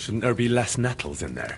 Shouldn't there be less nettles in there?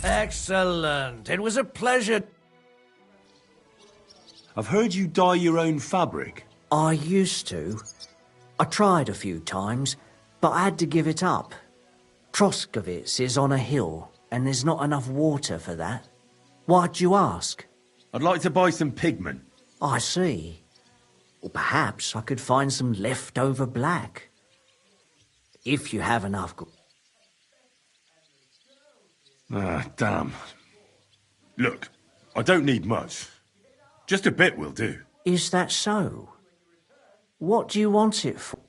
Excellent. It was a pleasure. I've heard you dye your own fabric. I used to. I tried a few times, but I had to give it up. Troskovitz is on a hill, and there's not enough water for that. Why'd you ask? I'd like to buy some pigment. I see. Or perhaps I could find some leftover black. If you have enough... Ah, damn. Look, I don't need much. Just a bit will do. Is that so? What do you want it for?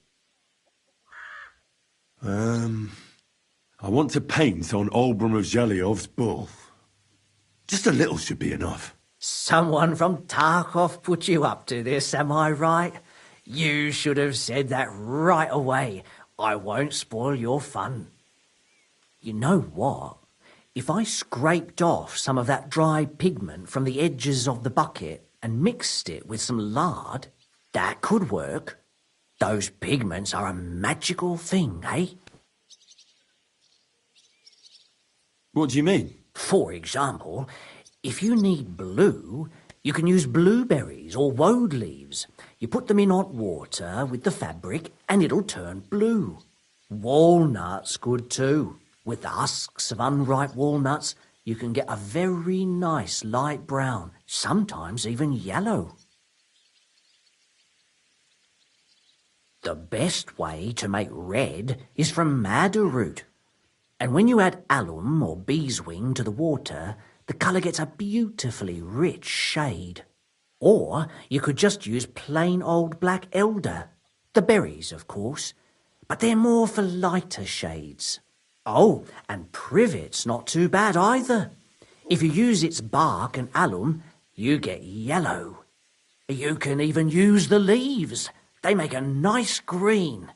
I want to paint on Olbram of Zhelyov's bull. Just a little should be enough. Someone from Tarkov put you up to this, am I right? You should have said that right away. I won't spoil your fun. You know what? If I scraped off some of that dry pigment from the edges of the bucket and mixed it with some lard, that could work. Those pigments are a magical thing, eh? What do you mean? For example, if you need blue, you can use blueberries or woad leaves. You put them in hot water with the fabric and it'll turn blue. Walnuts good too. With the husks of unripe walnuts, you can get a very nice light brown, sometimes even yellow. The best way to make red is from madder root. And when you add alum or beeswing to the water, the colour gets a beautifully rich shade. Or you could just use plain old black elder. The berries, of course, but they're more for lighter shades. Oh, and privet's not too bad either. If you use its bark and alum, you get yellow. You can even use the leaves. They make a nice green,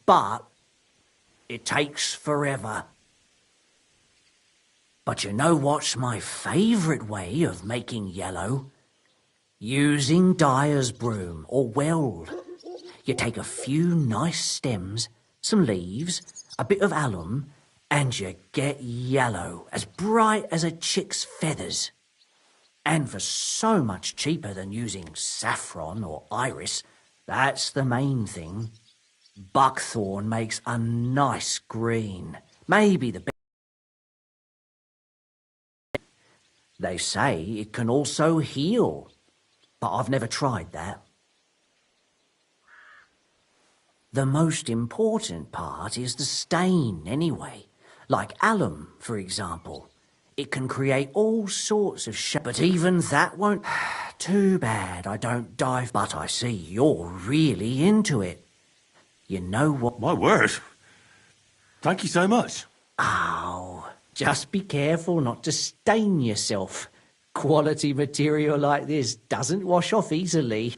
but it takes forever. But you know what's my favourite way of making yellow? Using dyer's broom or weld. You take a few nice stems, some leaves, a bit of alum, and you get yellow, as bright as a chick's feathers. And for so much cheaper than using saffron or iris, that's the main thing. Buckthorn makes a nice green, maybe the best. They say it can also heal, but I've never tried that. The most important part is the stain anyway. Like alum, for example. It can create all sorts of shapes, but even that won't... Too bad I don't dive, but I see you're really into it. You know what... My word. Thank you so much. Oh, just be careful not to stain yourself. Quality material like this doesn't wash off easily.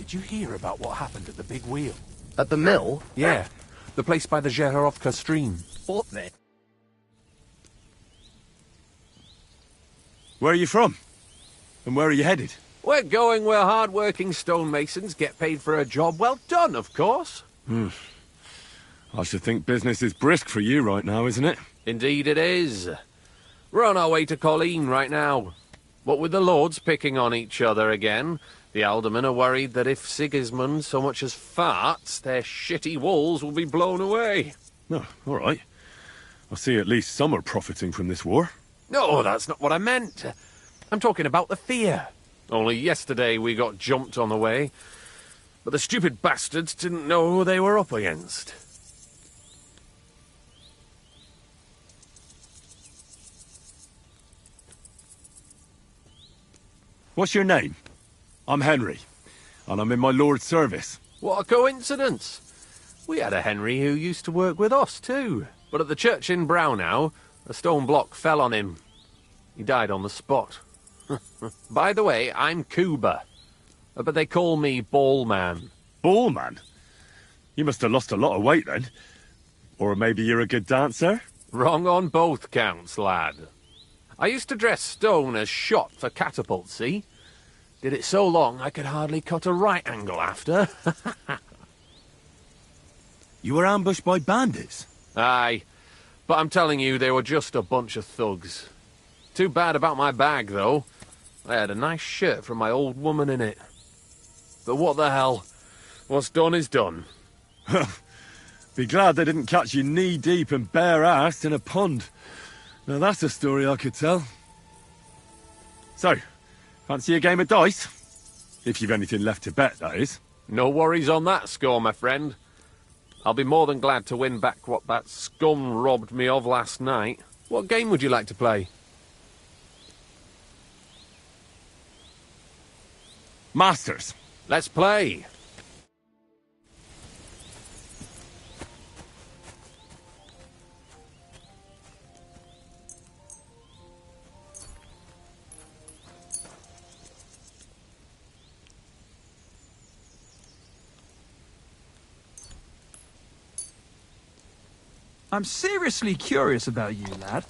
Did you hear about what happened at the big wheel? At the mill? Yeah, the place by the Zheherovka stream. What then? Where are you from? And where are you headed? We're going where hard-working stonemasons get paid for a job well done, of course. I should think business is brisk for you right now, isn't it? Indeed it is. We're on our way to Colleen right now. What with the lords picking on each other again, the aldermen are worried that if Sigismund so much as farts, their shitty walls will be blown away. Oh, all right. I see at least some are profiting from this war. No, that's not what I meant. I'm talking about the fear. Only yesterday we got jumped on the way, but the stupid bastards didn't know who they were up against. What's your name? I'm Henry, and I'm in my lord's service. What a coincidence. We had a Henry who used to work with us too, but at the church in Braunau, a stone block fell on him. He died on the spot. By the way, I'm Kuba, but they call me Ballman. Ballman? You must have lost a lot of weight then. Or maybe you're a good dancer? Wrong on both counts, lad. I used to dress stone as shot for catapult, see? Did it so long I could hardly cut a right angle after. You were ambushed by bandits? Aye, but I'm telling you, they were just a bunch of thugs. Too bad about my bag, though. I had a nice shirt from my old woman in it. But what the hell? What's done is done. Be glad they didn't catch you knee-deep and bare-assed in a pond. Now that's a story I could tell. So, fancy a game of dice? If you've anything left to bet, that is. No worries on that score, my friend. I'll be more than glad to win back what that scum robbed me of last night. What game would you like to play? Masters. Let's play. I'm seriously curious about you, lad.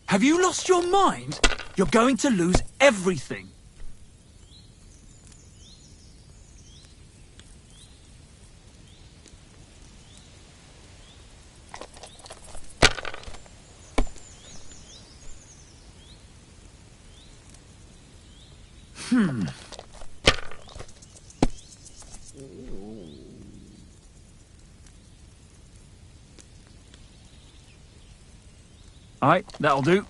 Have you lost your mind? You're going to lose everything. Alright, that'll do.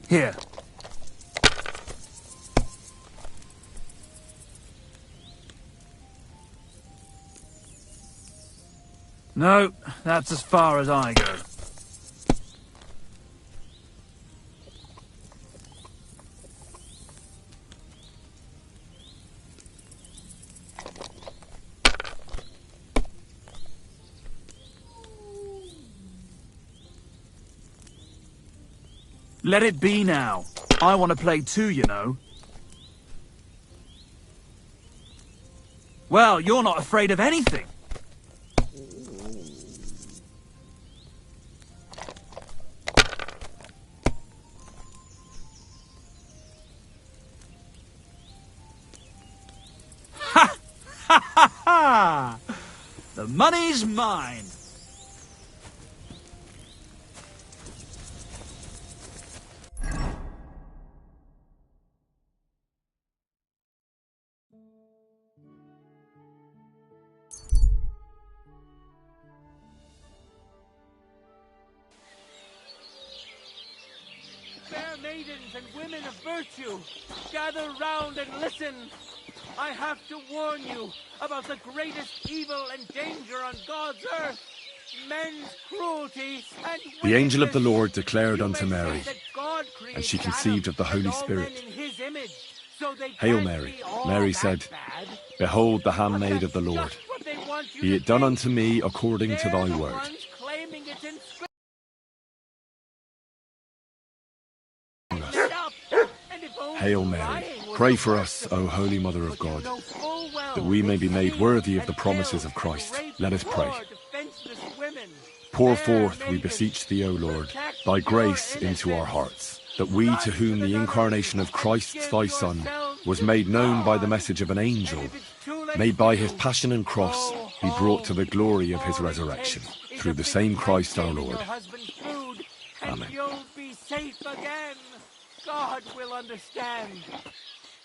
Here. No, that's as far as I go. Let it be now. I want to play too, you know. Well, you're not afraid of anything. Ha! Ha ha ha! The money's mine. Fair maidens and women of virtue, gather round and listen. I have to warn you about the greatest evil and danger on God's earth. Men's cruelty and The angel of the wickedness. Lord declared You unto may say Mary, that God created and she Adam conceived of the Holy and all Spirit. men in his image, so they Hail can't Mary. be all Mary that said, bad. Behold the But handmaid of that's the Lord. just what they want you Be to it done think. unto me according to They're thy the word. ones claiming it's in Scripture. And if only Hail Mary. lying was Pray the for worst us, of O it. Holy Mother of But you God, know full well that we may be made steal worthy of the and promises kill of Christ. and rape Let us pray. poor, defenseless women. Pour They're forth, we maidens. beseech thee, O Lord, Protect thy your grace into our innocence. hearts, that we, Run to whom the the nunnery incarnation of and Christ give thy Son yourselves was to made known by the God. message of an angel, And if it's too late may for by you, his passion and cross go be brought to home. the glory of his All it resurrection, takes is through a the big same tight Christ our chain in Lord. your husband's food, and Amen. you'll be safe again. God will understand.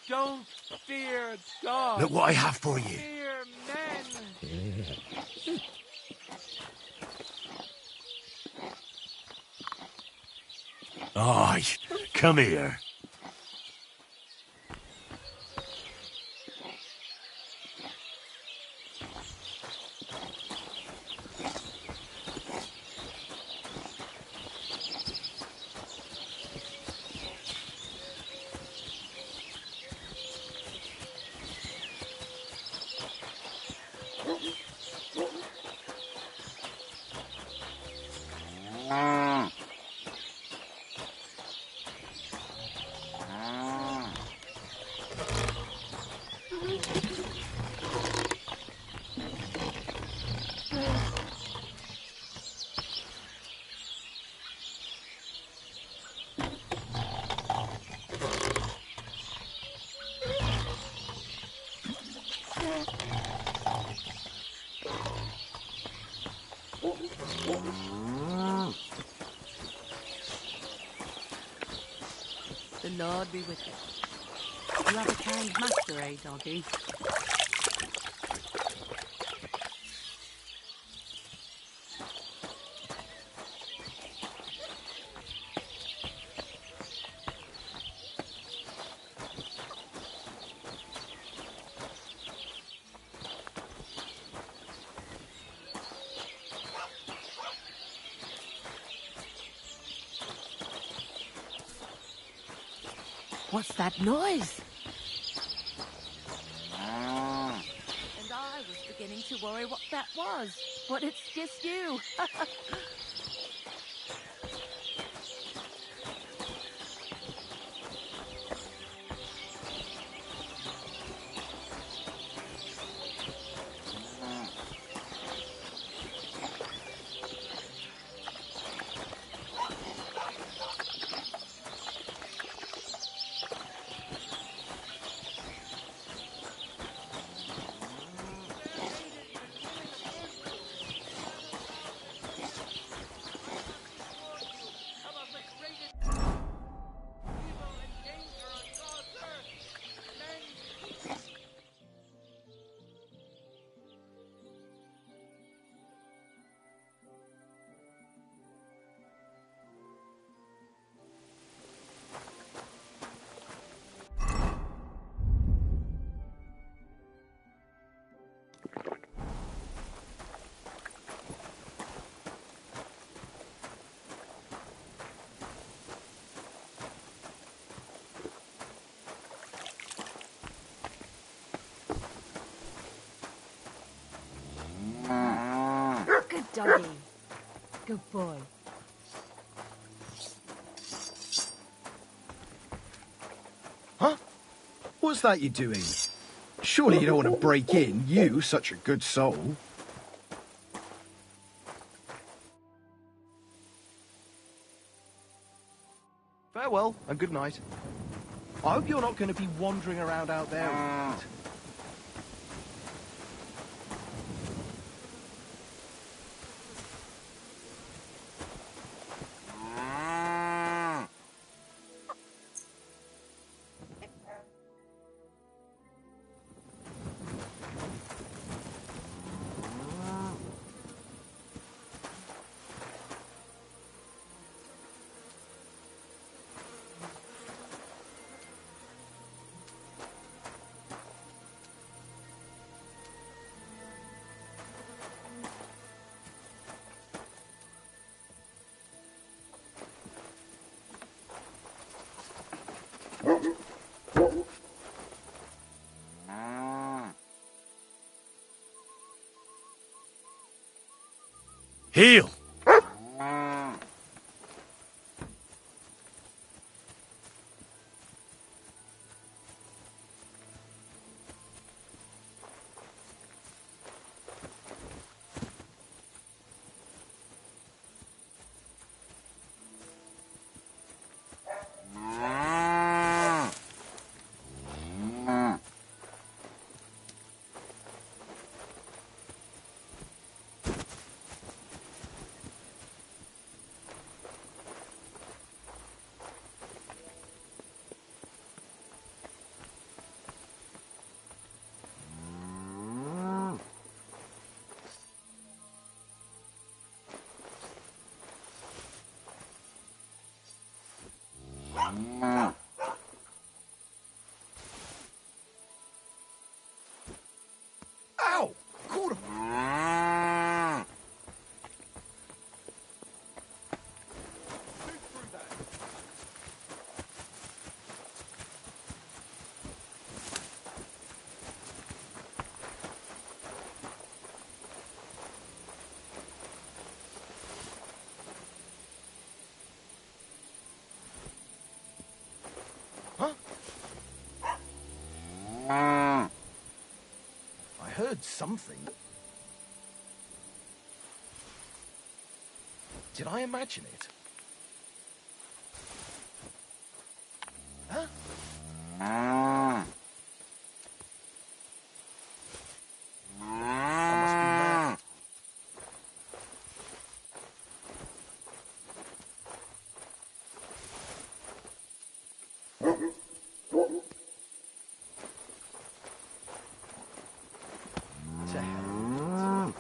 Don't fear God. Look what I have for you. Fear men. Aye, come here. The Lord be with you. You have a kind master, eh, doggy? What's that noise? And I was beginning to worry what that was, but it's just you. Good doggy. Good boy. Huh? What's that you're doing? Surely you don't want to break in, you, such a good soul. Farewell, and good night. I hope you're not going to be wandering around out there all night. Heel! Ow! Caught him. Huh? I heard something. Did I imagine it? Huh? I must be mad. To hell with it.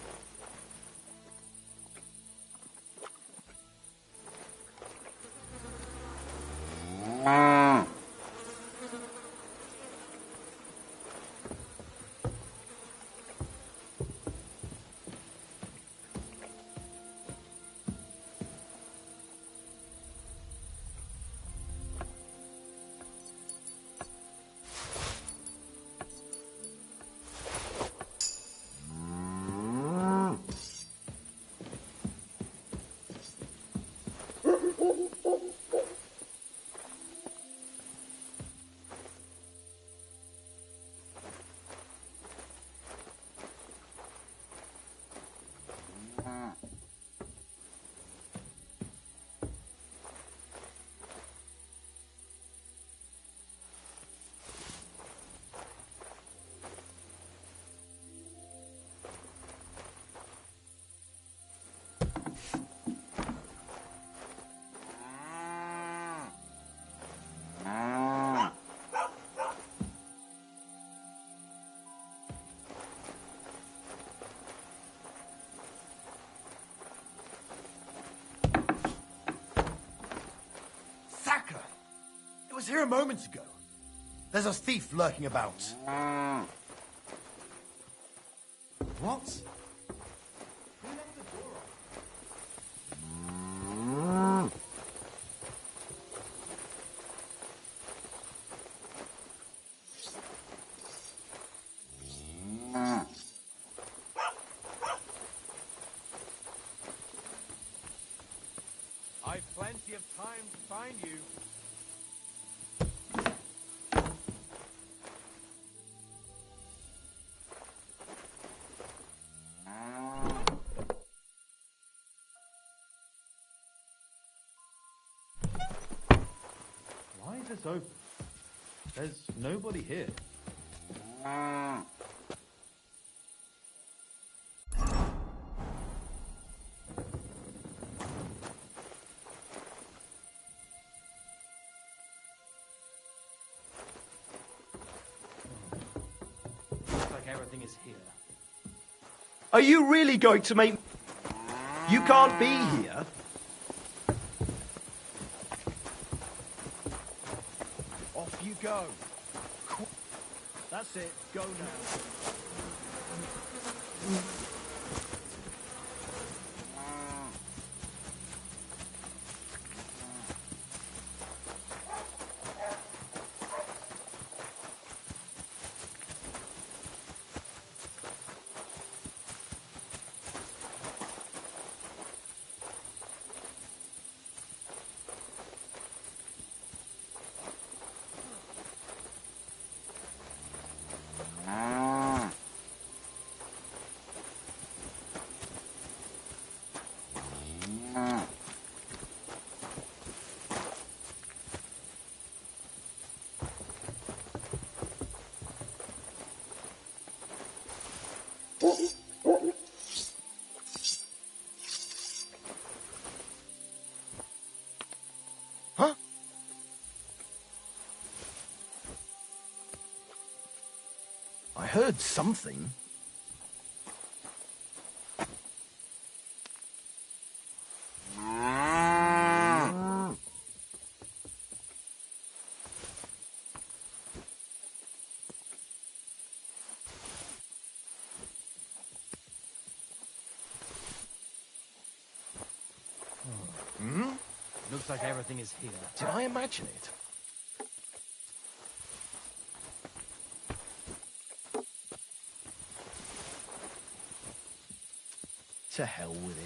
Thacker! It was here a moment ago. There's a thief lurking about. What? Who left the door open? I've plenty of time to find you. Why is this open? There's nobody here. Looks like everything is here. Are you really going to make... You can't be here? Off you go. That's it. Go now. I heard something. Looks like everything is here. Did I imagine it? To hell with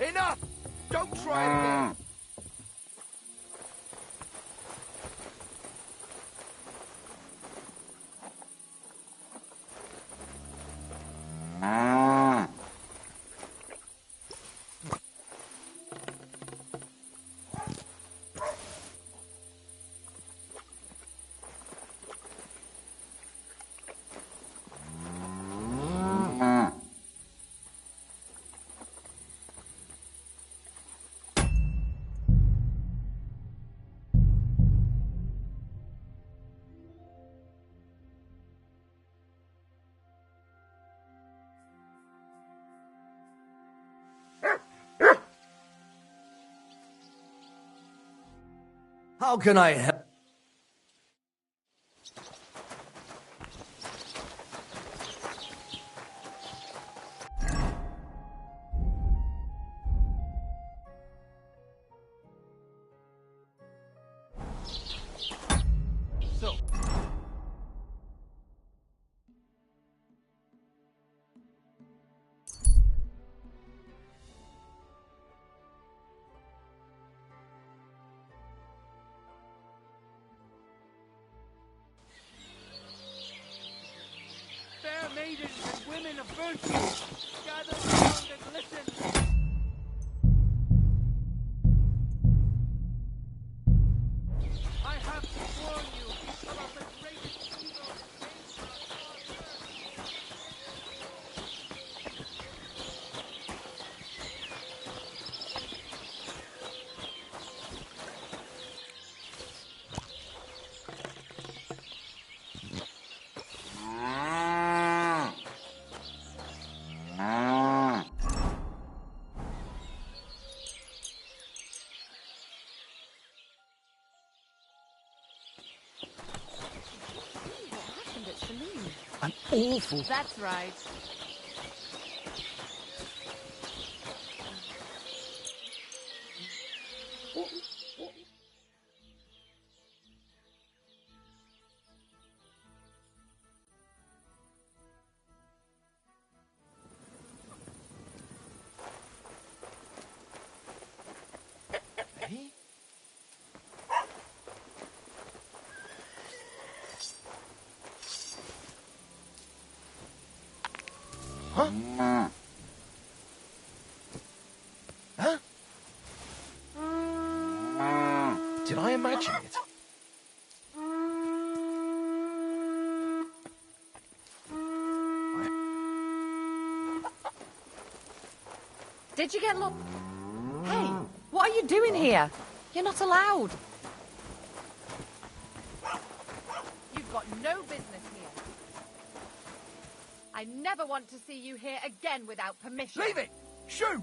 it. Enough! Don't try it again! How can I help? So, fair maidens and women of virtue, gather round and listen. I have to warn you about the greatest evil and danger on God's earth. What happened at Saloon? An awful... That's right. Eh? Huh? Huh? Did I imagine it? Did you get lost? Hey, what are you doing here? You're not allowed. You've got no business here. I never want to see you here again without permission. Leave it! Shoo!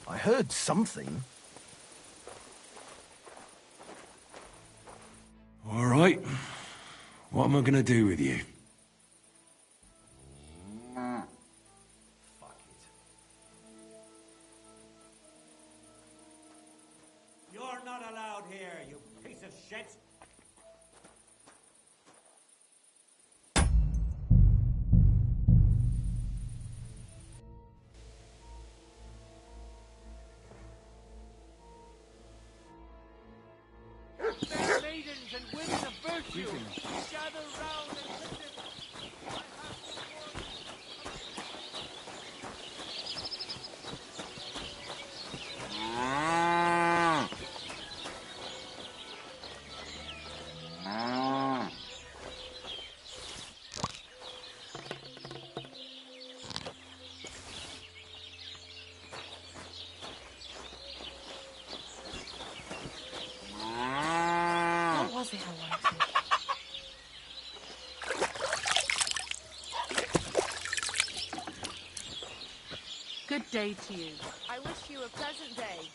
I heard something. All right. What am I gonna do with you? Fuck it. You're not allowed here, you piece of shit! Fair maidens and women of virtue, to. Gather round and listen. I have to warn you. What was it I wanted? Good day to you. I wish you a pleasant day.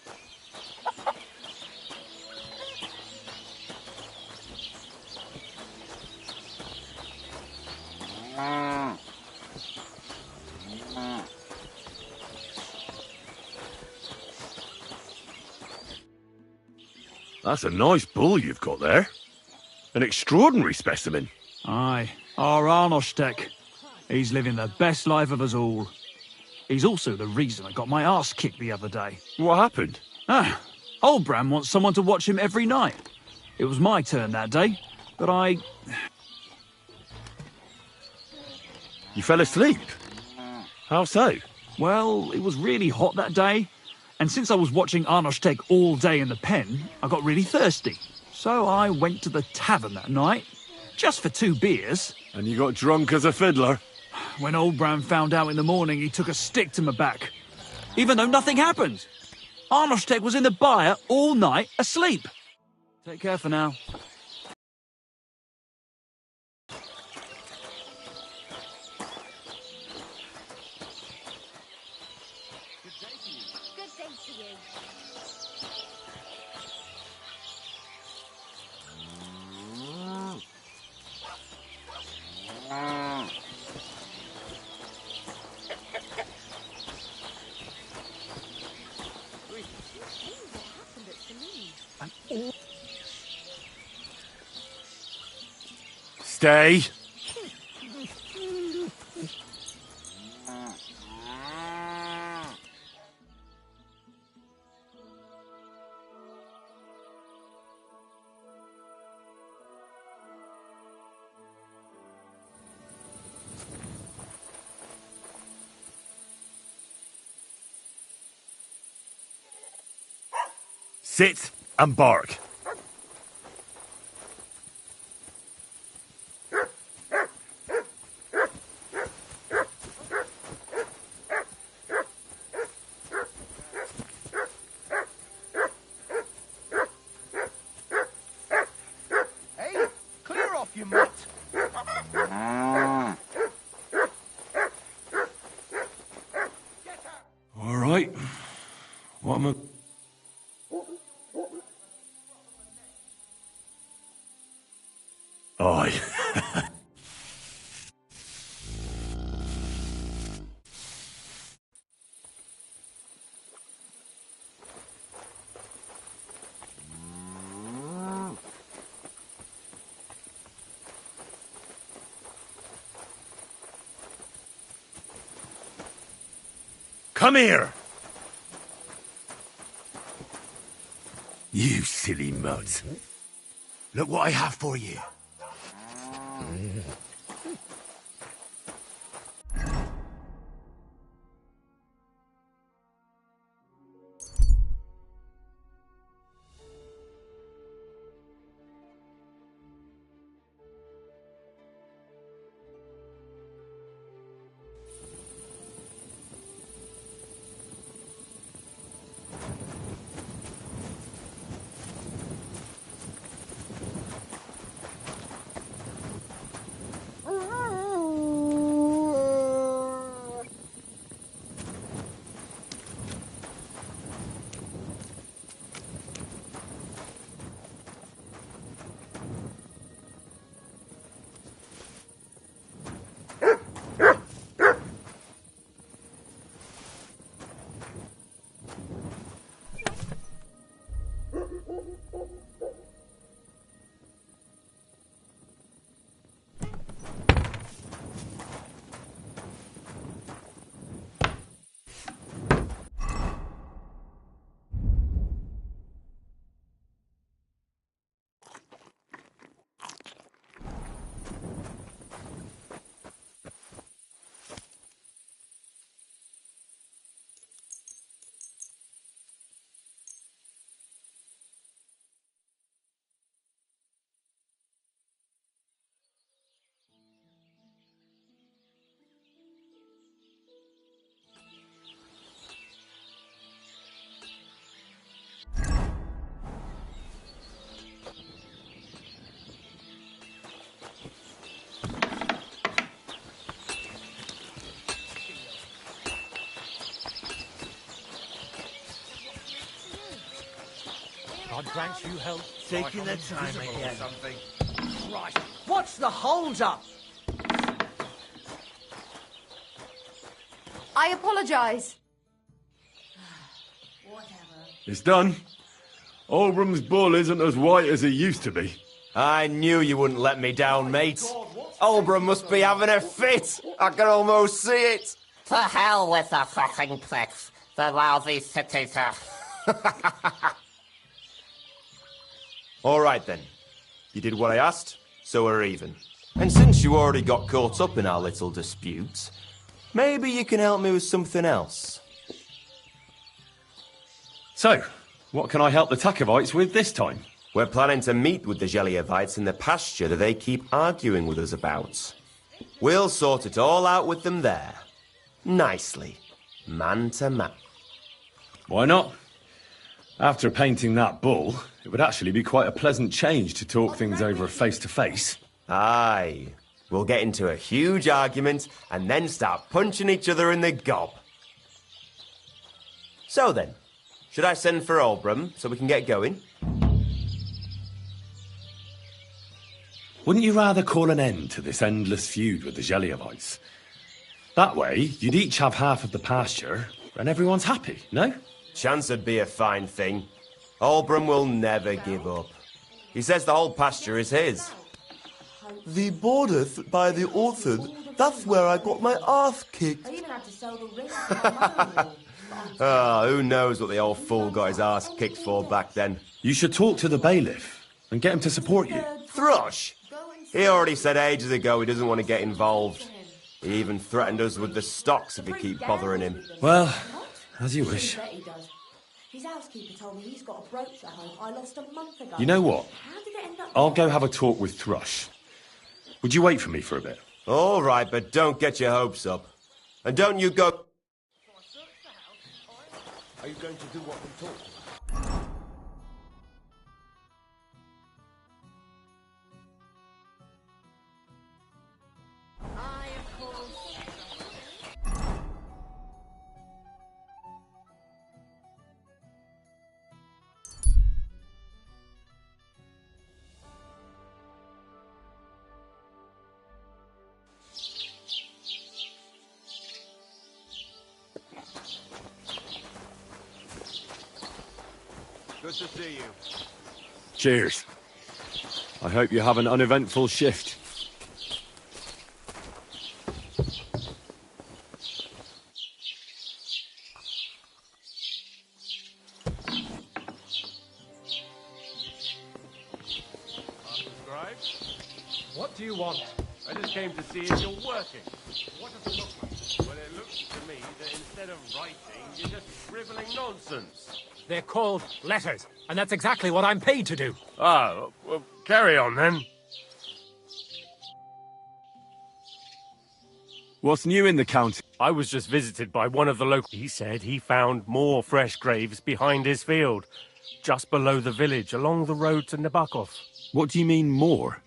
That's a nice bull you've got there. An extraordinary specimen. Aye, our Arnoshtek. He's living the best life of us all. He's also the reason I got my arse kicked the other day. What happened? Old Bram wants someone to watch him every night. It was my turn that day, but You fell asleep? How so? Well, it was really hot that day, and since I was watching Arnoshtek all day in the pen, I got really thirsty. So I went to the tavern that night, just for 2 beers. And you got drunk as a fiddler? When old Bram found out in the morning, he took a stick to my back. Even though nothing happened. Arnoshtek was in the byre all night, asleep. Take care for now. Good day to you. Stay. Sit and bark. Hey, clear off, you mutt! All right. What am I... Aye. Come here! You silly mutt. Look what I have for you. grant you help. Taking their time again. Something. Right. What's the hold up? I apologise. It's done. Olbram's bull isn't as white as it used to be. I knew you wouldn't let me down, mate. Olbram must be having a fit. I can almost see it. To hell with the fucking pricks. The lousy cities are... All right, then. You did what I asked, so we're even. And since you already got caught up in our little dispute, maybe you can help me with something else. So, what can I help the Takovites with this time? We're planning to meet with the Gelievites in the pasture that they keep arguing with us about. We'll sort it all out with them there. Nicely. Man to man. Why not? After painting that bull, it would actually be quite a pleasant change to talk things over face-to-face. Aye. We'll get into a huge argument and then start punching each other in the gob. So then, should I send for Olbram so we can get going? Wouldn't you rather call an end to this endless feud with the Gelievites? That way, you'd each have half of the pasture, and everyone's happy, no? Chance would be a fine thing. Olbram will never give up. He says the whole pasture is his. The border by the orchard, that's where I got my ass kicked. I even had to sell the ring to my mother-in-law. Ah, who knows what the old fool got his ass kicked for back then. You should talk to the bailiff and get him to support you. Thrush! He already said ages ago he doesn't want to get involved. He even threatened us with the stocks if we keep bothering him. Well, as you wish. His housekeeper told me he's got a brooch at home I lost a month ago. You know what? How did it end up I'll there? go have a talk with Thrush. Would you wait for me for a bit? All right, but don't get your hopes up. And don't you go... Are you going to do what we talked about? Good to see you. Cheers. I hope you have an uneventful shift. Scribe? What do you want? I just came to see if you're working. What does it look like? Well, it looks to me that instead of writing, you're just scribbling nonsense. They're called letters, and that's exactly what I'm paid to do. Ah, well, carry on then. What's new in the county? I was just visited by one of the local... He said he found more fresh graves behind his field, just below the village, along the road to Nabokov. What do you mean, more?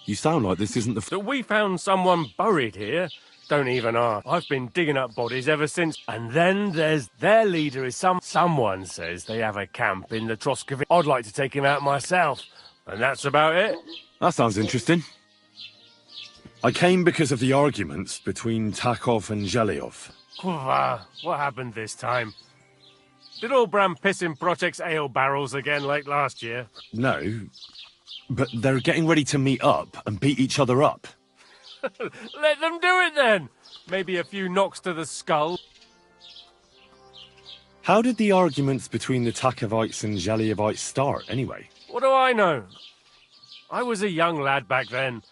You sound like this isn't the... So we found someone buried here. Don't even ask. I've been digging up bodies ever since. And then there's their leader is someone says they have a camp in the Troskovich. I'd like to take him out myself. And that's about it. That sounds interesting. I came because of the arguments between Takov and Zhelyov. What happened this time? Did Olbram piss in Project's ale barrels again like last year? No, but they're getting ready to meet up and beat each other up. Let them do it then! Maybe a few knocks to the skull. How did the arguments between the Takovites and Zhelyevites start, anyway? What do I know? I was a young lad back then,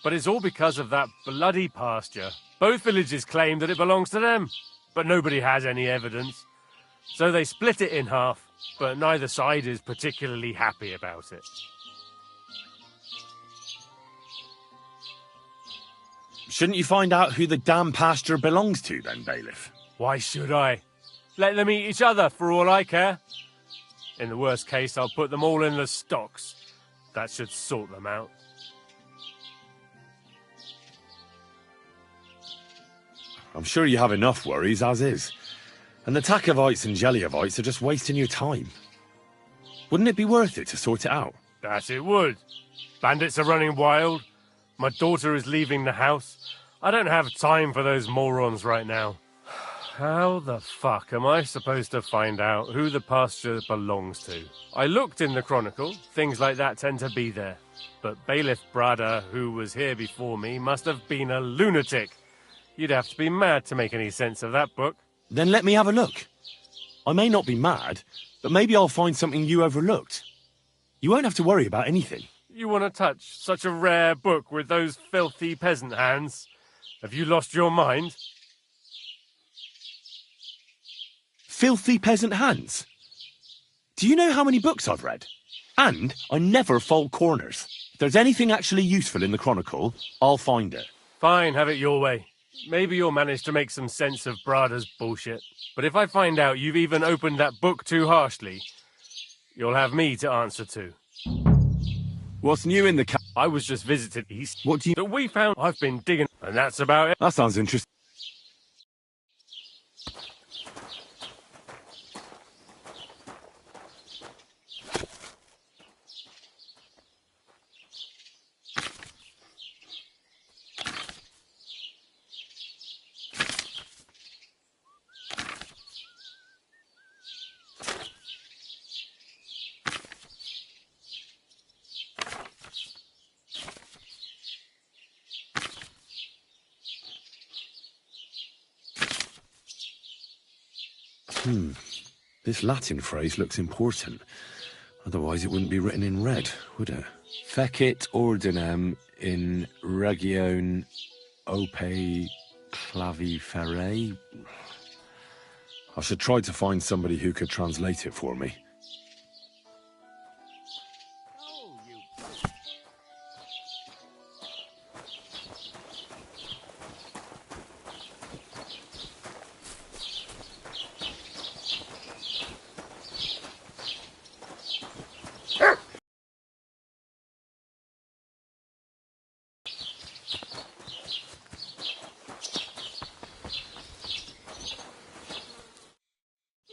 but it's all because of that bloody pasture. Both villages claim that it belongs to them, but nobody has any evidence. So they split it in half, but neither side is particularly happy about it. Shouldn't you find out who the damn pasture belongs to, then, Bailiff? Why should I? Let them eat each other, for all I care. In the worst case, I'll put them all in the stocks. That should sort them out. I'm sure you have enough worries, as is. And the Takovites and Zhelyevites are just wasting your time. Wouldn't it be worth it to sort it out? That it would. Bandits are running wild. My daughter is leaving the house. I don't have time for those morons right now. How the fuck am I supposed to find out who the pasture belongs to? I looked in the Chronicle. Things like that tend to be there. But Bailiff Brada, who was here before me, must have been a lunatic. You'd have to be mad to make any sense of that book. Then let me have a look. I may not be mad, but maybe I'll find something you overlooked. You won't have to worry about anything. You want to touch such a rare book with those filthy peasant hands? Have you lost your mind? Filthy peasant hands? Do you know how many books I've read? And I never fold corners. If there's anything actually useful in the Chronicle, I'll find it. Fine, have it your way. Maybe you'll manage to make some sense of Brada's bullshit. But if I find out you've even opened that book too harshly, you'll have me to answer to. What's new in the I was just visiting East. What do you... That we found. I've been digging, and that's about it. That sounds interesting. This Latin phrase looks important. Otherwise it wouldn't be written in red, would it? Fecit ordinem in region ope claviferae. I should try to find somebody who could translate it for me.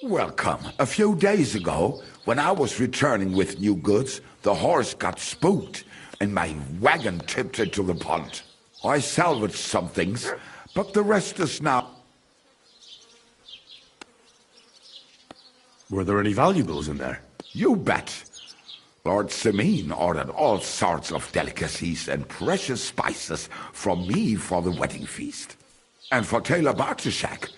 Welcome. A few days ago, when I was returning with new goods, the horse got spooked and my wagon tipped into the pond. I salvaged some things, but the rest is now... Were there any valuables in there? You bet. Lord Simeon ordered all sorts of delicacies and precious spices from me for the wedding feast. And for Taylor Bartishak,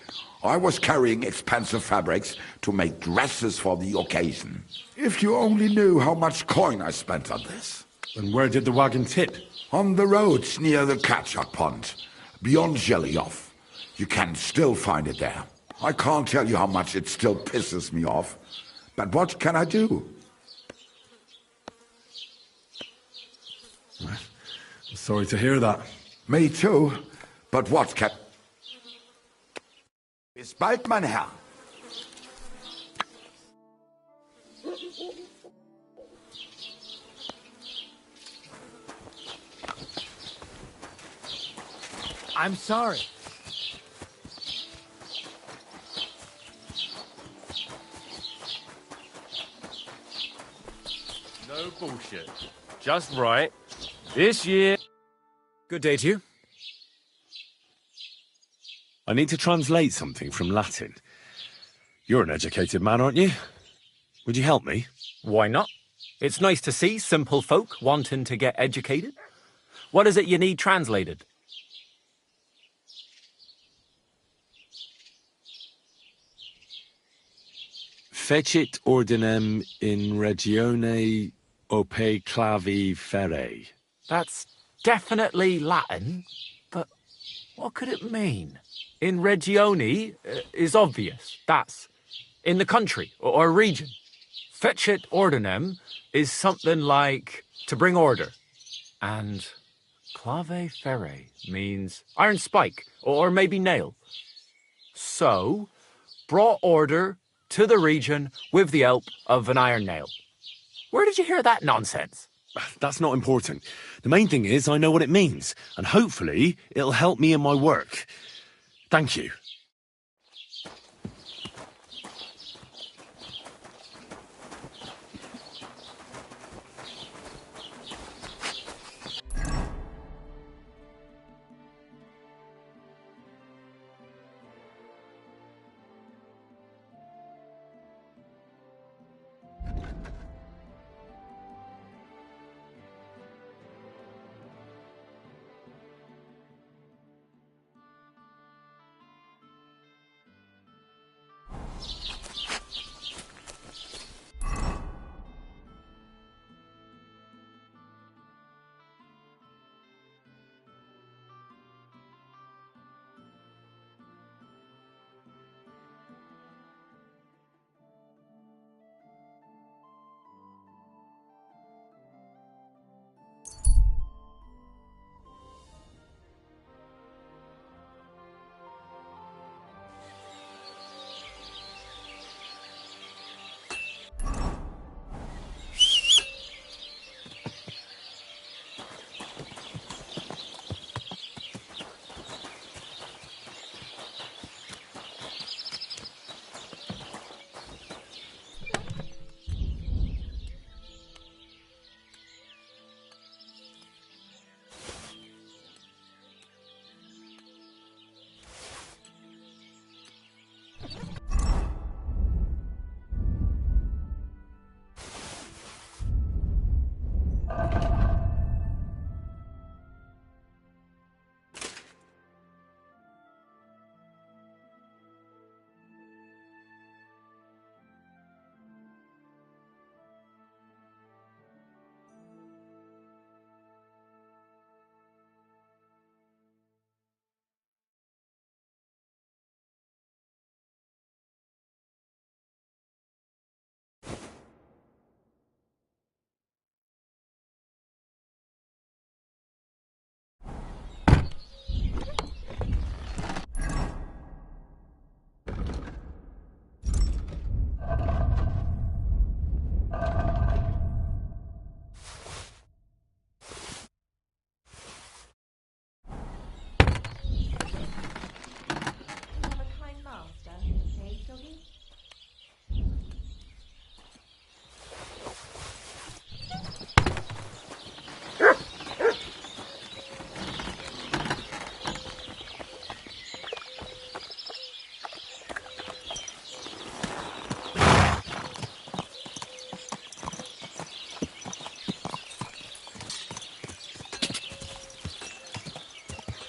I was carrying expensive fabrics to make dresses for the occasion. If you only knew how much coin I spent on this. And where did the wagon tip? On the roads near the Catchup Pond, beyond Jelioff. You can still find it there. I can't tell you how much it still pisses me off. But what can I do? I'm sorry to hear that. Me too. But what can... Bis bald, mein Herr. I'm sorry. No bullshit. Just right. This year... Good day to you. I need to translate something from Latin. You're an educated man, aren't you? Would you help me? Why not? It's nice to see simple folk wanting to get educated. What is it you need translated? Fecit ordinem in regione ope claviferae. That's definitely Latin, but what could it mean? In regione is obvious. That's in the country or region. Fecit ordinem is something like to bring order. And clave ferre means iron spike or maybe nail. So, brought order to the region with the help of an iron nail. Where did you hear that nonsense? That's not important. The main thing is I know what it means, and hopefully it'll help me in my work. Thank you.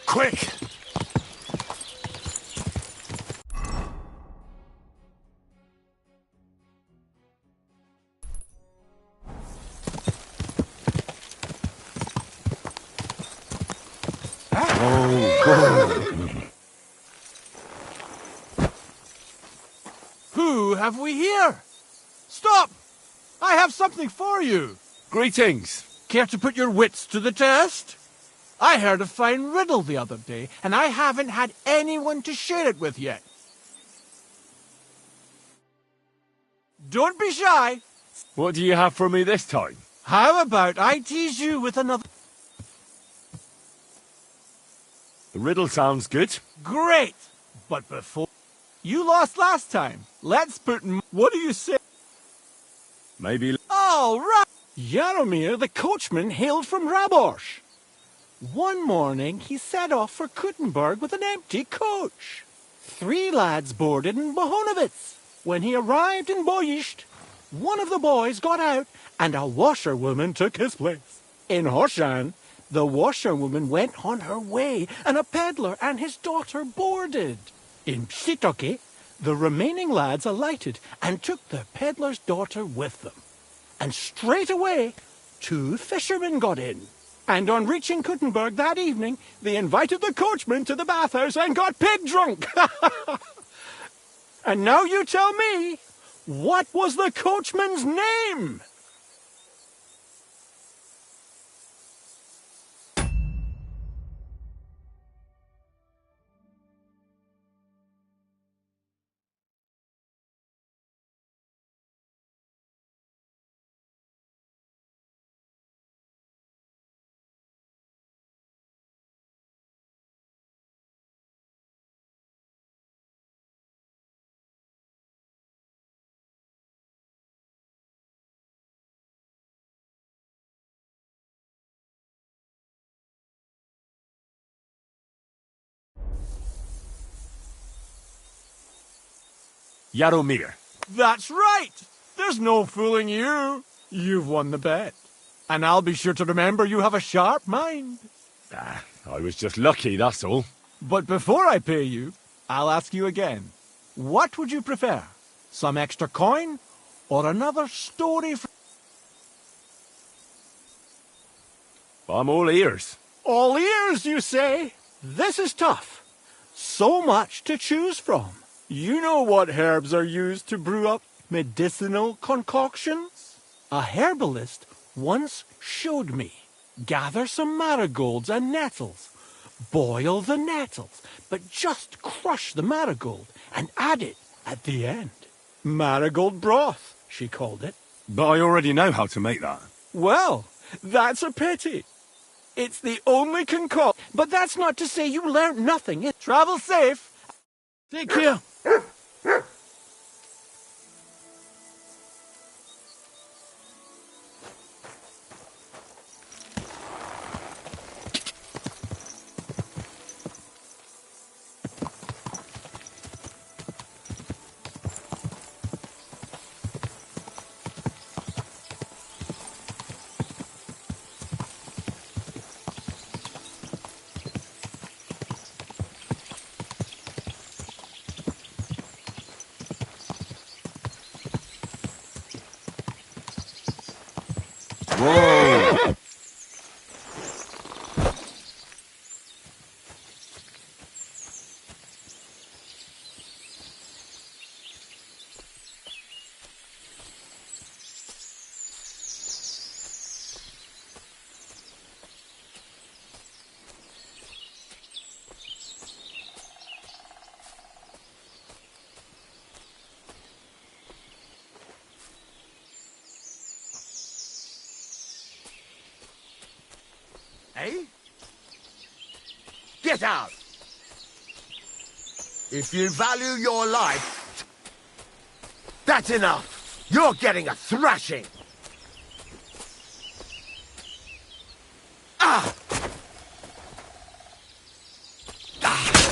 Quick! Who have we here? Stop! I have something for you. Greetings. Care to put your wits to the test? I heard a fine riddle the other day, and I haven't had anyone to share it with yet. Don't be shy. What do you have for me this time? How about I tease you with another... The riddle sounds good. Great! But before... You lost last time. Let's put... What do you say? Maybe... All right! Jaromir, the coachman, hailed from Rabosch. One morning, he set off for Kuttenberg with an empty coach. 3 lads boarded in Bohonovitz. When he arrived in Boyisht, one of the boys got out, and a washerwoman took his place. In Hoshan, the washerwoman went on her way, and a peddler and his daughter boarded. In Psitoke, the remaining lads alighted and took the peddler's daughter with them. And straight away, 2 fishermen got in. And on reaching Kuttenberg that evening, they invited the coachman to the bathhouse and got pig drunk. And now you tell me, what was the coachman's name? Jaromir. That's right! There's no fooling you. You've won the bet. And I'll be sure to remember you have a sharp mind. I was just lucky, that's all. But before I pay you, I'll ask you again. What would you prefer? Some extra coin or another story from... I'm all ears. All ears, you say? This is tough. So much to choose from. You know what herbs are used to brew up medicinal concoctions? A herbalist once showed me. Gather some marigolds and nettles. Boil the nettles, but just crush the marigold and add it at the end. Marigold broth, she called it. But I already know how to make that. Well, that's a pity. It's the only concoct. But that's not to say you learnt nothing. Travel safe. Take care. Whoa! Eh? Get out! If you value your life, that's enough. You're getting a thrashing. Ah! Ah!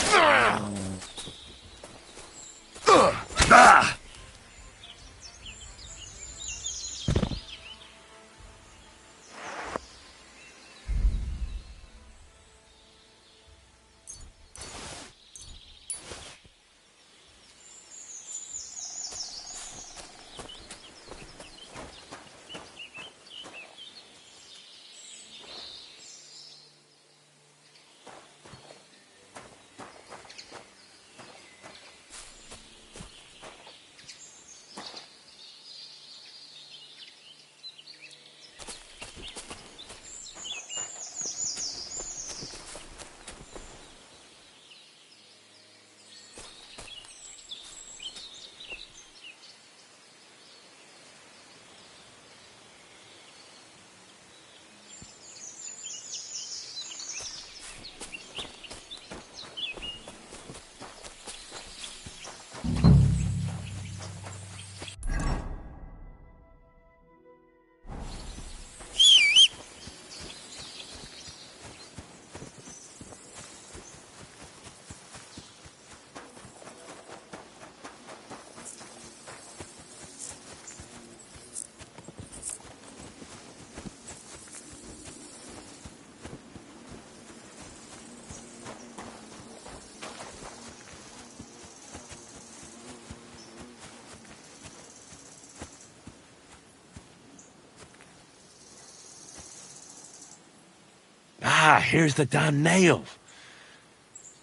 Ah, here's the damn nail.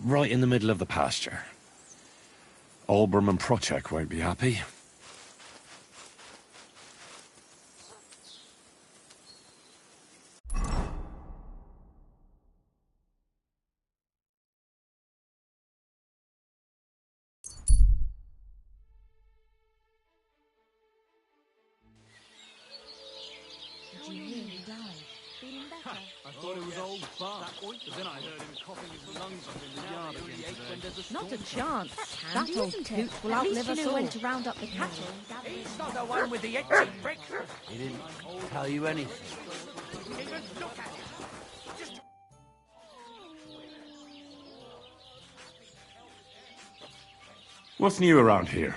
Right in the middle of the pasture. Olbram and Prochek won't be happy. Did you hear he died? Feeling better? I thought it was old Bart, but then I heard him coughing his lungs up in the yard again today. Not a chance. Handy, That old isn't coot it? will At least outlive you us know all. when to round up the cattle and gather He's in. not the one with the itchy prick. He didn't tell you anything. Even look at him. Just What's new around here?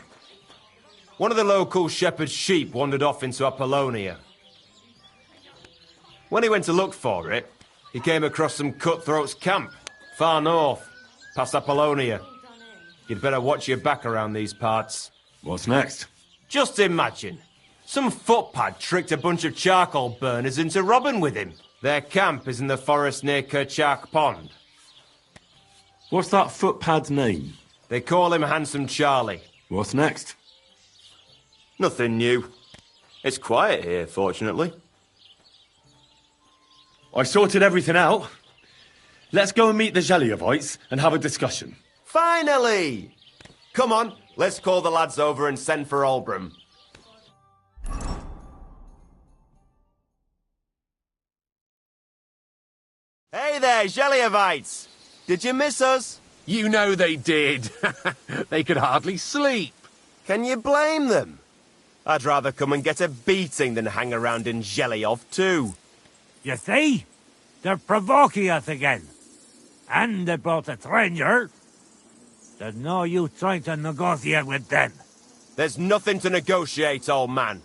One of the local shepherd's sheep wandered off into Apollonia. When he went to look for it, he came across some cutthroats' camp, far north, past Apollonia. You'd better watch your back around these parts. What's next? Just imagine. Some footpad tricked a bunch of charcoal burners into robbing with him. Their camp is in the forest near Kerchak Pond. What's that footpad's name? They call him Handsome Charlie. What's next? Nothing new. It's quiet here, fortunately. I sorted everything out. Let's go and meet the Zeliovites and have a discussion. Finally! Come on, let's call the lads over and send for Olbram. Hey there, Zeliovites! Did you miss us? You know they did. They could hardly sleep. Can you blame them? I'd rather come and get a beating than hang around in Zhelyov too. You see? They're provoking us again. And they brought a stranger. There's no use trying to negotiate with them. There's nothing to negotiate, old man.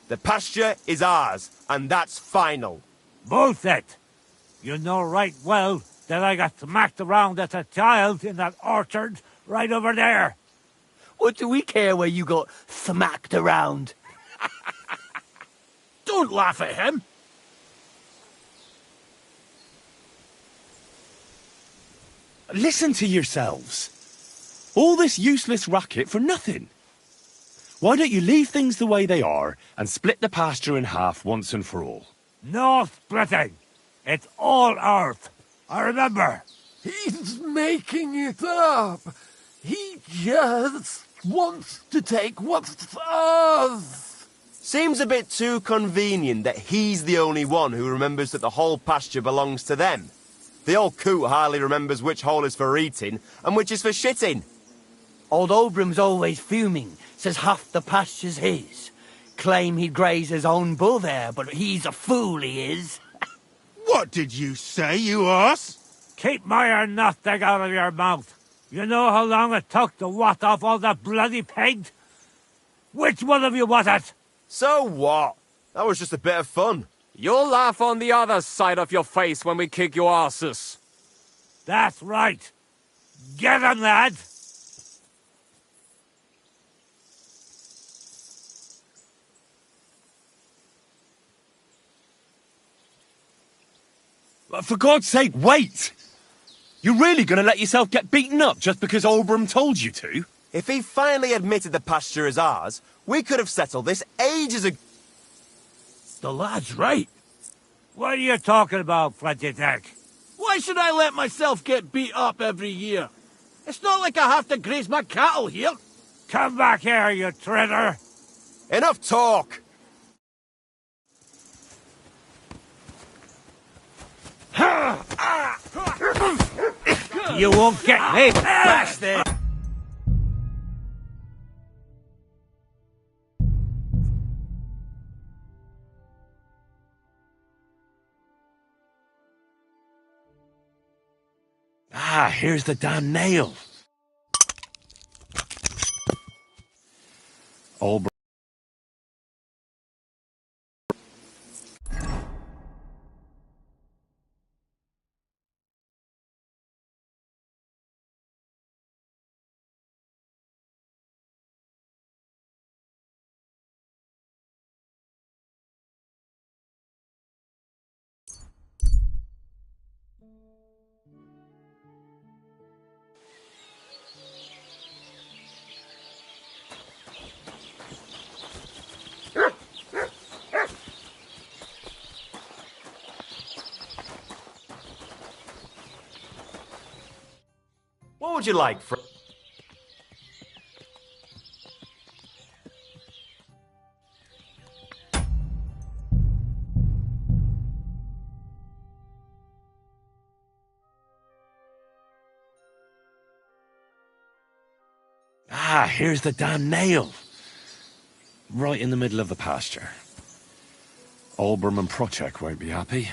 The pasture is ours, and that's final. Bullshit! You know right well that I got smacked around as a child in that orchard right over there. What do we care where you got smacked around? Don't laugh at him. Listen to yourselves. All this useless racket for nothing. Why don't you leave things the way they are and split the pasture in half once and for all? No splitting. It's all ours. I remember. He's making it up. He just wants to take what's ours. Seems a bit too convenient that he's the only one who remembers that the whole pasture belongs to them. The old coot hardly remembers which hole is for eating and which is for shitting. Old Obram's always fuming, says half the pasture's his. Claim he'd graze his own bull there, but he's a fool, he is. What did you say, you ass? Keep my nothing out of your mouth. You know how long it took to wash off all that bloody paint? Which one of you was it? So what? That was just a bit of fun. You'll laugh on the other side of your face when we kick your asses. That's right. Get him, lad. For God's sake, wait! You're really going to let yourself get beaten up just because Olbram told you to? If he finally admitted the pasture is ours, we could have settled this ages ago. The lad's right. What are you talking about, Fletchitek? Why should I let myself get beat up every year? It's not like I have to graze my cattle here. Come back here, you traitor. Enough talk! You won't get me. Bash there. Ah, here's the damn nail. Olbram. What would you like, Ah, here's the damn nail. Right in the middle of the pasture. Olbram and Prochek won't be happy.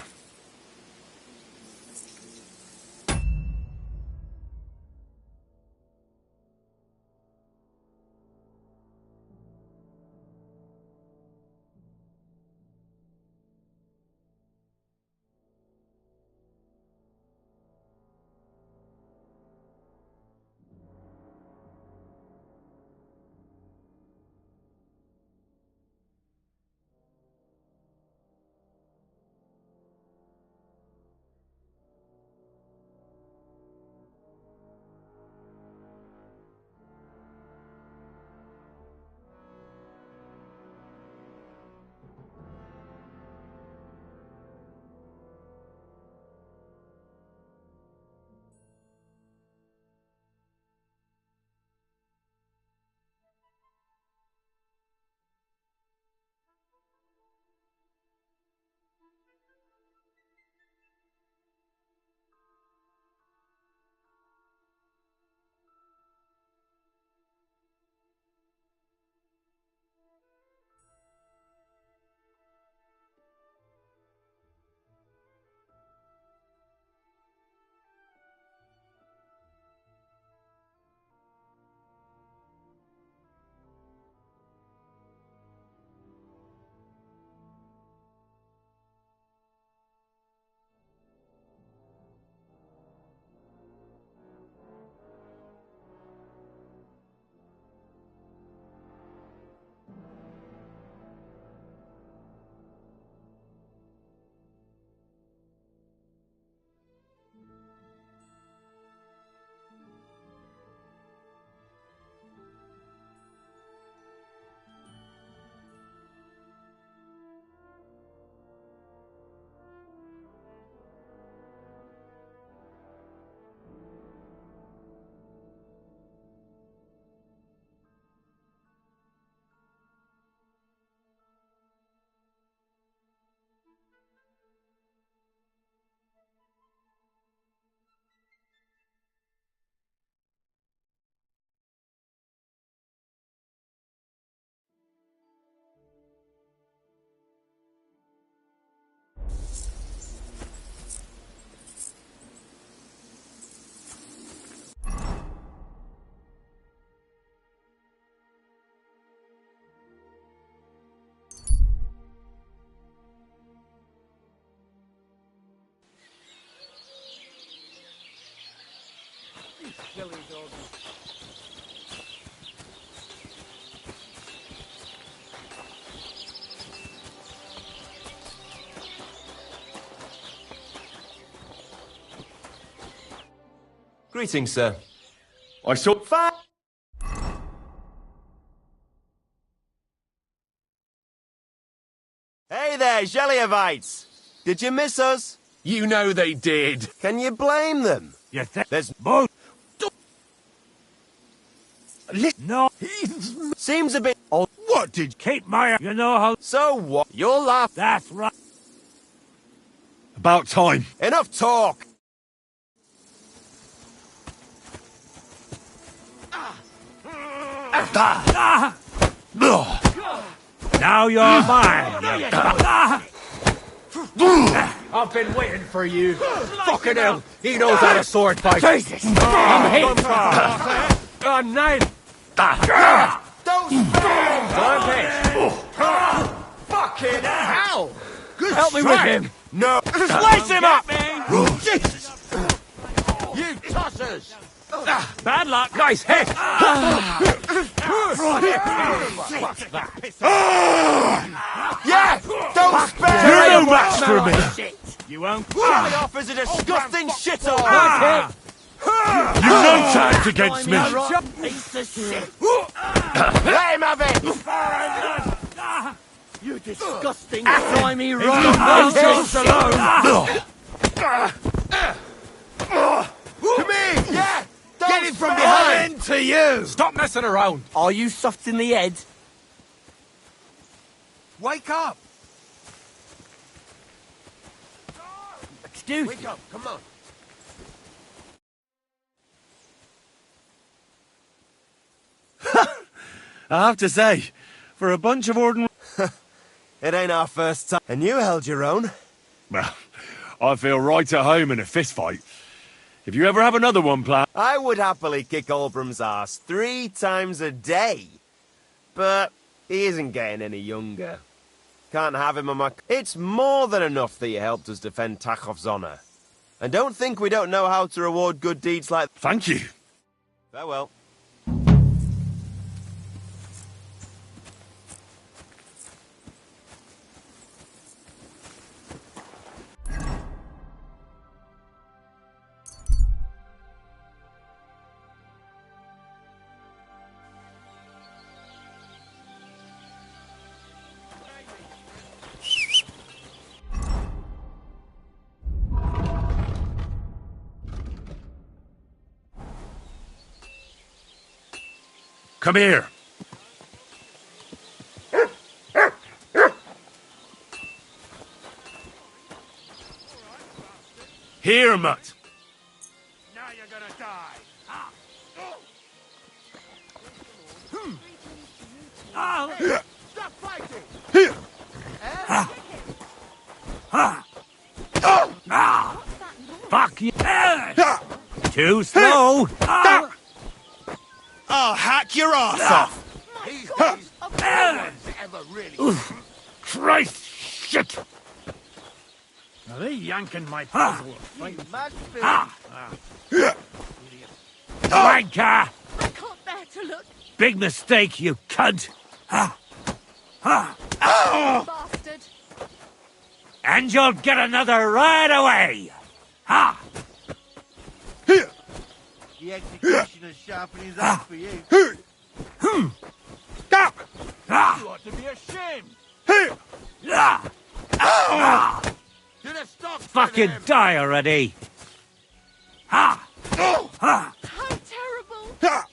Silly doggy. Greetings, sir. I saw... Hey there, Jellyevites! Did you miss us? You know they did. Can you blame them? You think There's... No. Seems a bit... Oh, what did keep my... You know how... So what? You'll laugh. That's right. About time. Enough talk! Now you're mine. I've been waiting for you. Fucking hell, he knows how to sword fight. Jesus! I'm hit. Nine. Don't spare! Fucking hell! Good Help me with him. No! Slice him up! Jesus! You tossers! Bad luck. Nice hit. Yeah! Don't spare! You're no match for me. You won't. Charlie offers a disgusting shithole! You know tags against me! Piece of shit. Let him have it! You disgusting, slimy rotten Just alone! To me! Yeah! Get it from behind! Into you! Stop messing around. Are you soft in the head? Wake up! Excuse Wake me. up, come on. I have to say, for a bunch of ordinary... It ain't our first time. And you held your own. Well, I feel right at home in a fist fight. If you ever have another one planned... I would happily kick Olbram's ass 3 times a day. But he isn't getting any younger. Can't have him on my... It's more than enough that you helped us defend Tachov's honor. And don't think we don't know how to reward good deeds like... Thank you. Farewell. Come here. Here, mutt. Now you're gonna die. Stop fighting! Fuck you! Too slow! I'll hack your ass off! Christ! Shit! Are they yanking my puzzle? Wanker! I can't bear to look. Big mistake, you cunt! Bastard. And you'll get another right away! Ha! The executioner's sharpening his axe for you. You ought to be ashamed! Should have stopped Fucking die already! Ha! Ha! How terrible. Ha!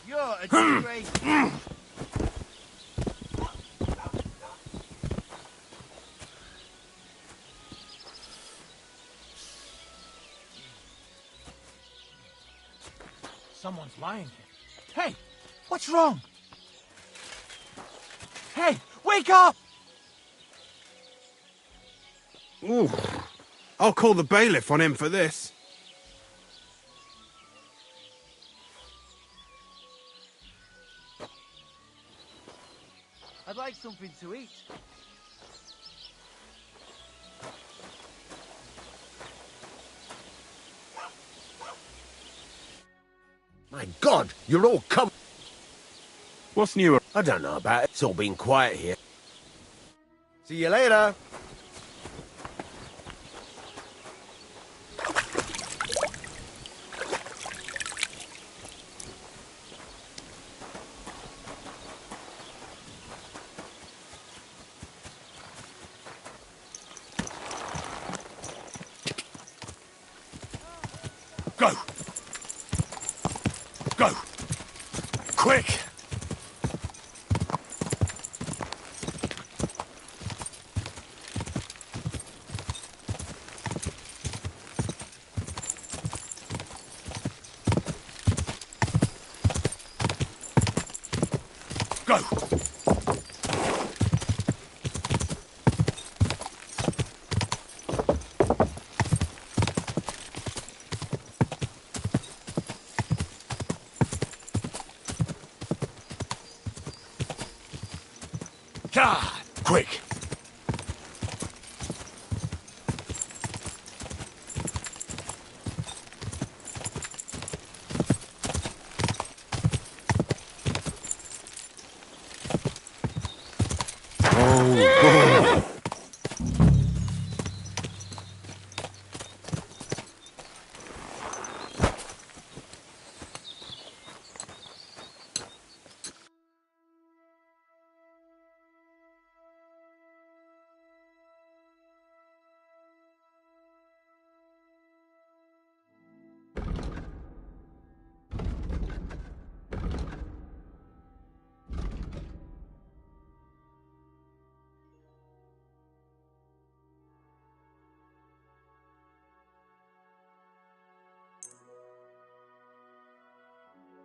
You're a disgrace. Someone's lying here. Hey, what's wrong? Hey, wake up! Ooh. I'll call the bailiff on him for this. I'd like something to eat. My God, you're all come. What's new? I don't know about it. It's all been quiet here. See you later. Go! Go! Quick! Go! God! Quick!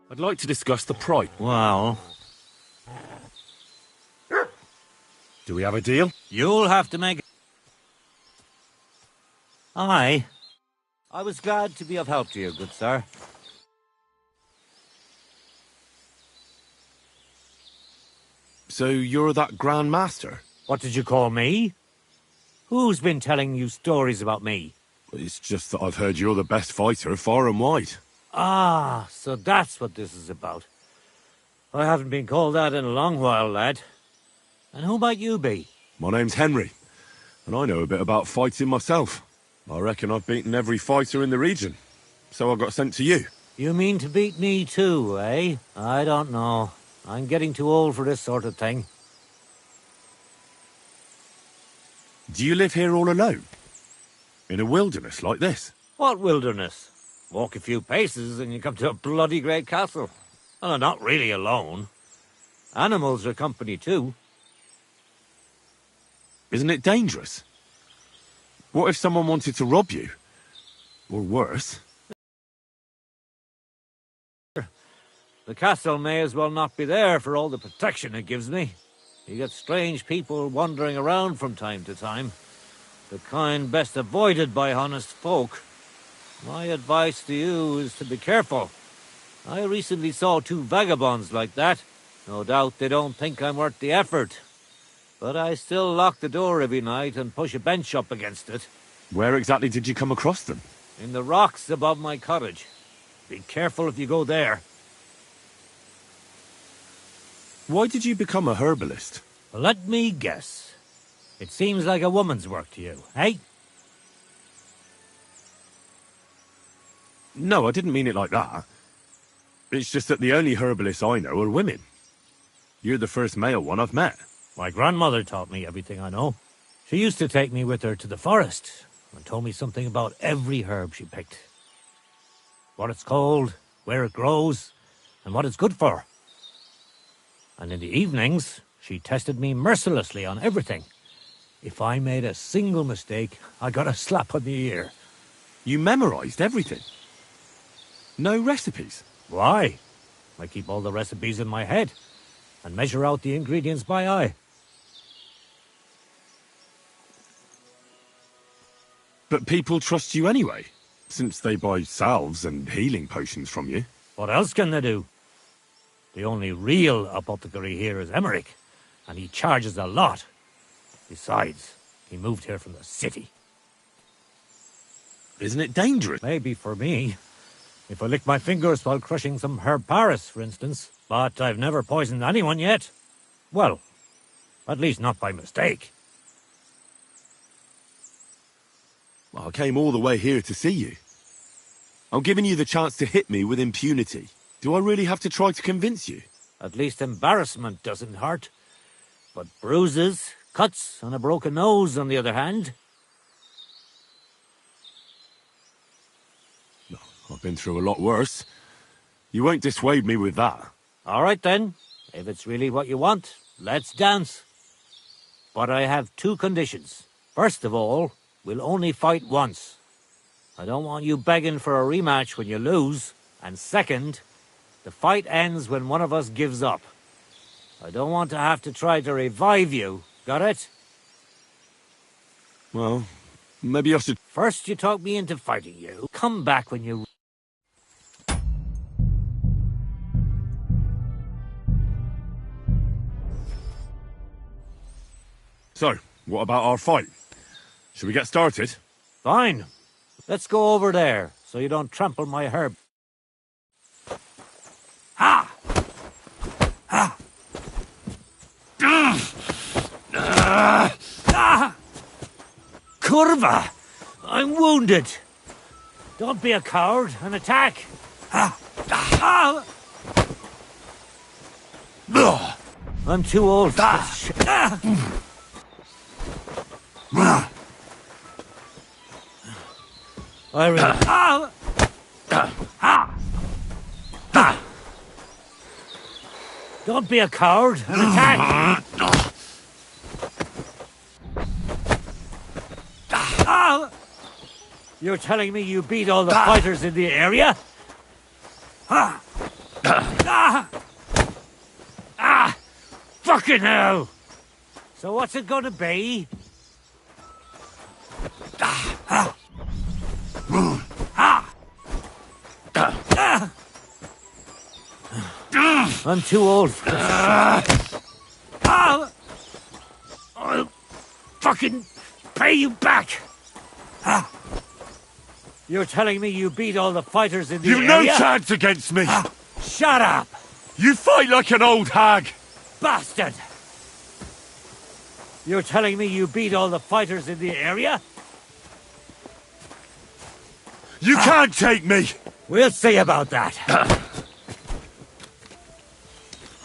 I'd like to discuss the price. Well, do we have a deal? You'll have to make... Aye. I was glad to be of help to you, good sir. So you're that Grand Master? What did you call me? Who's been telling you stories about me? It's just that I've heard you're the best fighter far and wide. Ah, so that's what this is about. I haven't been called that in a long while, lad. And who might you be? My name's Henry, and I know a bit about fighting myself. I reckon I've beaten every fighter in the region, so I got sent to you. You mean to beat me too, eh? I don't know. I'm getting too old for this sort of thing. Do you live here all alone? In a wilderness like this? What wilderness? Walk a few paces and you come to a bloody great castle. And I'm not really alone. Animals are company too. Isn't it dangerous? What if someone wanted to rob you? Or worse? The castle may as well not be there for all the protection it gives me. You get strange people wandering around from time to time. The kind best avoided by honest folk. My advice to you is to be careful. I recently saw 2 vagabonds like that. No doubt they don't think I'm worth the effort. But I still lock the door every night and push a bench up against it. Where exactly did you come across them? In the rocks above my cottage. Be careful if you go there. Why did you become a herbalist? Let me guess. It seems like a woman's work to you, eh? No, I didn't mean it like that. It's just that the only herbalists I know are women. You're the first male one I've met. My grandmother taught me everything I know. She used to take me with her to the forest and told me something about every herb she picked. What it's called, where it grows, and what it's good for. And in the evenings, she tested me mercilessly on everything. If I made a single mistake, I got a slap on the ear. You memorized everything? No recipes? Why? I keep all the recipes in my head and measure out the ingredients by eye. But people trust you anyway, since they buy salves and healing potions from you. What else can they do? The only real apothecary here is Emmerich, and he charges a lot. Besides, he moved here from the city. Isn't it dangerous? Maybe for me. If I lick my fingers while crushing some herb Paris, for instance. But I've never poisoned anyone yet. Well, at least not by mistake. Well, I came all the way here to see you. I'm giving you the chance to hit me with impunity. Do I really have to try to convince you? At least embarrassment doesn't hurt. But bruises, cuts, and a broken nose, on the other hand. I've been through a lot worse. You won't dissuade me with that. All right, then. If it's really what you want, let's dance. But I have 2 conditions. First of all, we'll only fight once. I don't want you begging for a rematch when you lose. And second, the fight ends when one of us gives up. I don't want to have to try to revive you. Got it? Well, maybe I should... First you talk me into fighting you. Come back when you... So, what about our fight? Should we get started? Fine. Let's go over there, so you don't trample my herb. Ha! Ha! Curva! I'm wounded. Don't be a coward and attack. I'm too old for this shit. I really... Don't be a coward and attack. You're telling me you beat all the fighters in the area? Fucking hell! So what's it gonna be? I'm too old for this. I'll fucking pay you back. You're telling me you beat all the fighters in the You've area? no chance against me! Shut up! You fight like an old hag! Bastard! You're telling me you beat all the fighters in the area? You can't take me! We'll see about that.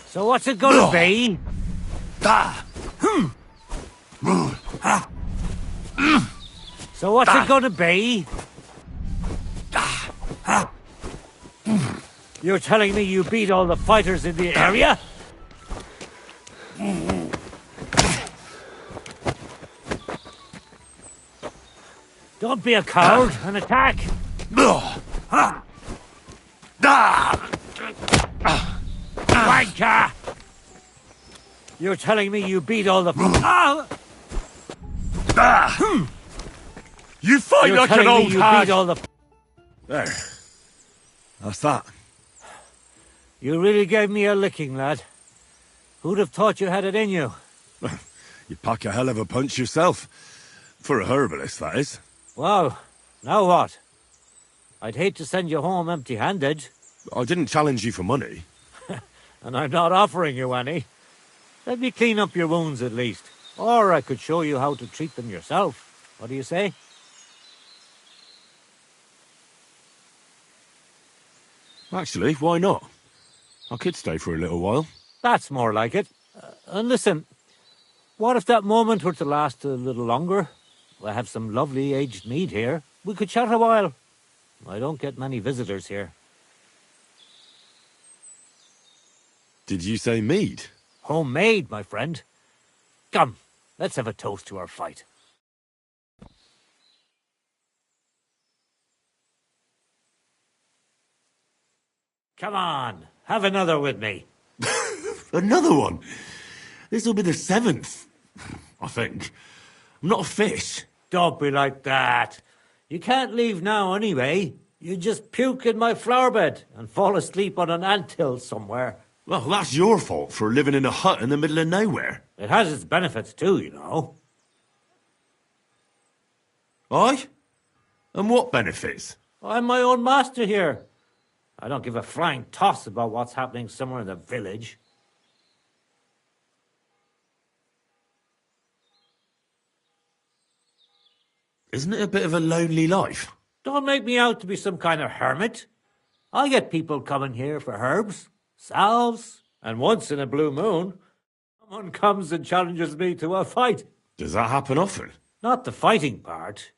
So what's it gonna be? So what's it gonna be? You're telling me you beat all the fighters in the area? Don't be a coward and attack! Wanker! You're telling me you beat all the... You fight You're like an telling me old you hag! beat all the... There. That's that. You really gave me a licking, lad. Who'd have thought you had it in you? You pack a hell of a punch yourself. For a herbalist, that is. Well, now what? I'd hate to send you home empty-handed. I didn't challenge you for money. And I'm not offering you any. Let me clean up your wounds at least. Or I could show you how to treat them yourself. What do you say? Actually, why not? I could stay for a little while. That's more like it. And listen, what if that moment were to last a little longer? I have some lovely aged mead here. We could chat a while. I don't get many visitors here. Did you say mead? Homemade, my friend. Come, let's have a toast to our fight. Come on, have another with me. Another one? This'll be the 7th. I think. I'm not a fish. Don't be like that. You can't leave now anyway. You just puke in my flower bed and fall asleep on an anthill somewhere. Well, that's your fault for living in a hut in the middle of nowhere. It has its benefits too, you know. Aye? And what benefits? I'm my own master here. I don't give a flying toss about what's happening somewhere in the village. Isn't it a bit of a lonely life? Don't make me out to be some kind of hermit. I get people coming here for herbs, salves, and once in a blue moon, someone comes and challenges me to a fight. Does that happen often? Not the fighting part,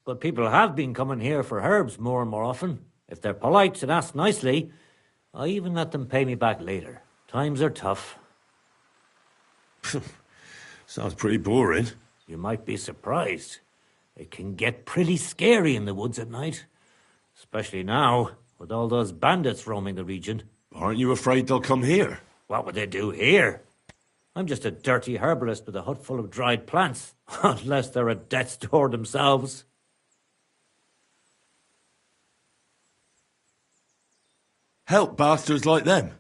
but people have been coming here for herbs more and more often. If they're polite and ask nicely, I even let them pay me back later. Times are tough. Sounds pretty boring. You might be surprised. It can get pretty scary in the woods at night. Especially now, with all those bandits roaming the region. Aren't you afraid they'll come here? What would they do here? I'm just a dirty herbalist with a hut full of dried plants. Unless they're at death's door themselves. Help bastards like them.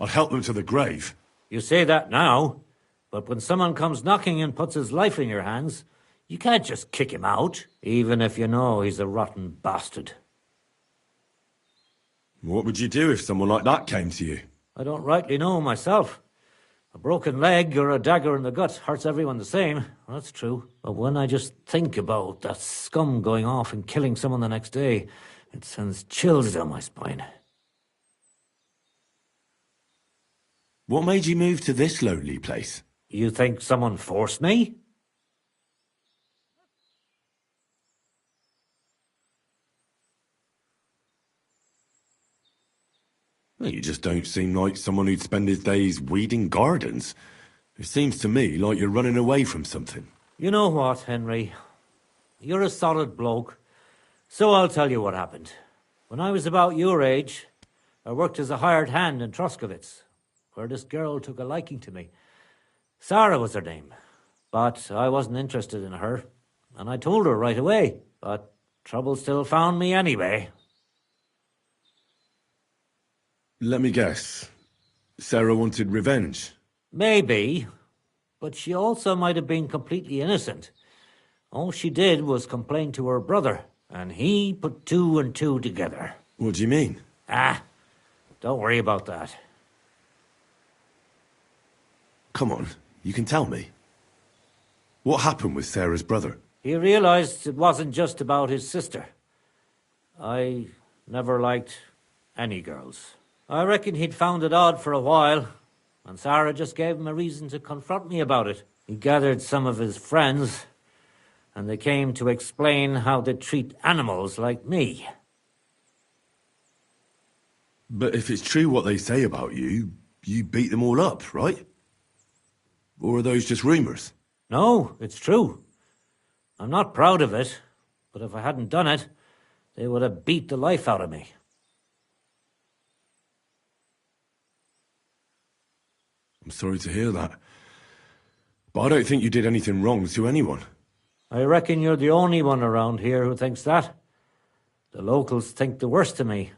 I'd help them to the grave. You say that now, but when someone comes knocking and puts his life in your hands, you can't just kick him out, even if you know he's a rotten bastard. What would you do if someone like that came to you? I don't rightly know myself. A broken leg or a dagger in the gut hurts everyone the same, that's true. But when I just think about that scum going off and killing someone the next day, it sends chills down my spine. What made you move to this lonely place? You think someone forced me? Well, you just don't seem like someone who'd spend his days weeding gardens. It seems to me like you're running away from something. You know what, Henry? You're a solid bloke, so I'll tell you what happened. When I was about your age, I worked as a hired hand in Troskowitz, where this girl took a liking to me. Sarah was her name. But I wasn't interested in her, and I told her right away. But trouble still found me anyway. Let me guess. Sarah wanted revenge. Maybe, but she also might have been completely innocent. All she did was complain to her brother, and he put two and two together. What do you mean? Don't worry about that. Come on, you can tell me. What happened with Sarah's brother? He realized it wasn't just about his sister. I never liked any girls. I reckon he'd found it odd for a while, and Sarah just gave him a reason to confront me about it. He gathered some of his friends, and they came to explain how they treat animals like me. But if it's true what they say about you, you beat them all up, right? Or are those just rumours? No, it's true. I'm not proud of it, but if I hadn't done it, they would have beat the life out of me. I'm sorry to hear that. But I don't think you did anything wrong to anyone. I reckon you're the only one around here who thinks that. The locals think the worst of me.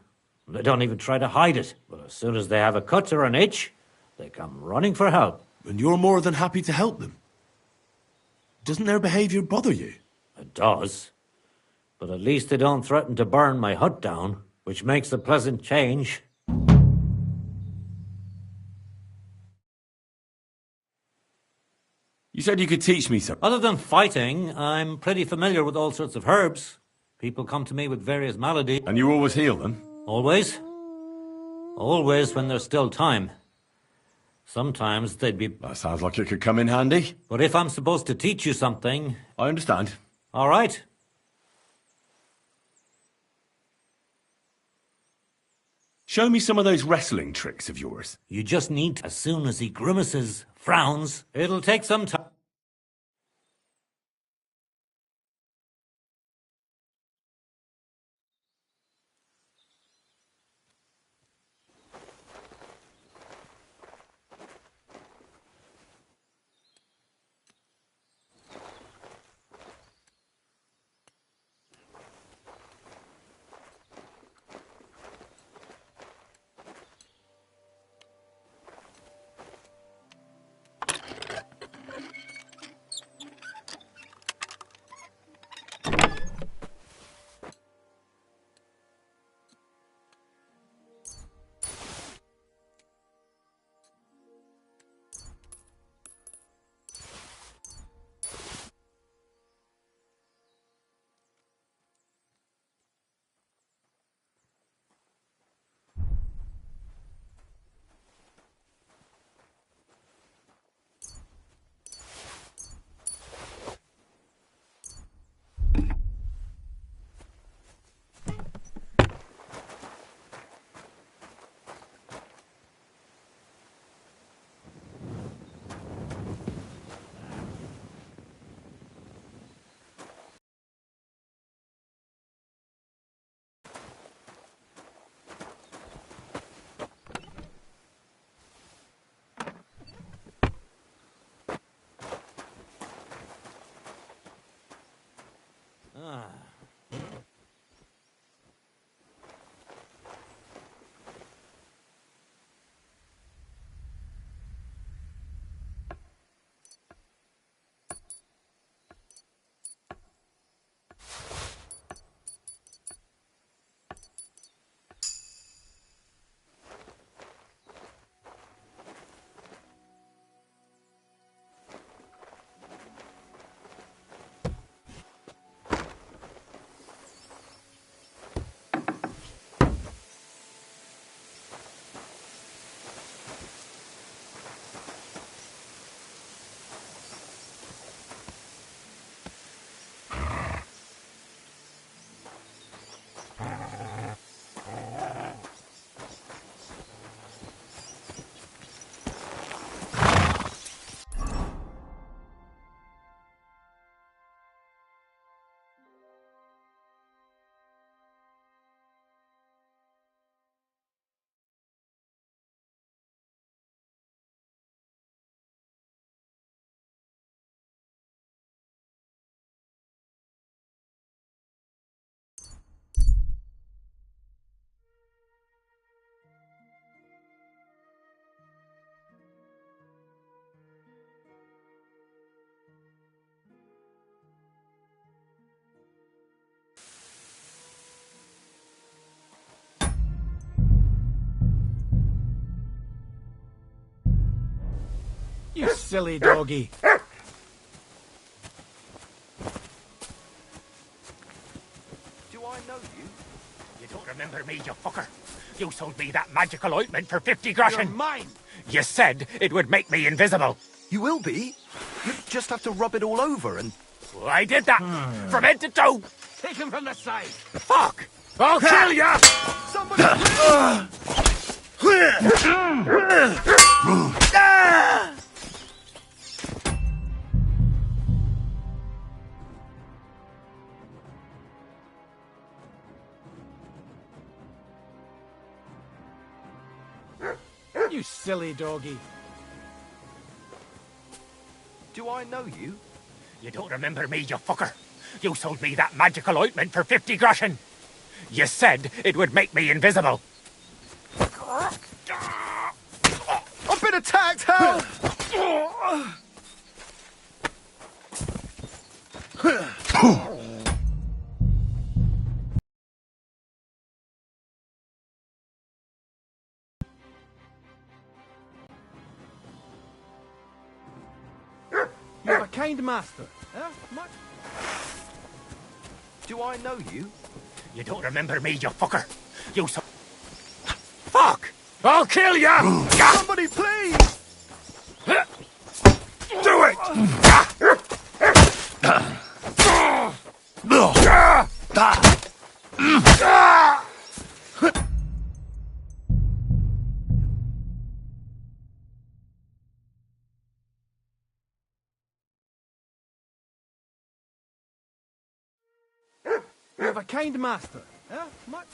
They don't even try to hide it. But as soon as they have a cut or an itch, they come running for help. And you're more than happy to help them. Doesn't their behaviour bother you? It does. But at least they don't threaten to burn my hut down, which makes a pleasant change. You said you could teach me something. Other than fighting, I'm pretty familiar with all sorts of herbs. People come to me with various maladies. And you always heal them? Always. Always when there's still time. Sometimes they'd be... That sounds like it could come in handy. But if I'm supposed to teach you something... I understand. All right. Show me some of those wrestling tricks of yours. You just need to, as soon as he grimaces, frowns, it'll take some time. You silly doggy. Do I know you? You don't remember me, you fucker. You sold me that magical ointment for 50 groschen. You're mine. You said it would make me invisible. You will be. You just have to rub it all over and... I did that. From head to toe. Take him from the side. Fuck! I'll kill ya! Somebody You silly doggy. Do I know you? You don't remember me, you fucker. You sold me that magical ointment for 50 groschen. You said it would make me invisible. I've been attacked, help! You have a kind master. Huh? Much? Do I know you? You don't remember me, you fucker. You so... Fuck! I'll kill ya! Somebody, please! Do it! You have a kind master. Huh? Much?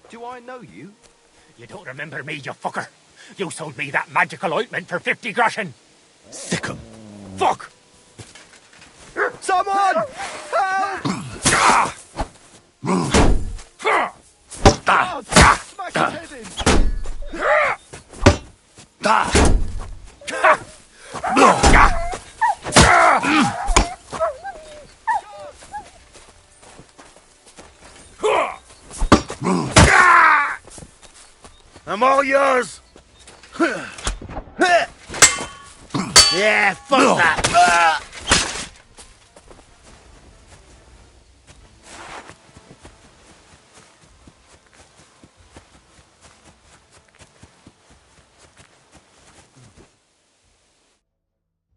Do I know you? You don't remember me, you fucker. You sold me that magical ointment for 50 groschen. Sick 'em. Fuck! Someone! Help! Smash his head I'm all yours. Yeah, fuck that.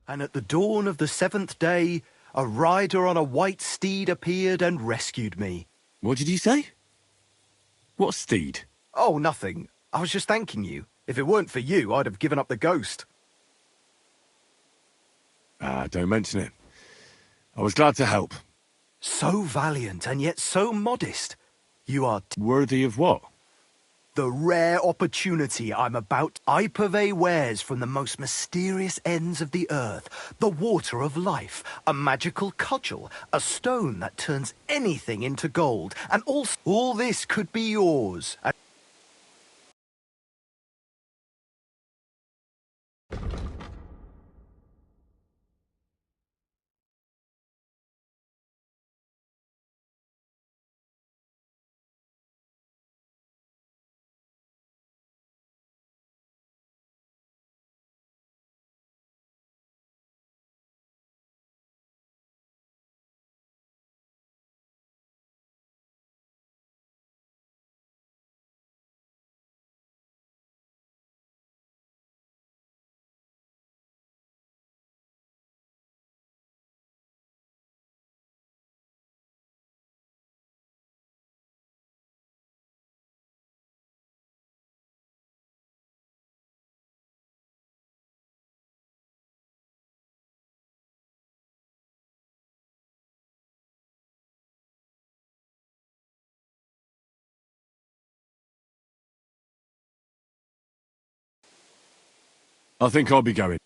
And at the dawn of the 7th day, a rider on a white steed appeared and rescued me. What did you say? What steed? Oh, nothing. I was just thanking you. If it weren't for you, I'd have given up the ghost. Ah, don't mention it. I was glad to help. So valiant and yet so modest. You are worthy of what? The rare opportunity I'm about. I purvey wares from the most mysterious ends of the earth. The water of life, a magical cudgel, a stone that turns anything into gold, and all this could be yours. I think I'll be going.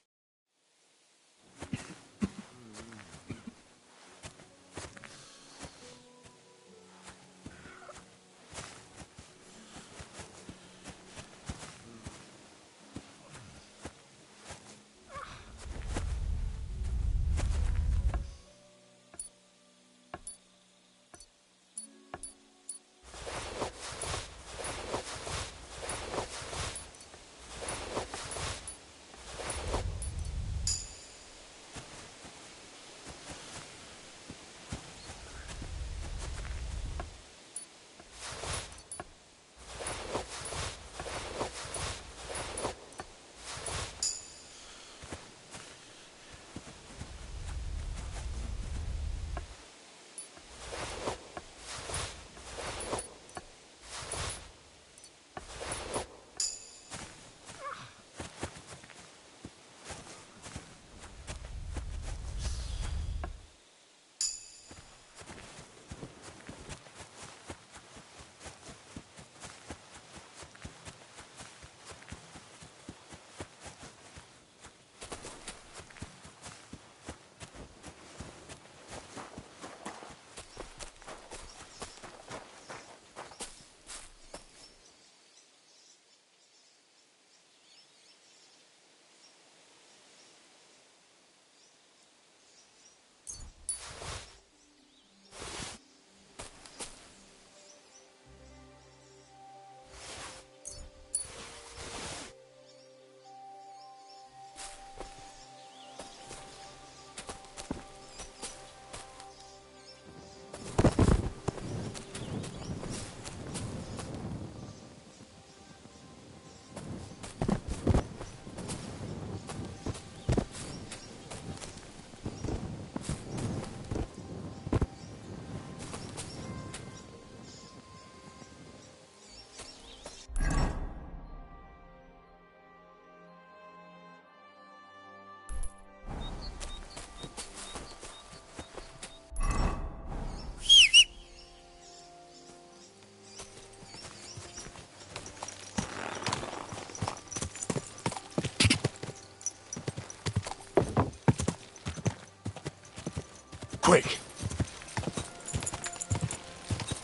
Quick!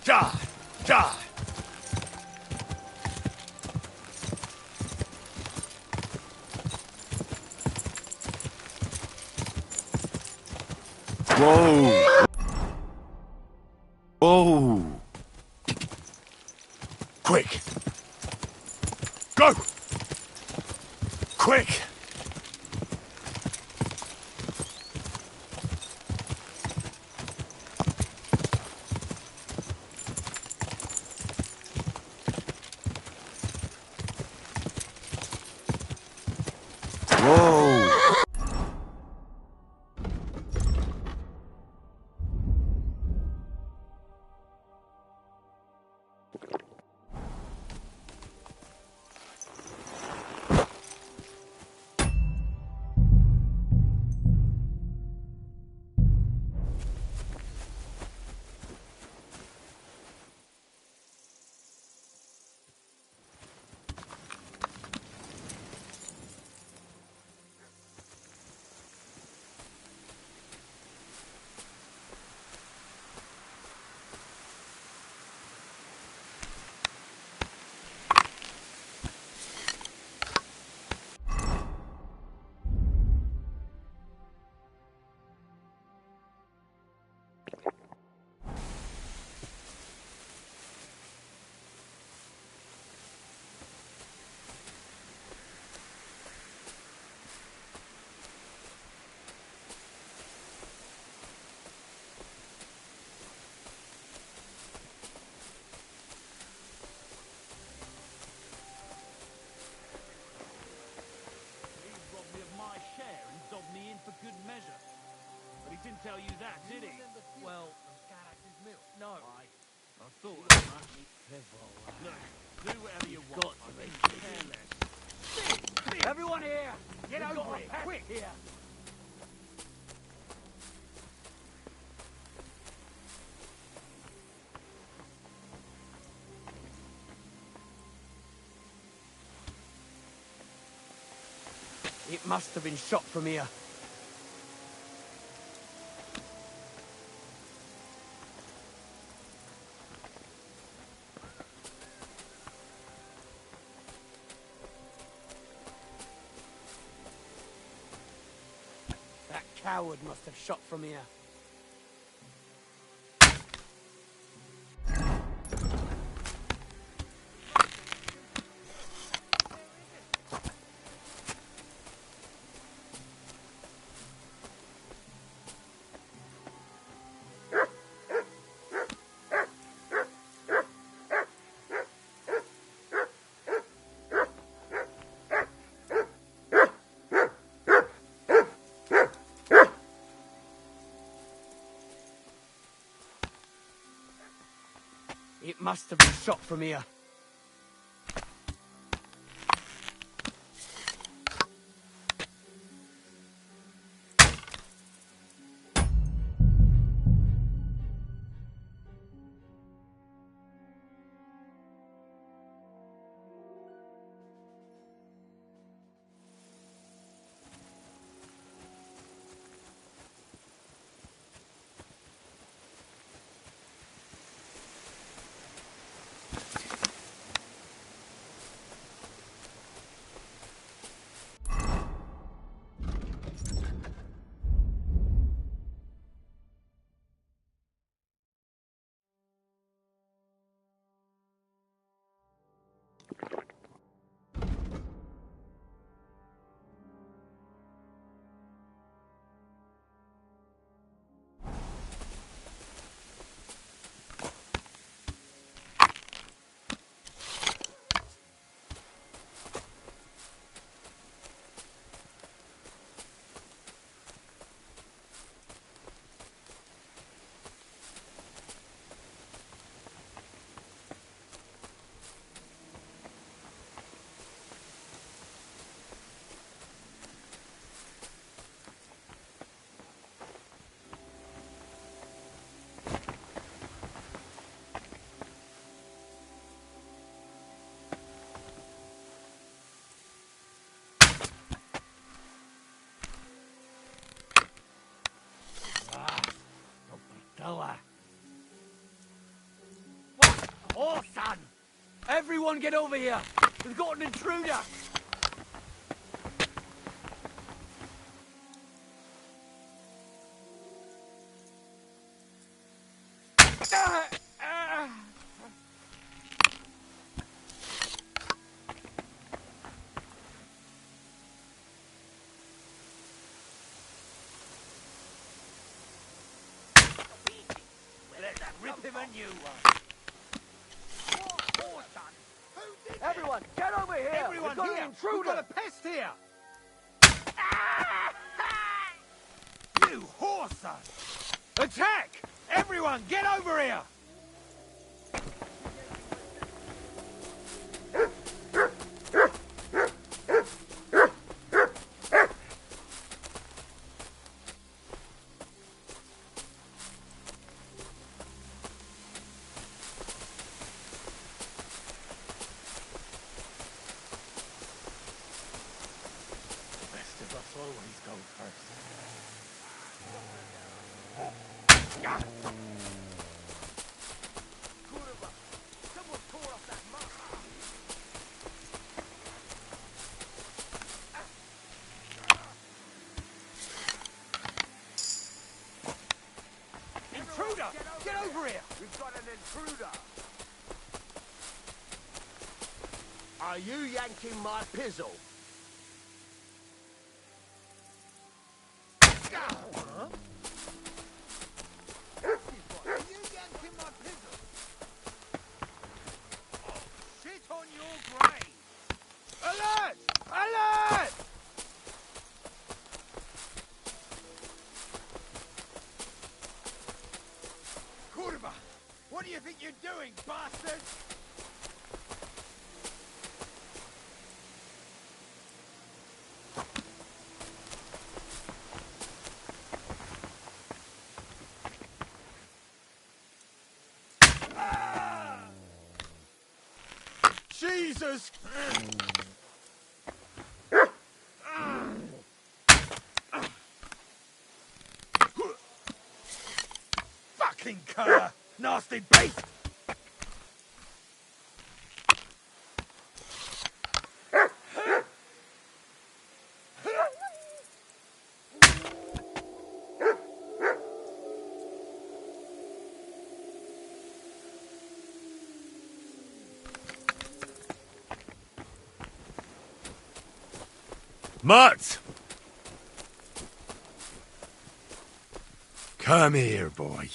Die! Die! Whoa! Whoa! Quick! Go! Quick! Whoa! Didn't tell you that, did he? Well, Garrex's milk. No. I thought as much. Look, do whatever you want. got to be careless. Everyone here! Get We've over got it! a pet Quick! here. It must have been shot from here. That coward must have shot from here. It must have been shot from here. fella. What? Oh, son! Everyone get over here! We've got an intruder! Rip him a new one. Everyone, get over here! Everyone We've got here! an intruder! We've got a pest here! You whore-son! Attack! Everyone, get over here! Always go first. Someone tore off that mask! Intruder! Get over here! We've got an intruder. Are you yanking my pizzle? Huh? Are you yanking my pizzle? Oh, shit on your grave! Alert! Alert! Kurva! What do you think you're doing, bastard? Jesus! Fucking cur! Nasty beast! Mutt! Come here, boy.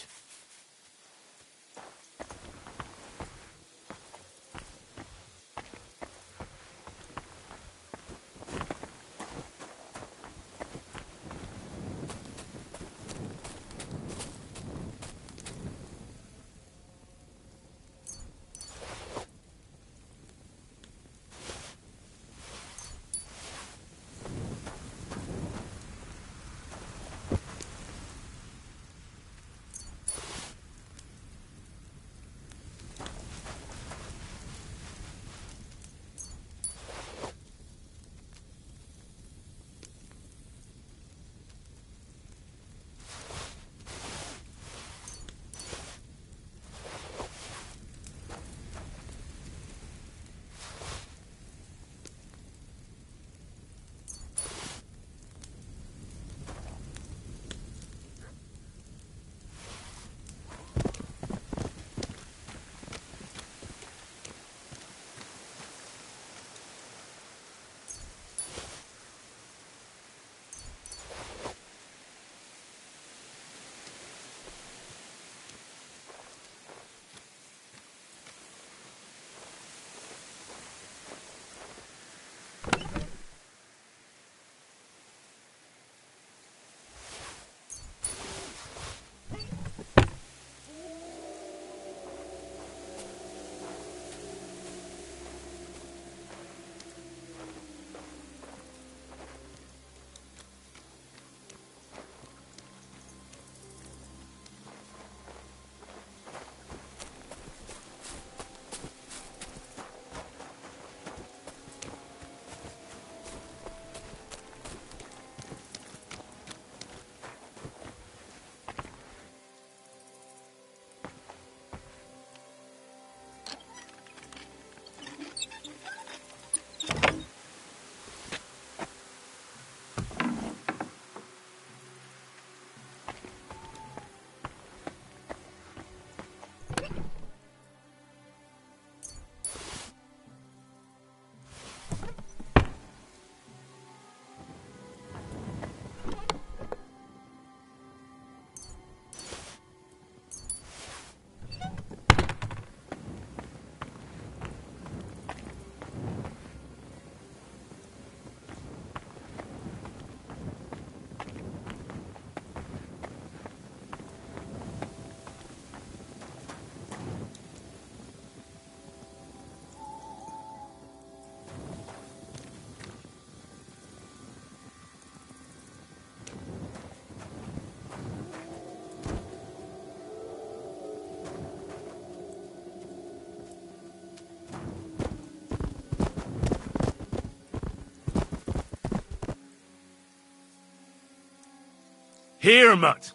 Here, mutt.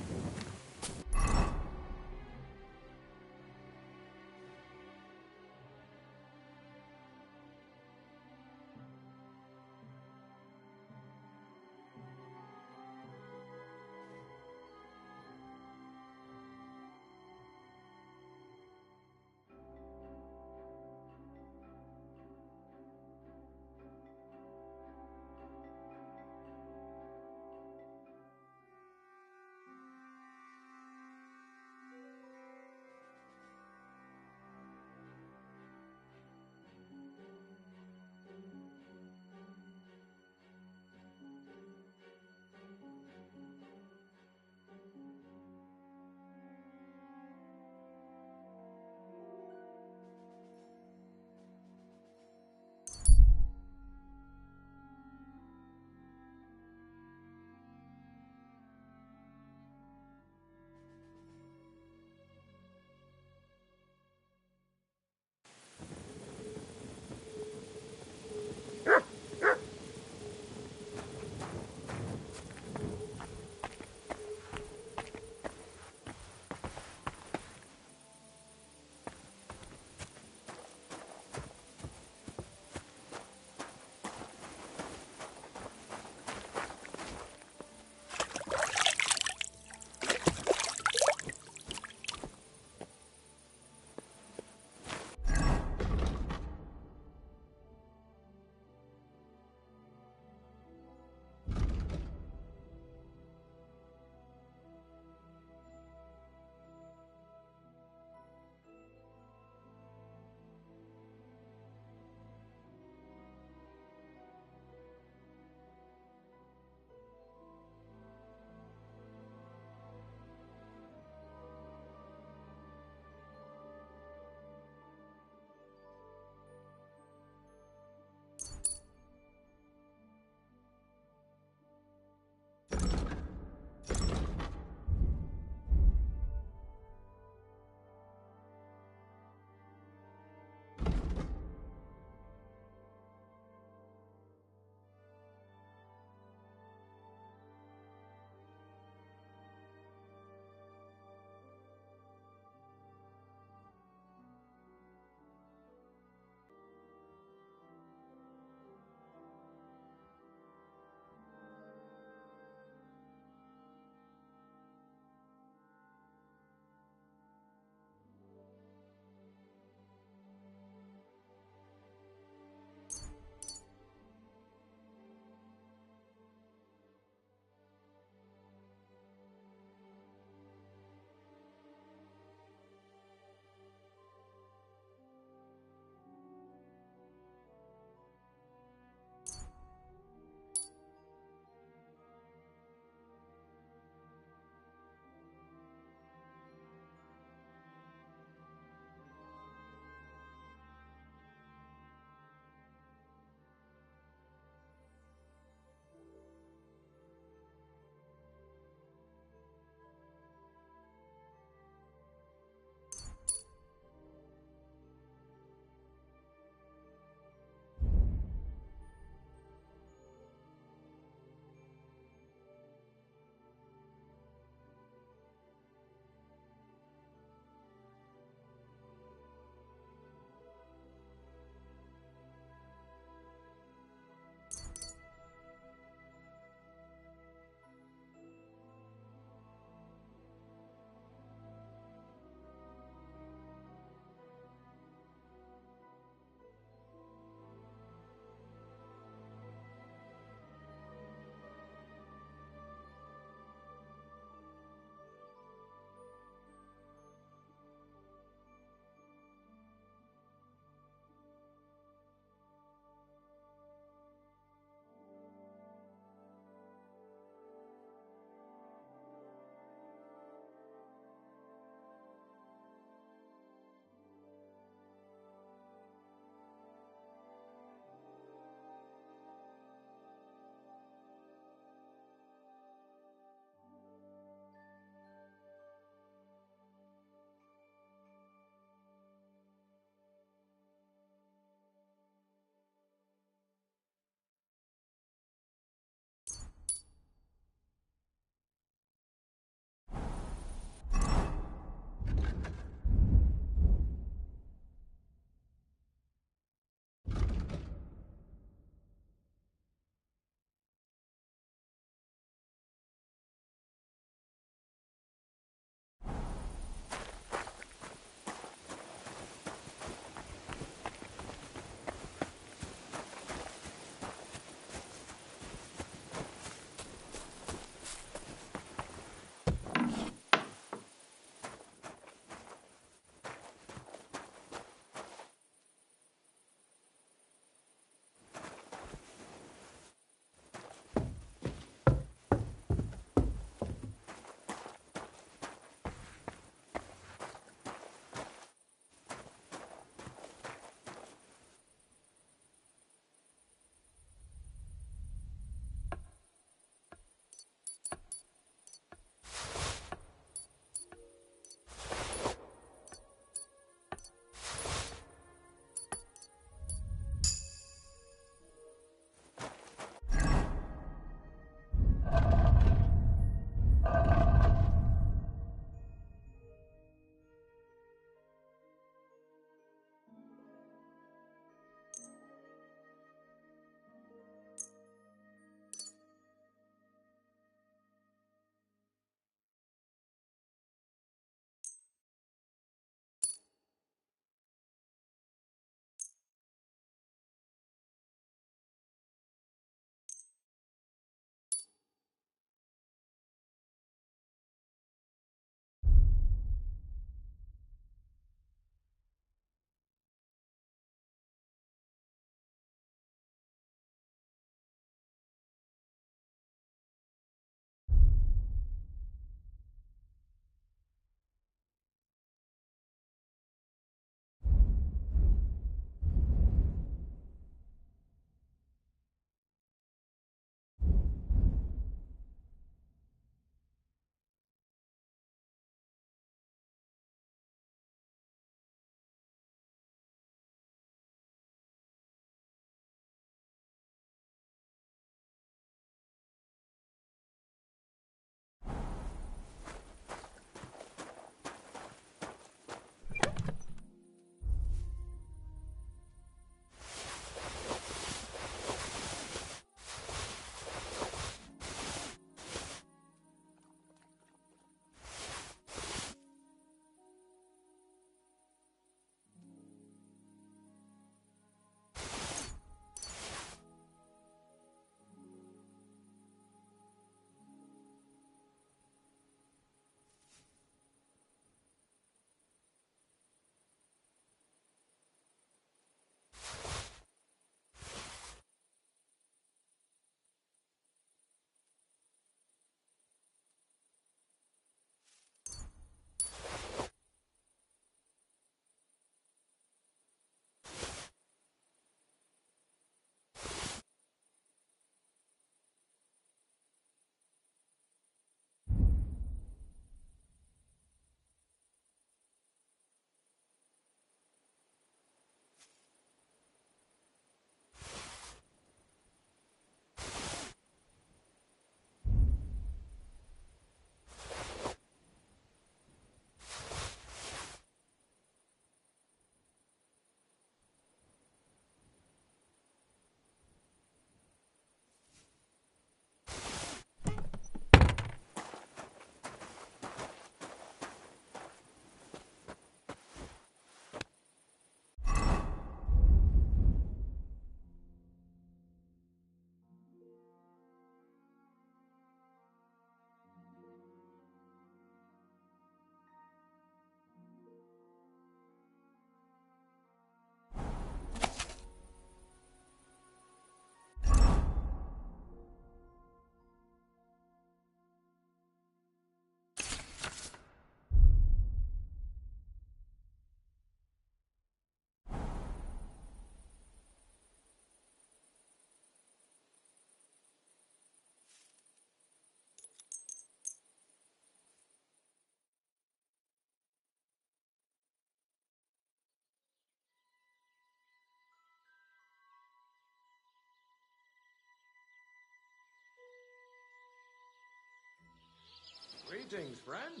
Greetings, friend.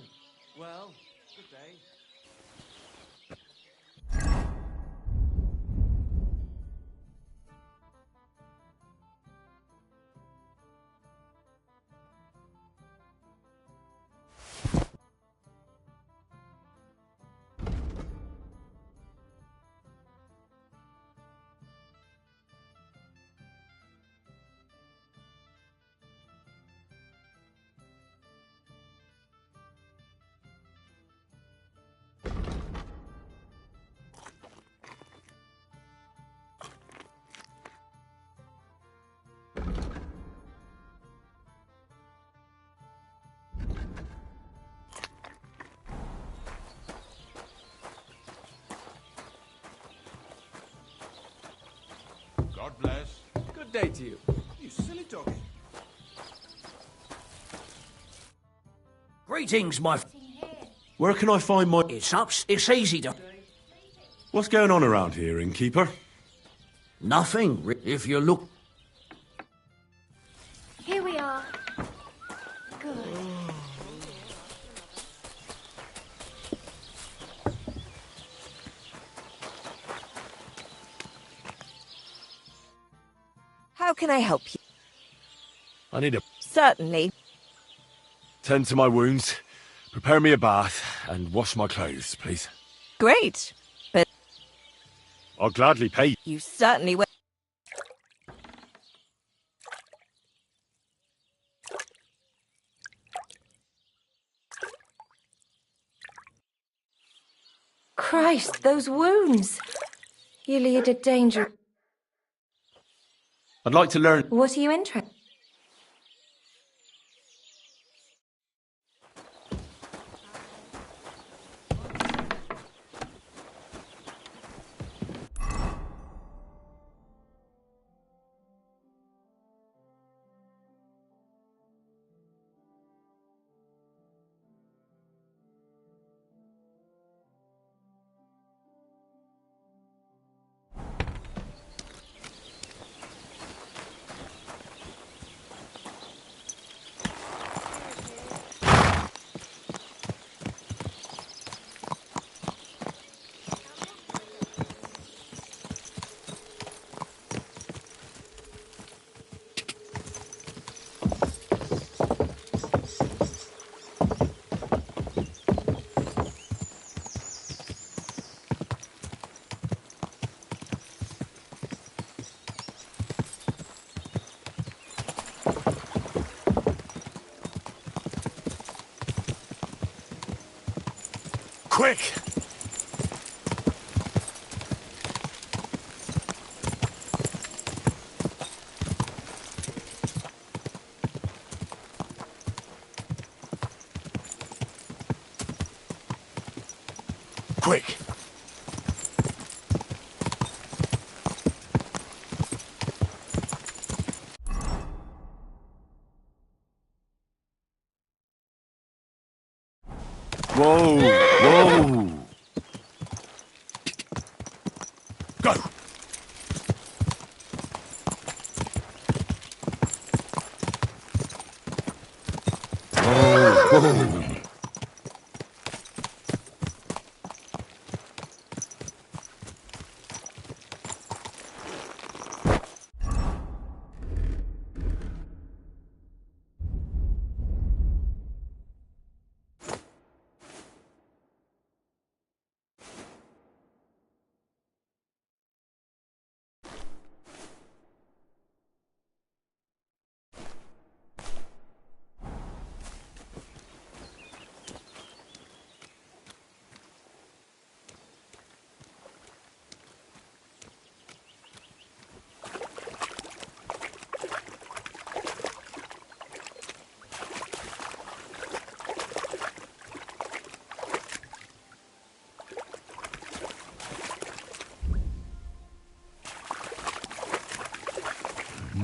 Well, good day. God bless. Good day to you. You silly doggy. Greetings, my... Where can I find my... It's easy to... What's going on around here, innkeeper? Nothing, if you look... Here we are. Good. How can I help you? I need a... Certainly. Tend to my wounds, prepare me a bath, and wash my clothes, please. Great. But I'll gladly pay you. you certainly will. Christ, those wounds. You lead a danger. I'd like to learn... What are you interested? Quick! Quick! Whoa! Whoa! Go! Whoa! Whoa!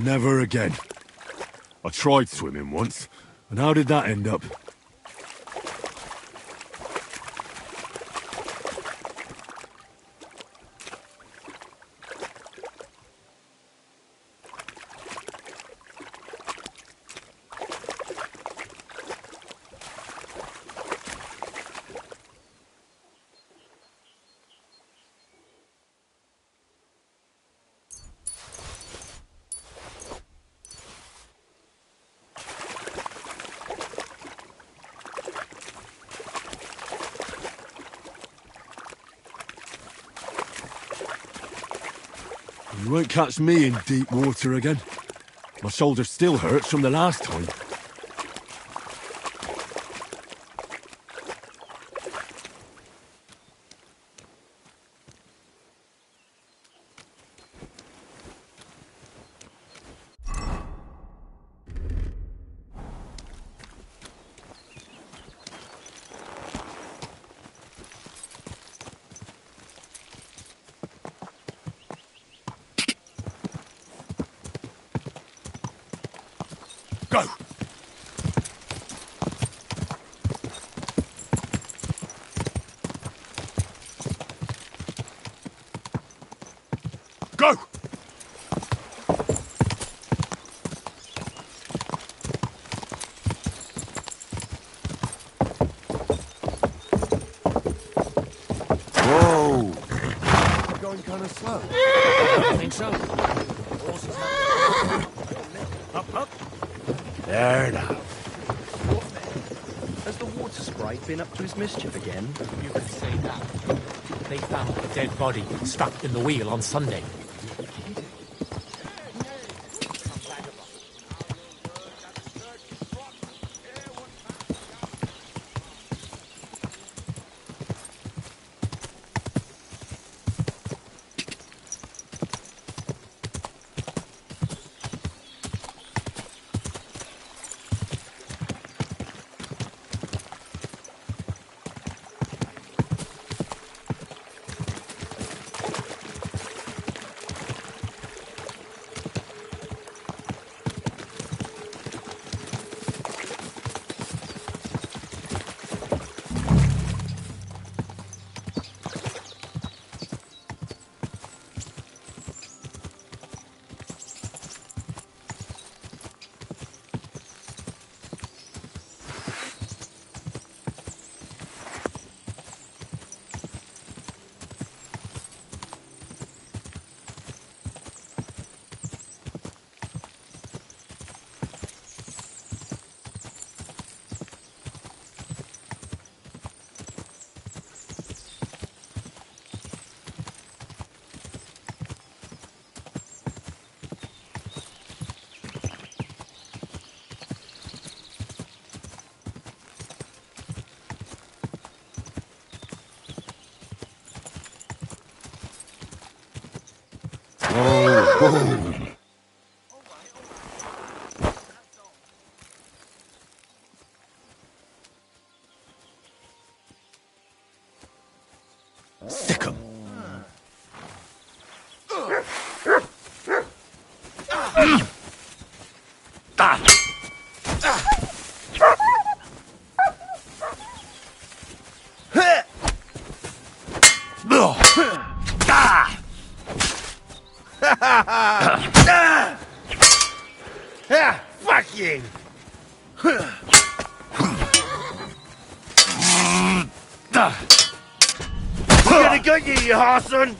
Never again. I tried swimming once, and how did that end up? You won't catch me in deep water again. My shoulder still hurts from the last time. Go! Go! Whoa! Going kind of slow. I think so. Up, up. There now. Has the water sprite been up to his mischief again? You could say that. They found a dead body stuck in the wheel on Sunday. Sick 'em. Fuck you! Gonna get you, you harson!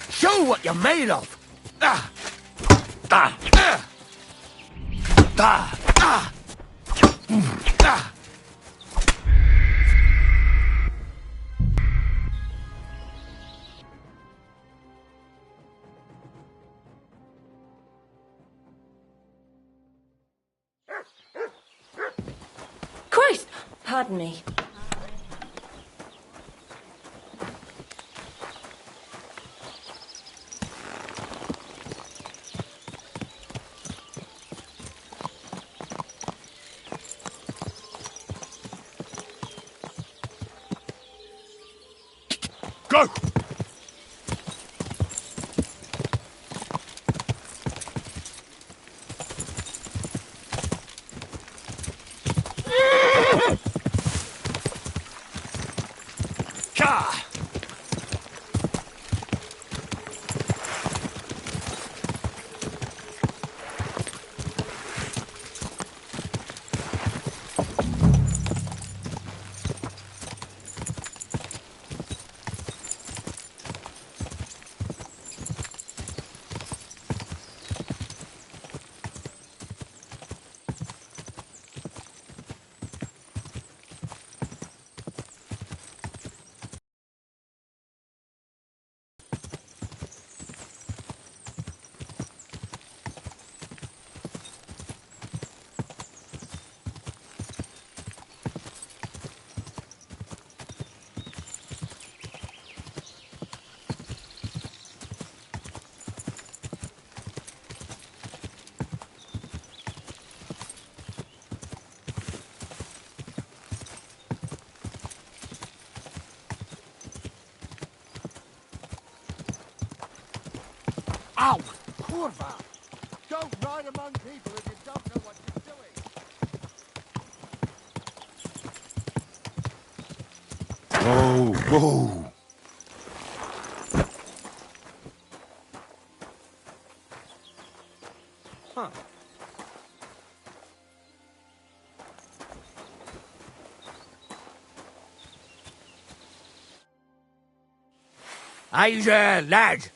Show what you're made of. Christ! Pardon me. Go! Kurva! Don't ride among people if you don't know what you're doing. Whoa, whoa. Huh. Hey there, lad.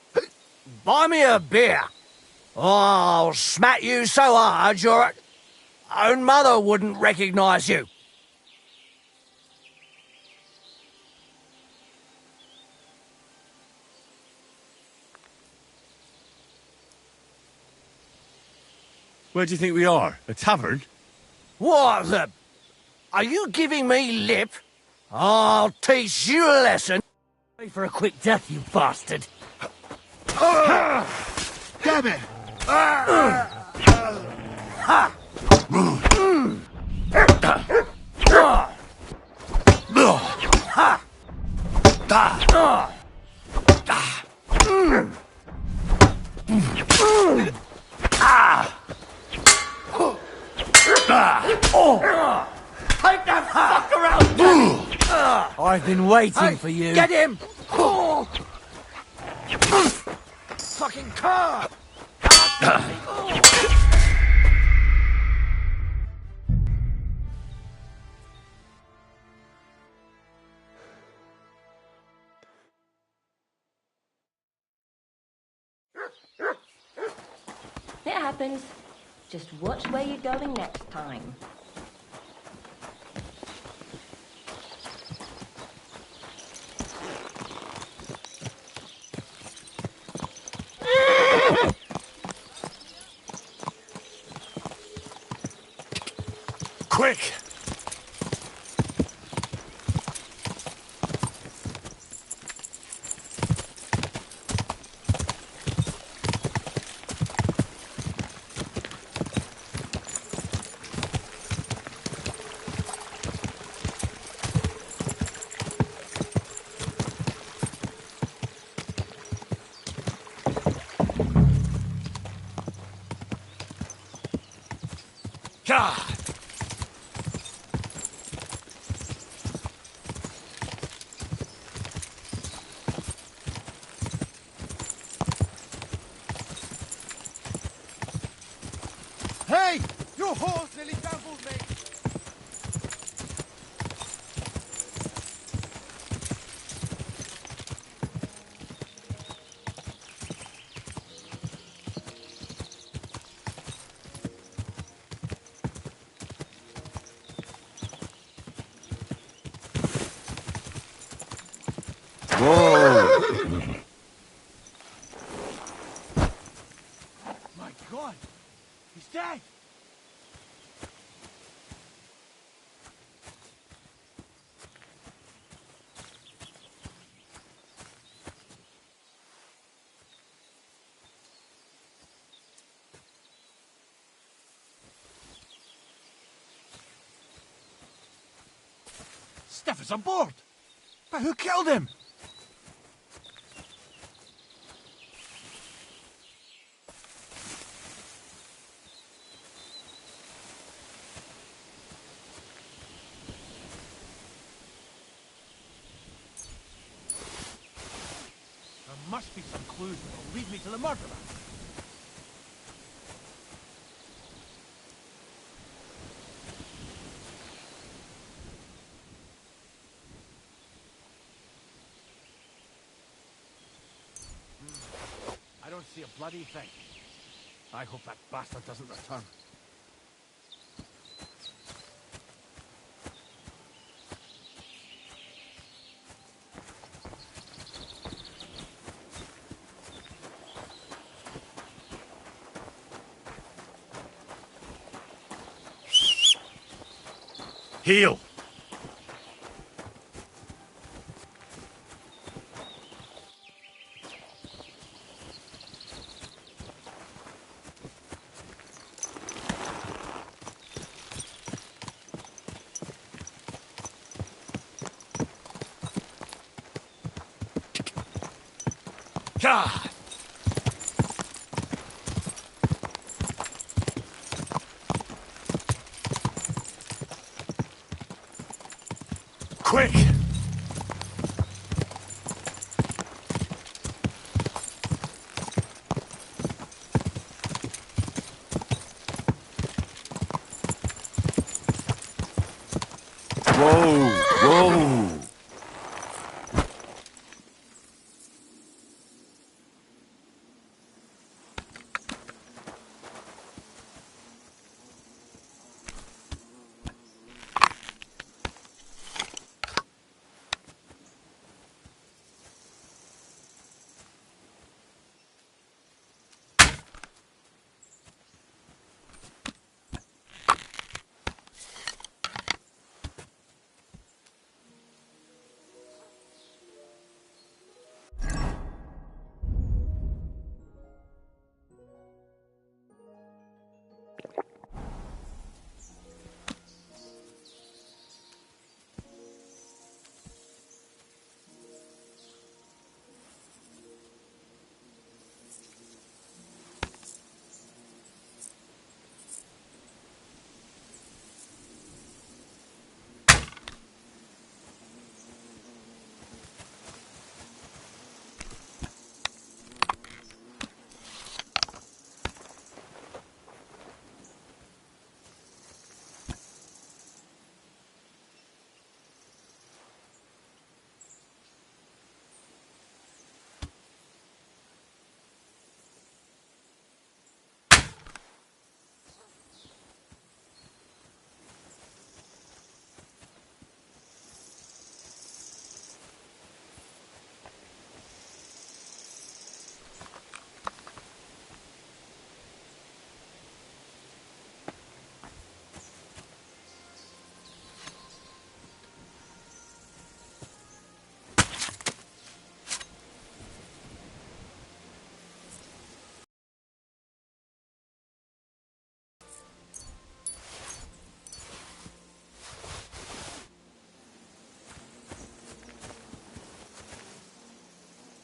Buy me a beer. I'll smack you so hard your own mother wouldn't recognise you. Where do you think we are? A tavern? What the... Are you giving me lip? I'll teach you a lesson. Wait for a quick death, you bastard. Damn it! Take that fucker out, Danny! I've been waiting for you. Get him! Fucking car! It happens. Just watch where you're going next time. Quick! God! Hey! Your horse nearly trampled me! Whoa. My God! He's dead! Steph on board! But who killed him? There must be some clues that will lead me to the murderer. I don't see a bloody thing. I hope that bastard doesn't return. Heal! God! quick! Whoa! Whoa!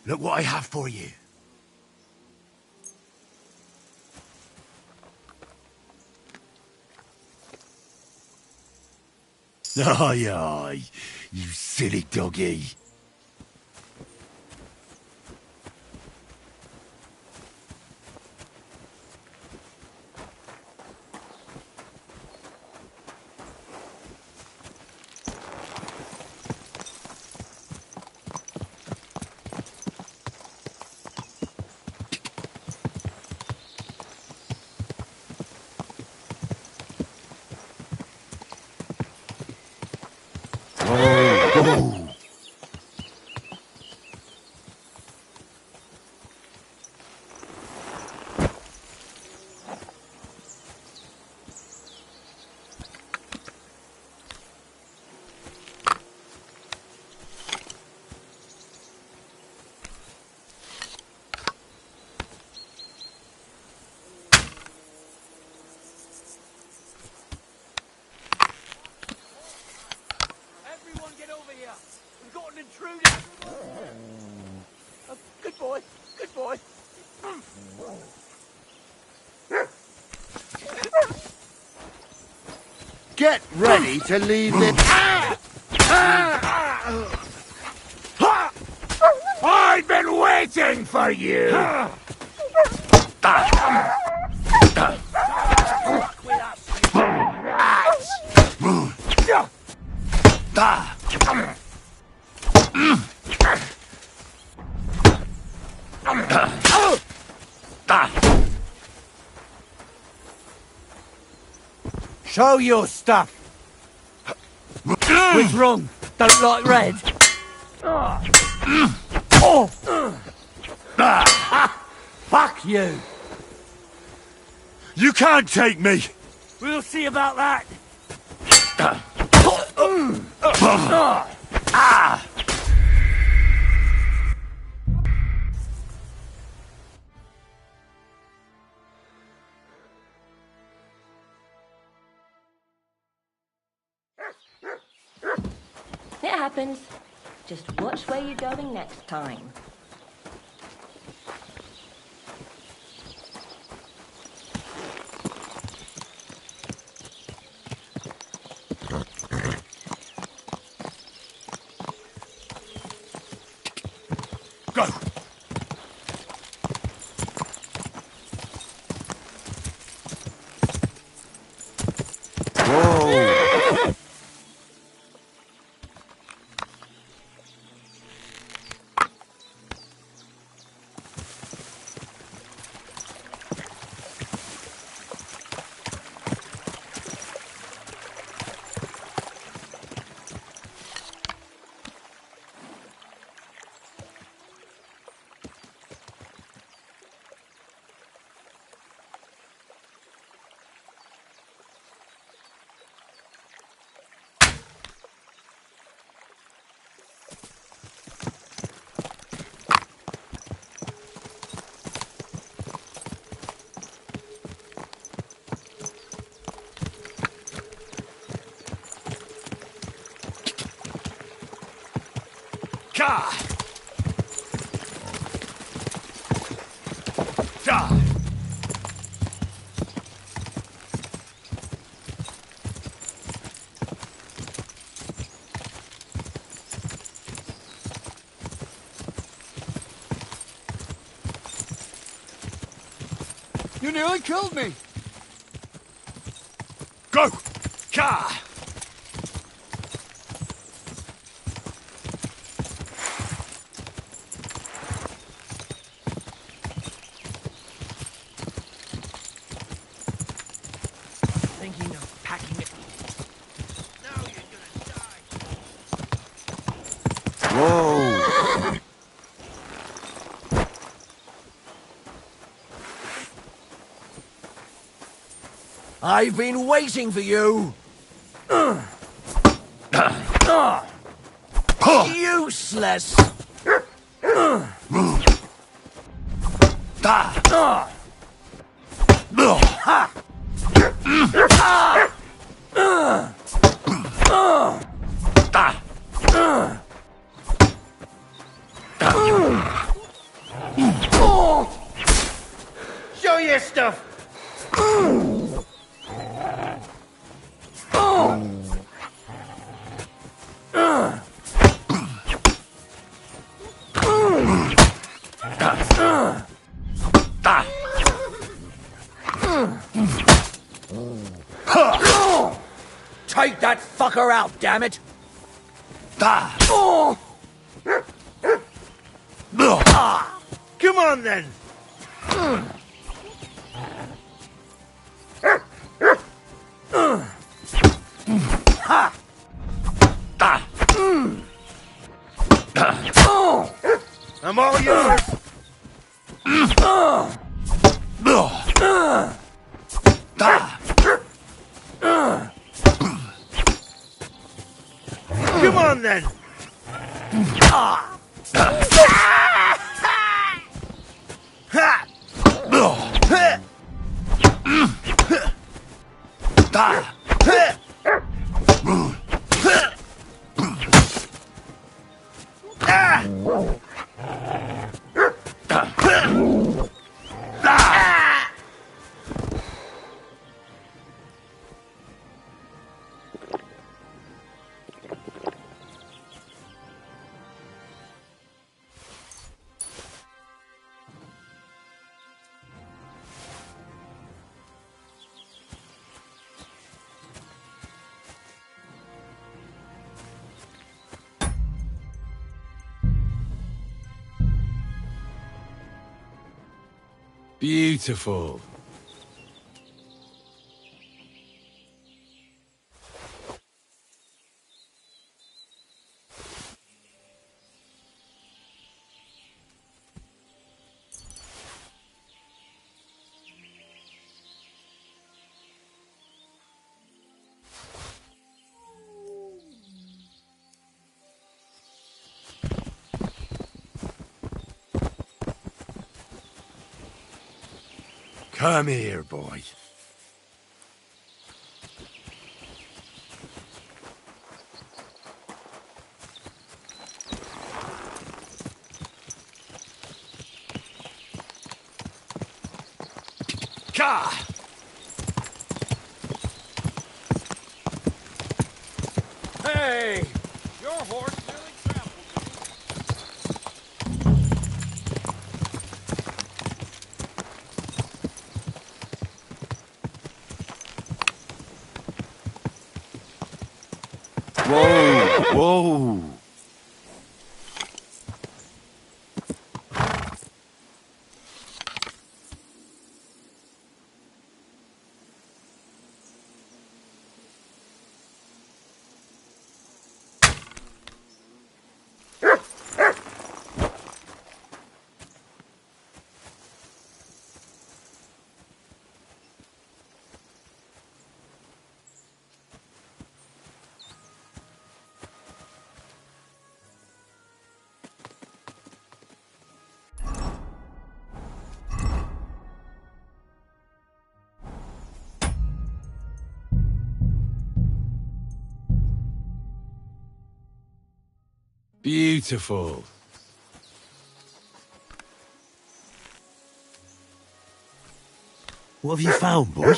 Look what I have for you. Aye, aye, you silly doggy. Oh. Everyone get over here! We've got an intruder! Good boy, good boy. Get ready to leave this. I've been waiting for you! Show your stuff. What's wrong? Don't like red? Oh! Fuck you! You can't take me! We'll see about that. It happens. Just watch where you're going next time. Whoa! Ka! Da! You nearly killed me. Go! Ka! Thinking of packing it. Now you're gonna die. Whoa! I've been waiting for you. Useless. Show your stuff. Take that fucker out, damn it! Come on then! I'm all yours! Come on then! Beautiful. Come here, boy. Ka! Hey! Your horse nearly trampled me. Whoa, whoa. Beautiful. What have you found, boy?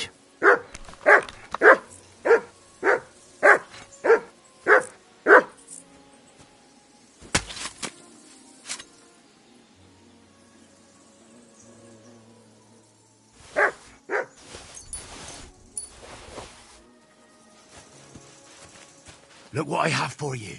Look what I have for you.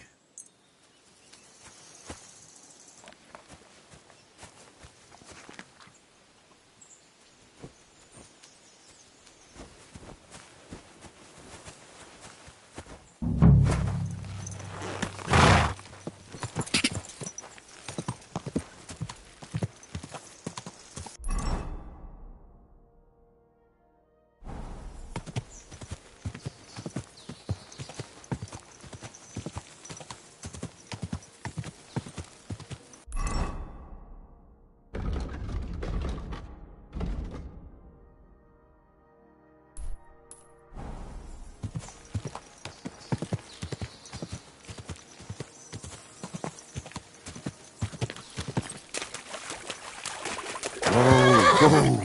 Whoa.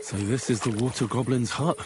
So this is the water goblin's hut.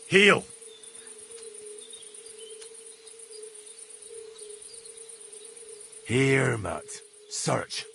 Heal. Here, Matt. Search.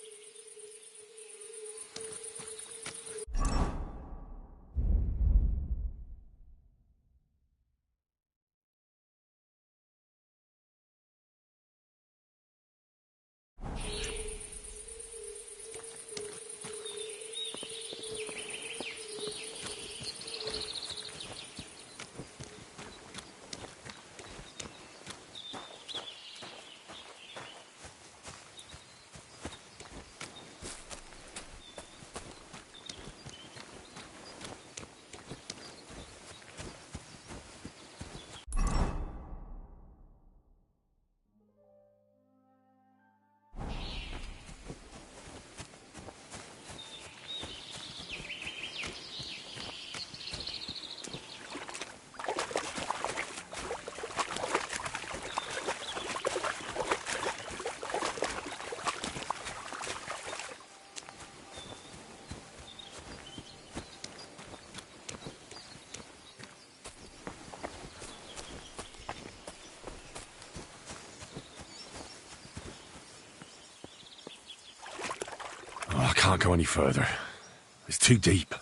Oh, I can't go any further. It's too deep.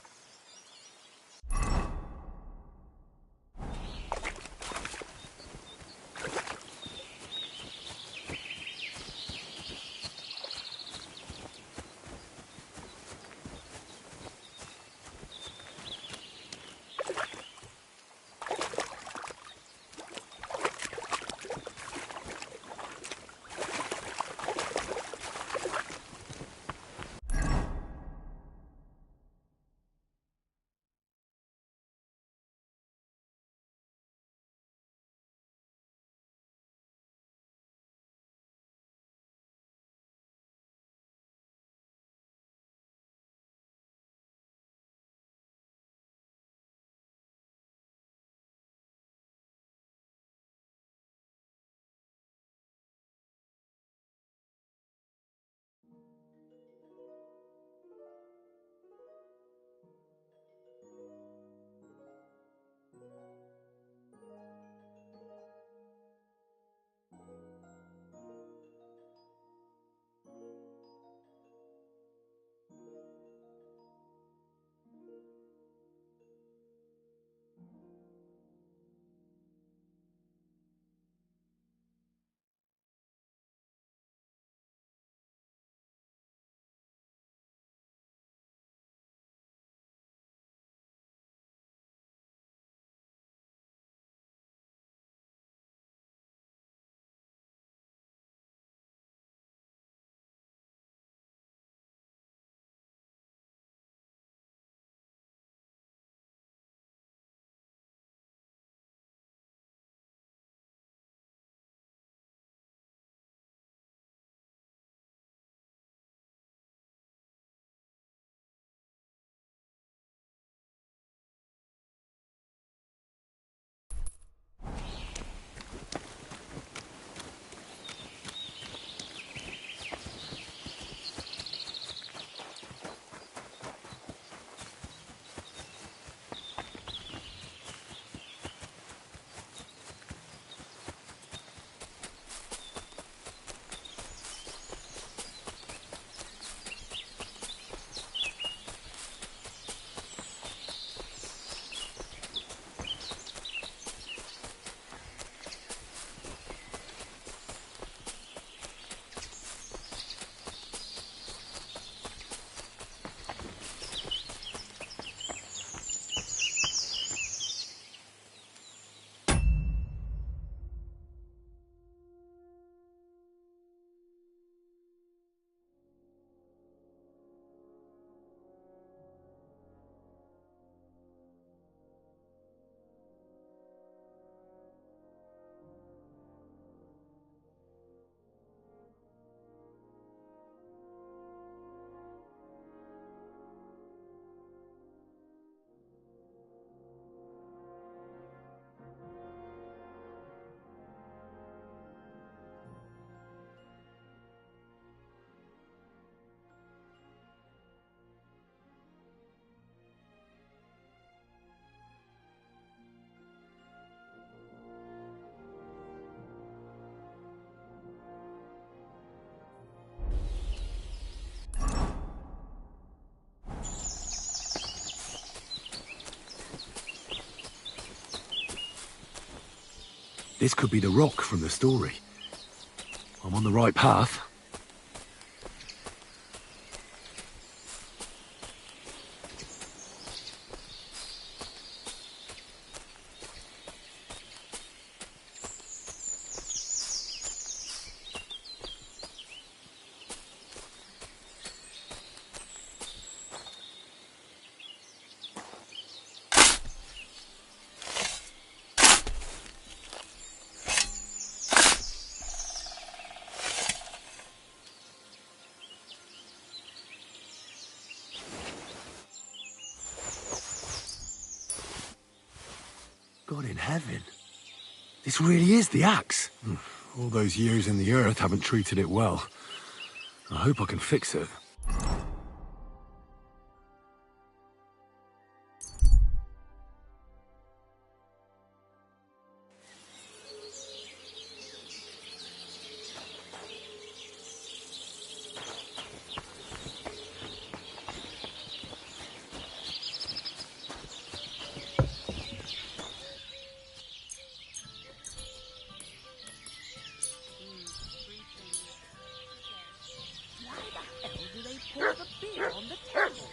This could be the rock from the story. I'm on the right path. God in heaven. This really is the axe. All those years in the earth haven't treated it well. I hope I can fix it. Why the hell do they pour the beer on the table?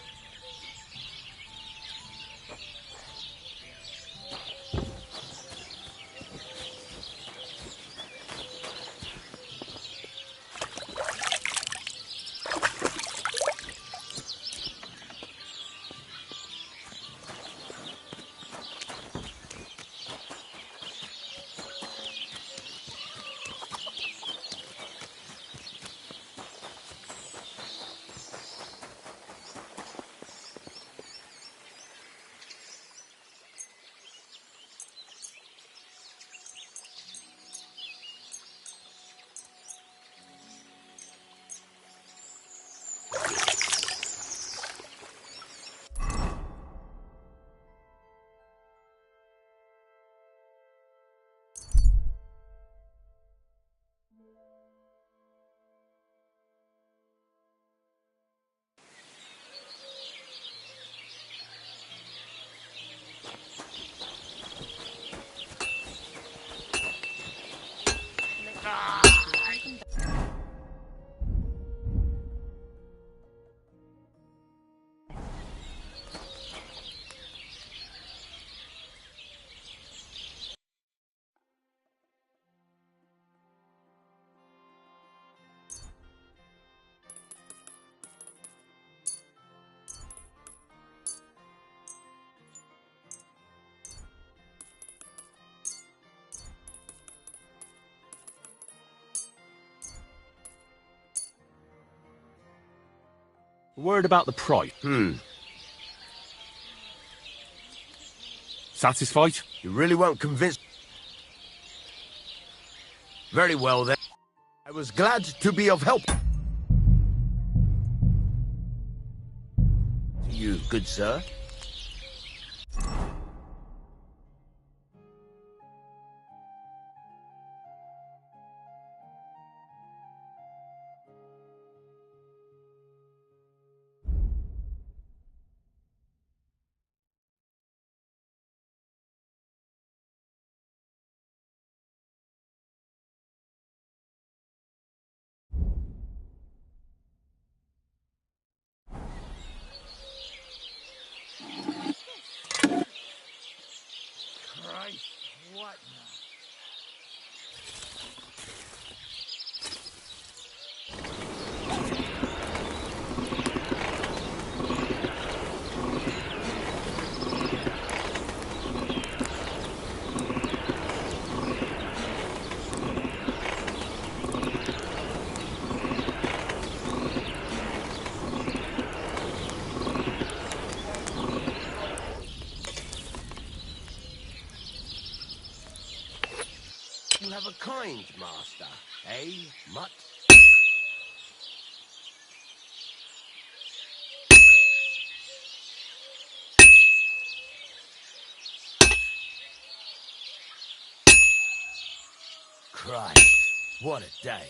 Word about the price. Satisfied? You really won't convince... Very well, then. I was glad to be of help. To you, good sir. Christ, what now? You have a kind master, eh, Mutt? Christ, what a day.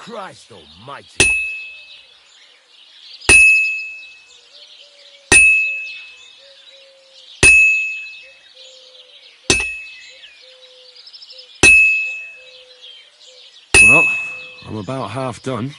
Christ almighty. Well, I'm about half done.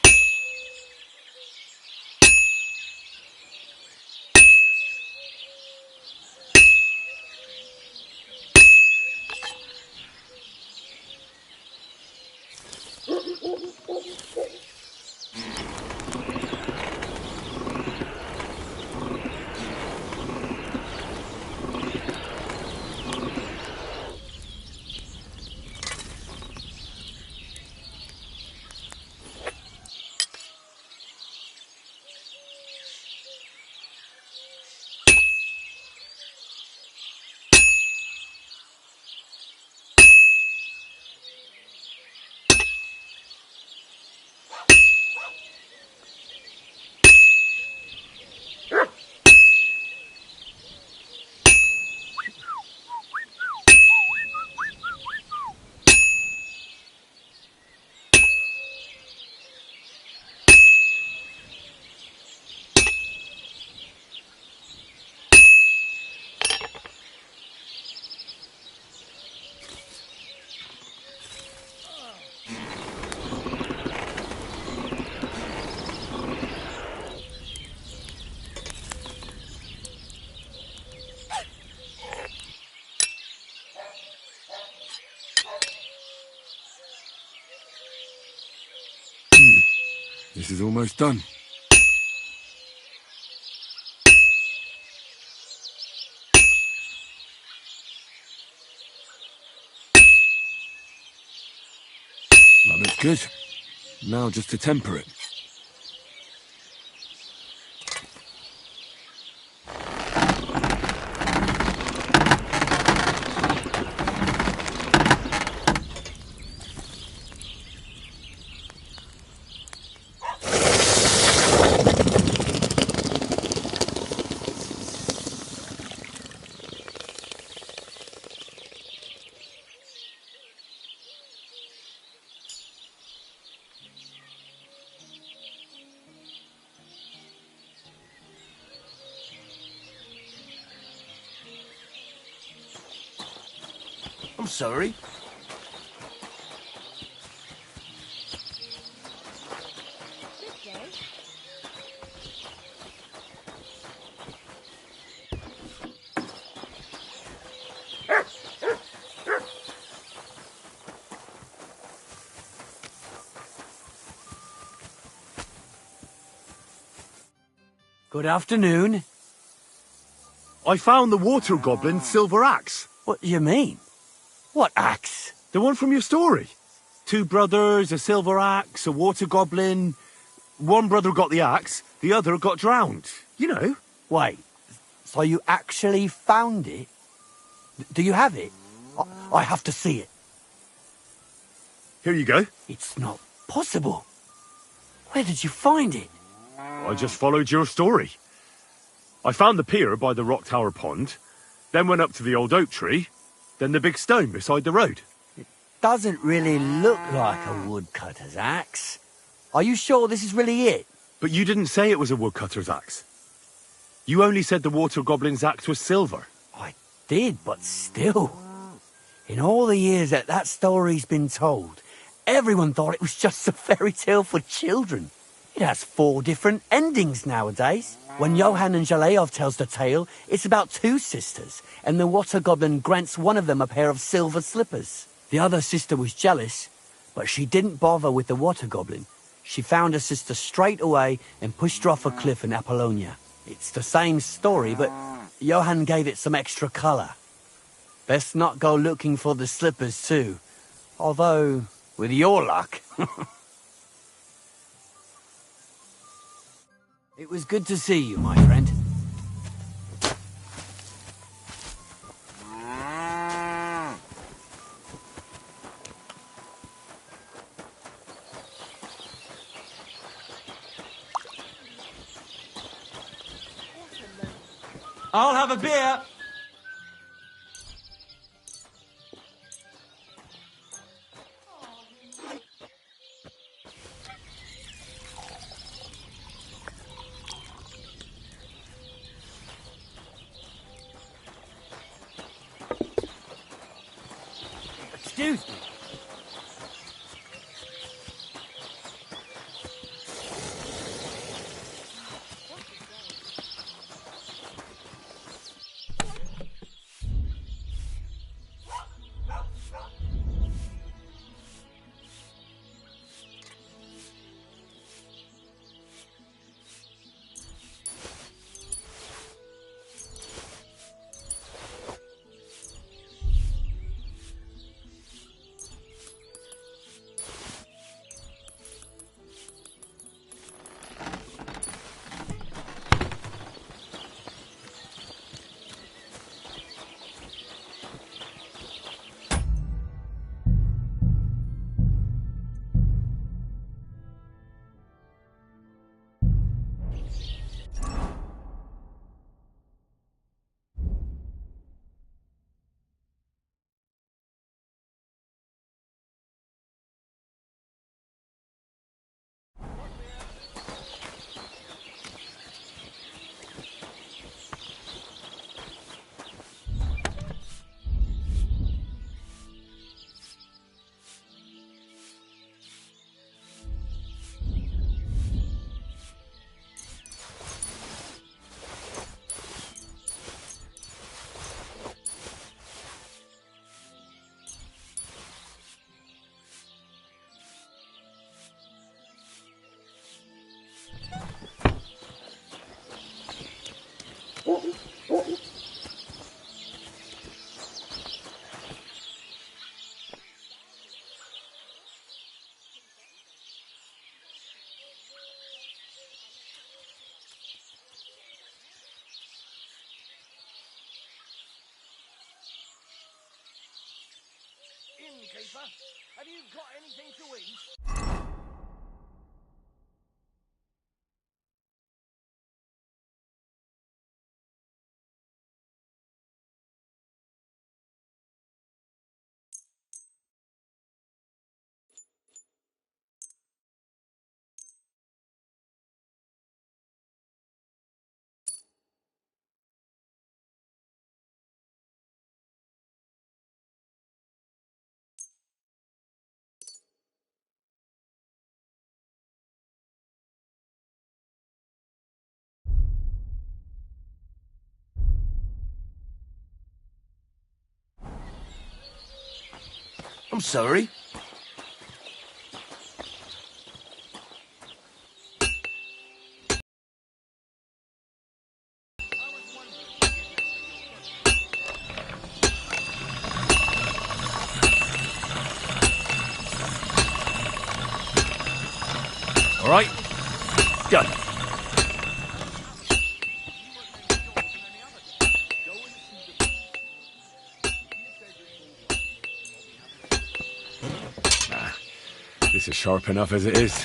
This is almost done. That looks good. Now just to temper it. I'm sorry. Good afternoon. I found the water goblin's silver axe. What do you mean? What axe? The one from your story. 2 brothers, a silver axe, a water goblin. One brother got the axe, the other got drowned. You know. Wait, so you actually found it? Do you have it? I have to see it. Here you go. It's not possible. Where did you find it? I just followed your story. I found the pier by the rock tower pond, then went up to the old oak tree, then the big stone beside the road. Doesn't really look like a woodcutter's axe. Are you sure this is really it? But you didn't say it was a woodcutter's axe. You only said the water goblin's axe was silver. I did, but still. In all the years that story's been told, everyone thought it was just a fairy tale for children. It has 4 different endings nowadays. When Johann and Jaleov tells the tale, it's about 2 sisters, and the water goblin grants one of them a pair of silver slippers. The other sister was jealous, but she didn't bother with the water goblin. She found her sister straight away and pushed her off a cliff in Apollonia. It's the same story, but Johann gave it some extra colour. Best not go looking for the slippers too. Although, with your luck... It was good to see you, my friend. I'll have a beer. Excuse me. Innkeeper, have you got anything to eat? I'm sorry. All right, go. This is sharp enough as it is.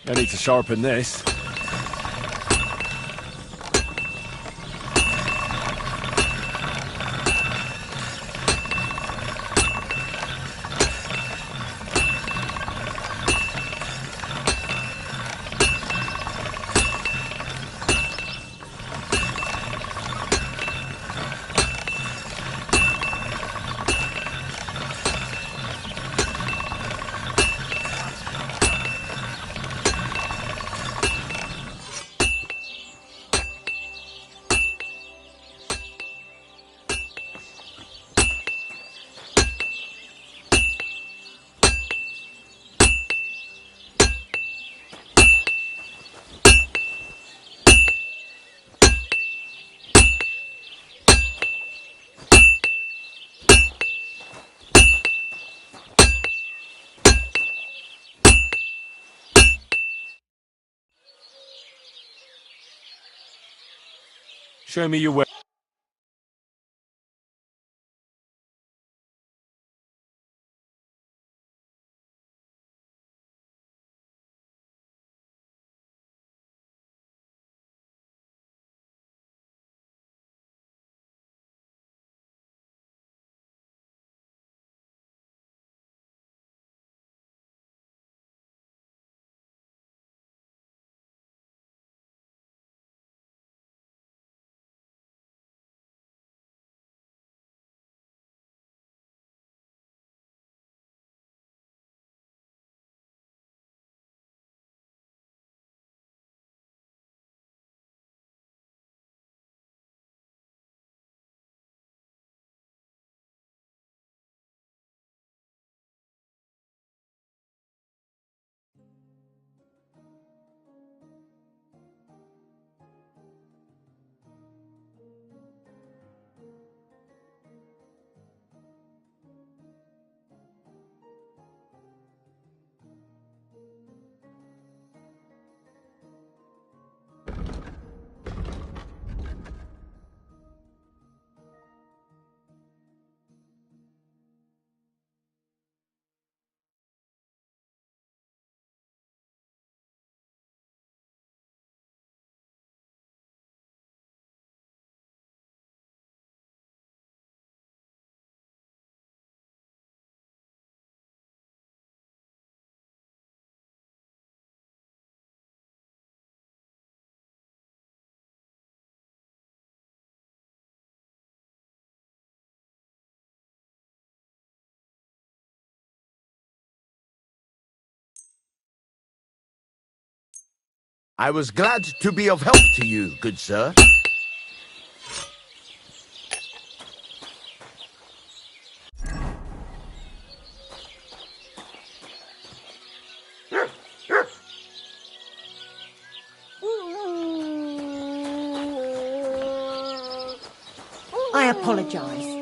I need to sharpen this. Show me your way. I was glad to be of help to you, good sir. I apologise.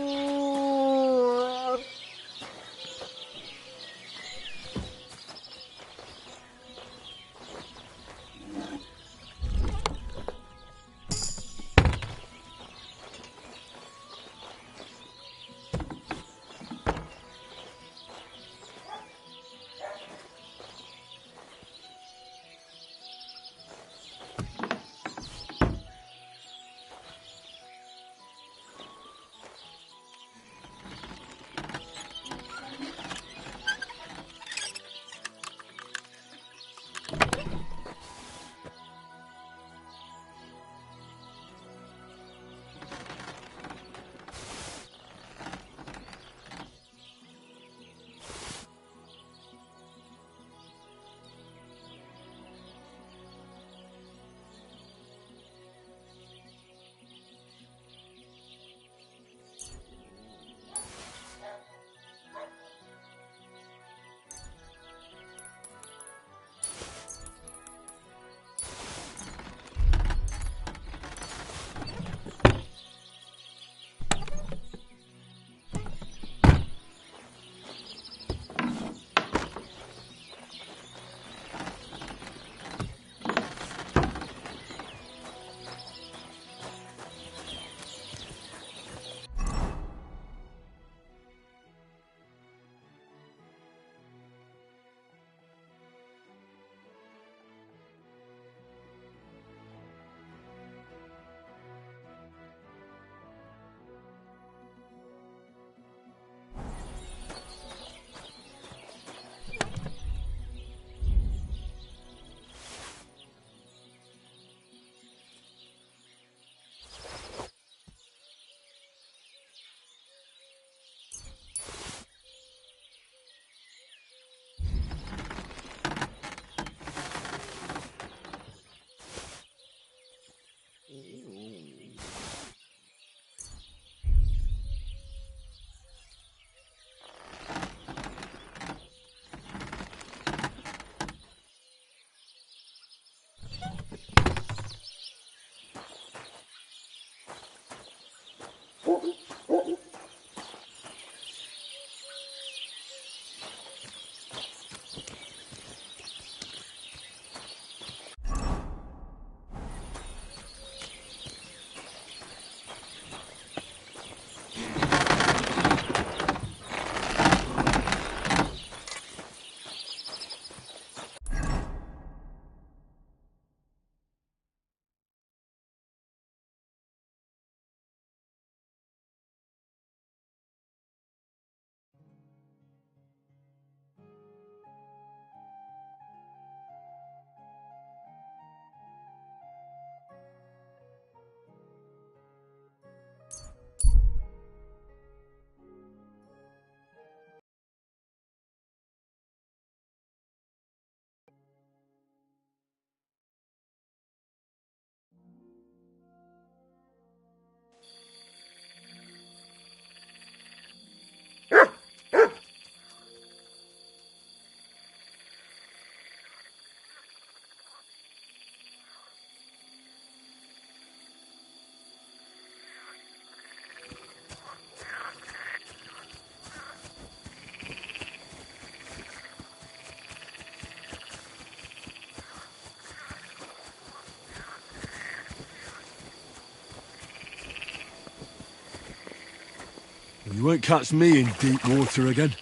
You won't catch me in deep water again.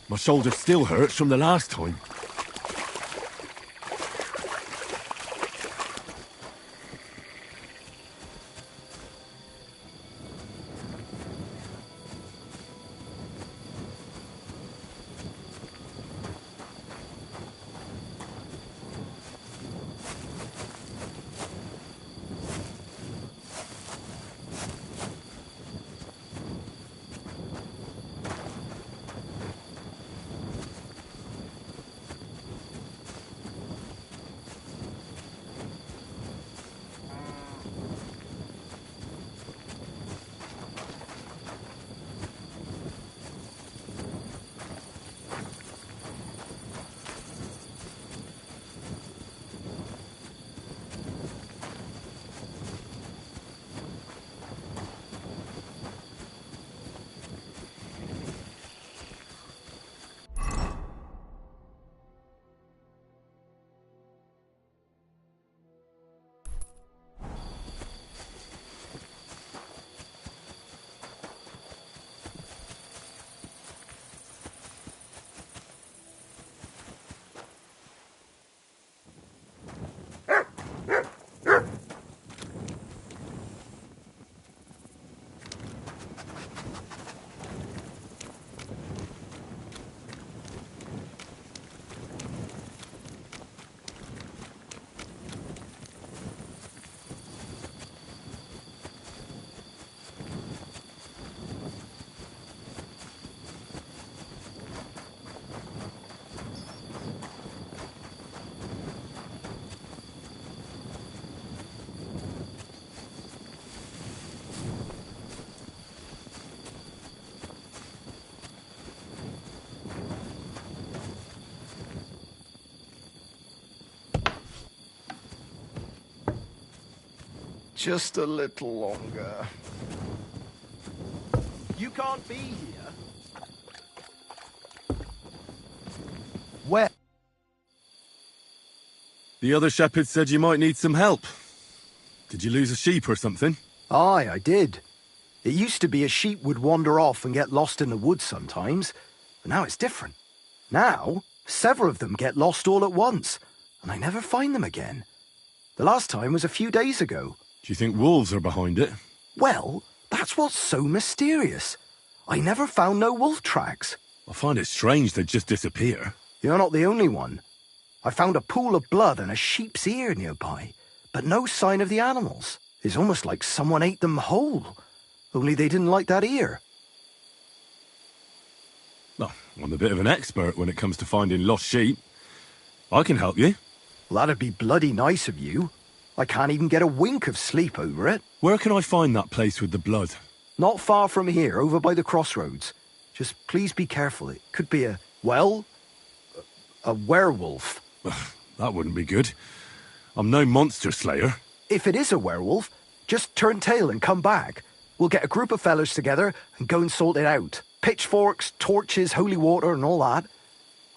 My shoulder still hurts from the last time. Just a little longer. You can't be here. Where? The other shepherd said you might need some help. Did you lose a sheep or something? Aye, I did. It used to be a sheep would wander off and get lost in the woods sometimes, but now it's different. Now, several of them get lost all at once, and I never find them again. The last time was a few days ago. Do you think wolves are behind it? Well, that's what's so mysterious. I never found no wolf tracks. I find it strange they'd just disappear. You're not the only one. I found a pool of blood and a sheep's ear nearby, but no sign of the animals. It's almost like someone ate them whole, only they didn't like that ear. Well, I'm a bit of an expert when it comes to finding lost sheep. I can help you. Well, that'd be bloody nice of you. I can't even get a wink of sleep over it. Where can I find that place with the blood? Not far from here, over by the crossroads. Just please be careful. It could be a werewolf. That wouldn't be good. I'm no monster slayer. If it is a werewolf, just turn tail and come back. We'll get a group of fellas together and go and sort it out. Pitchforks, torches, holy water and all that.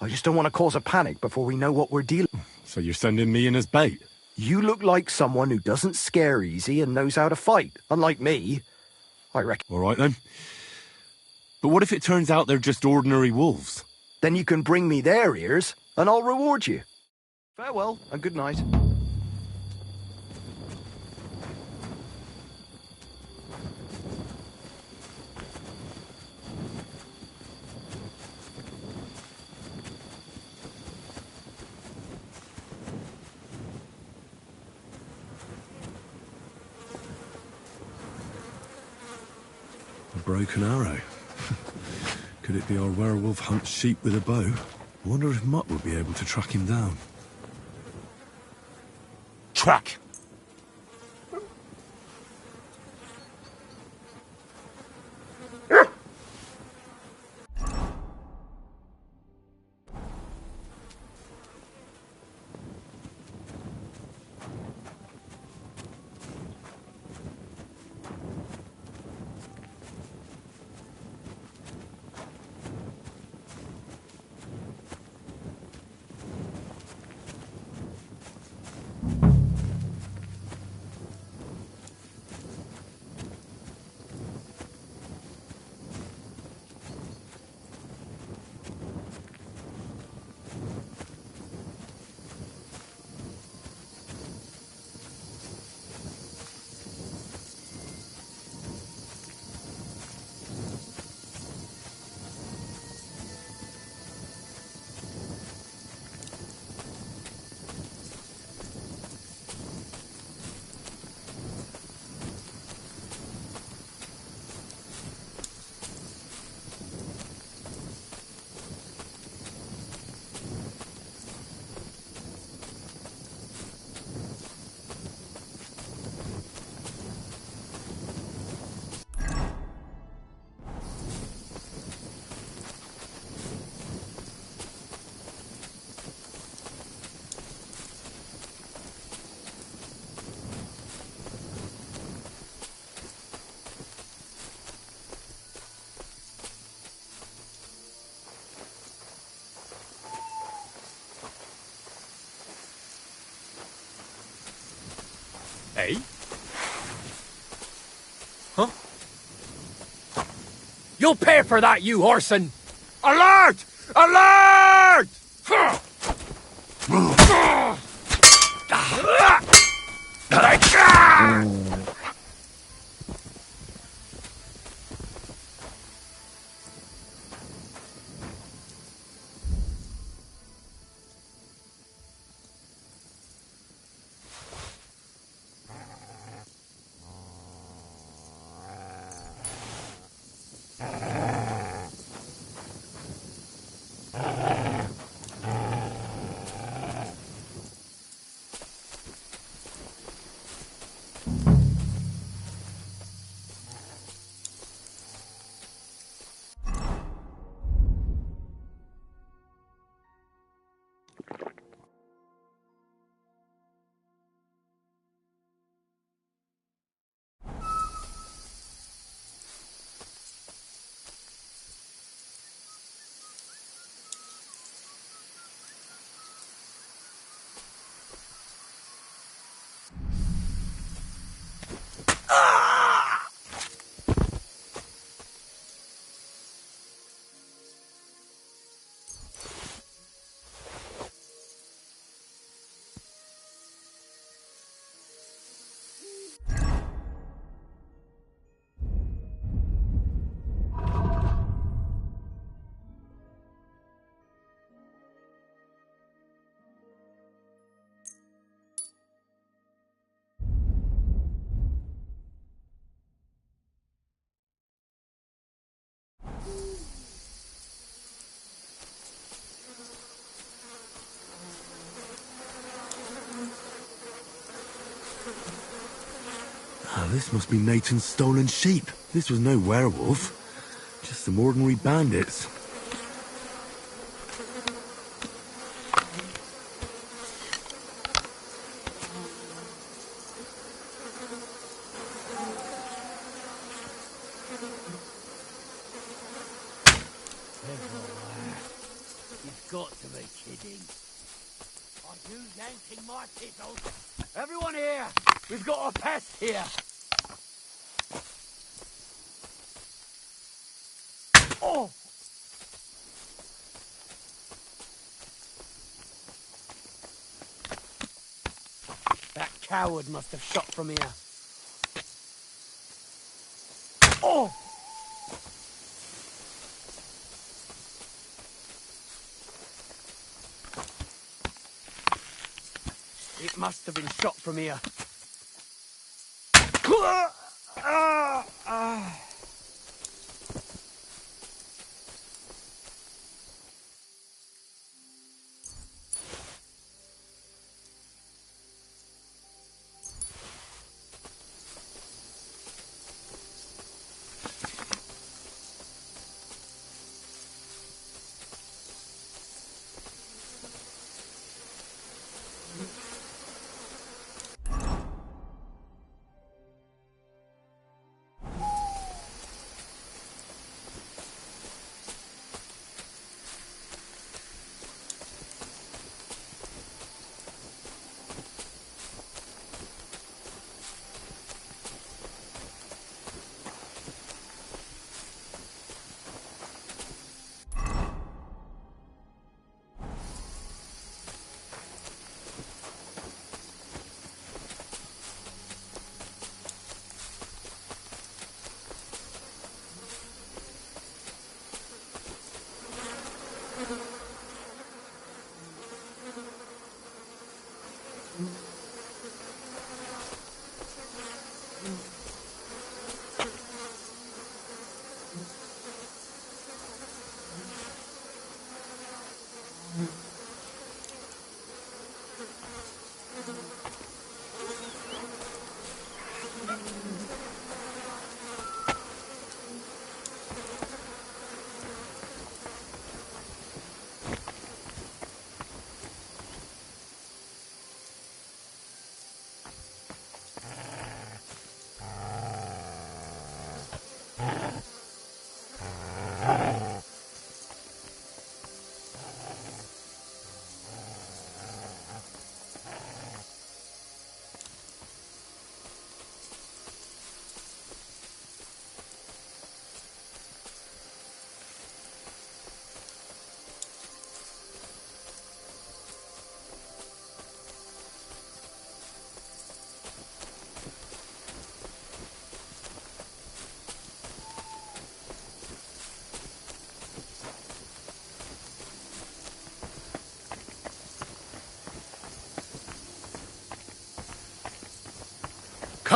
I just don't want to cause a panic before we know what we're dealing with. So you're sending me in as bait? You look like someone who doesn't scare easy and knows how to fight, unlike me. I reckon. All right, then. But what if it turns out they're just ordinary wolves? Then you can bring me their ears, and I'll reward you. Farewell, and good night. A broken arrow. Could it be our werewolf hunts sheep with a bow? I wonder if Mutt will be able to track him down. Track! Eh? Huh? You'll pay for that, you horson! Alert! Alert! Oh, this must be Nathan's stolen sheep. This was no werewolf. Just some ordinary bandits. You've got to be kidding. Are you yanking my pickles? Everyone here! We've got a pest here! Oh! That coward must have shot from here. Oh! It must have been shot from here.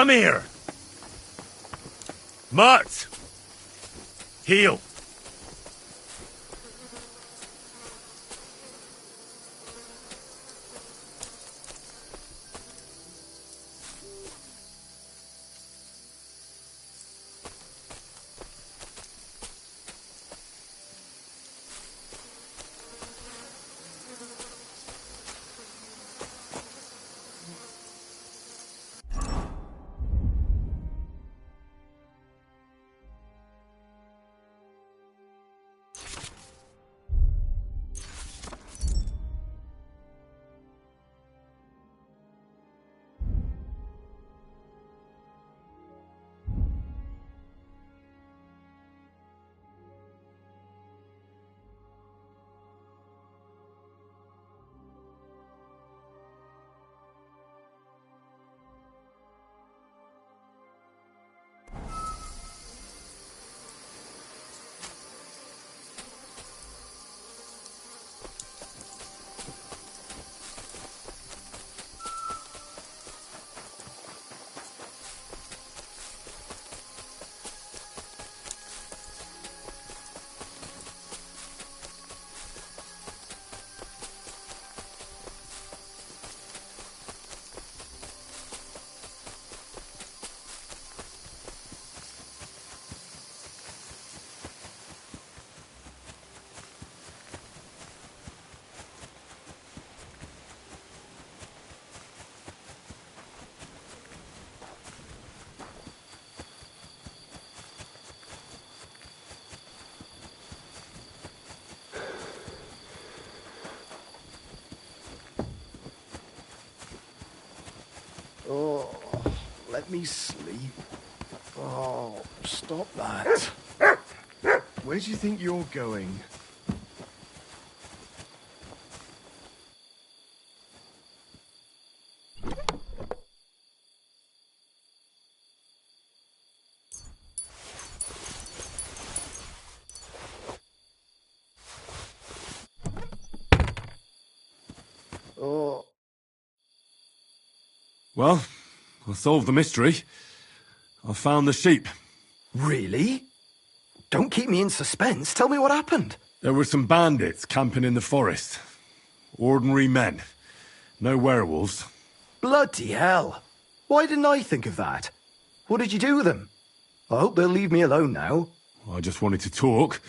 Come here! Mart! Heel! Oh, let me sleep. Oh, stop that. Where do you think you're going? Oh. Well, I solved the mystery. I found the sheep. Really? Don't keep me in suspense. Tell me what happened. There were some bandits camping in the forest. Ordinary men. No werewolves. Bloody hell. Why didn't I think of that? What did you do with them? I hope they'll leave me alone now. I just wanted to talk,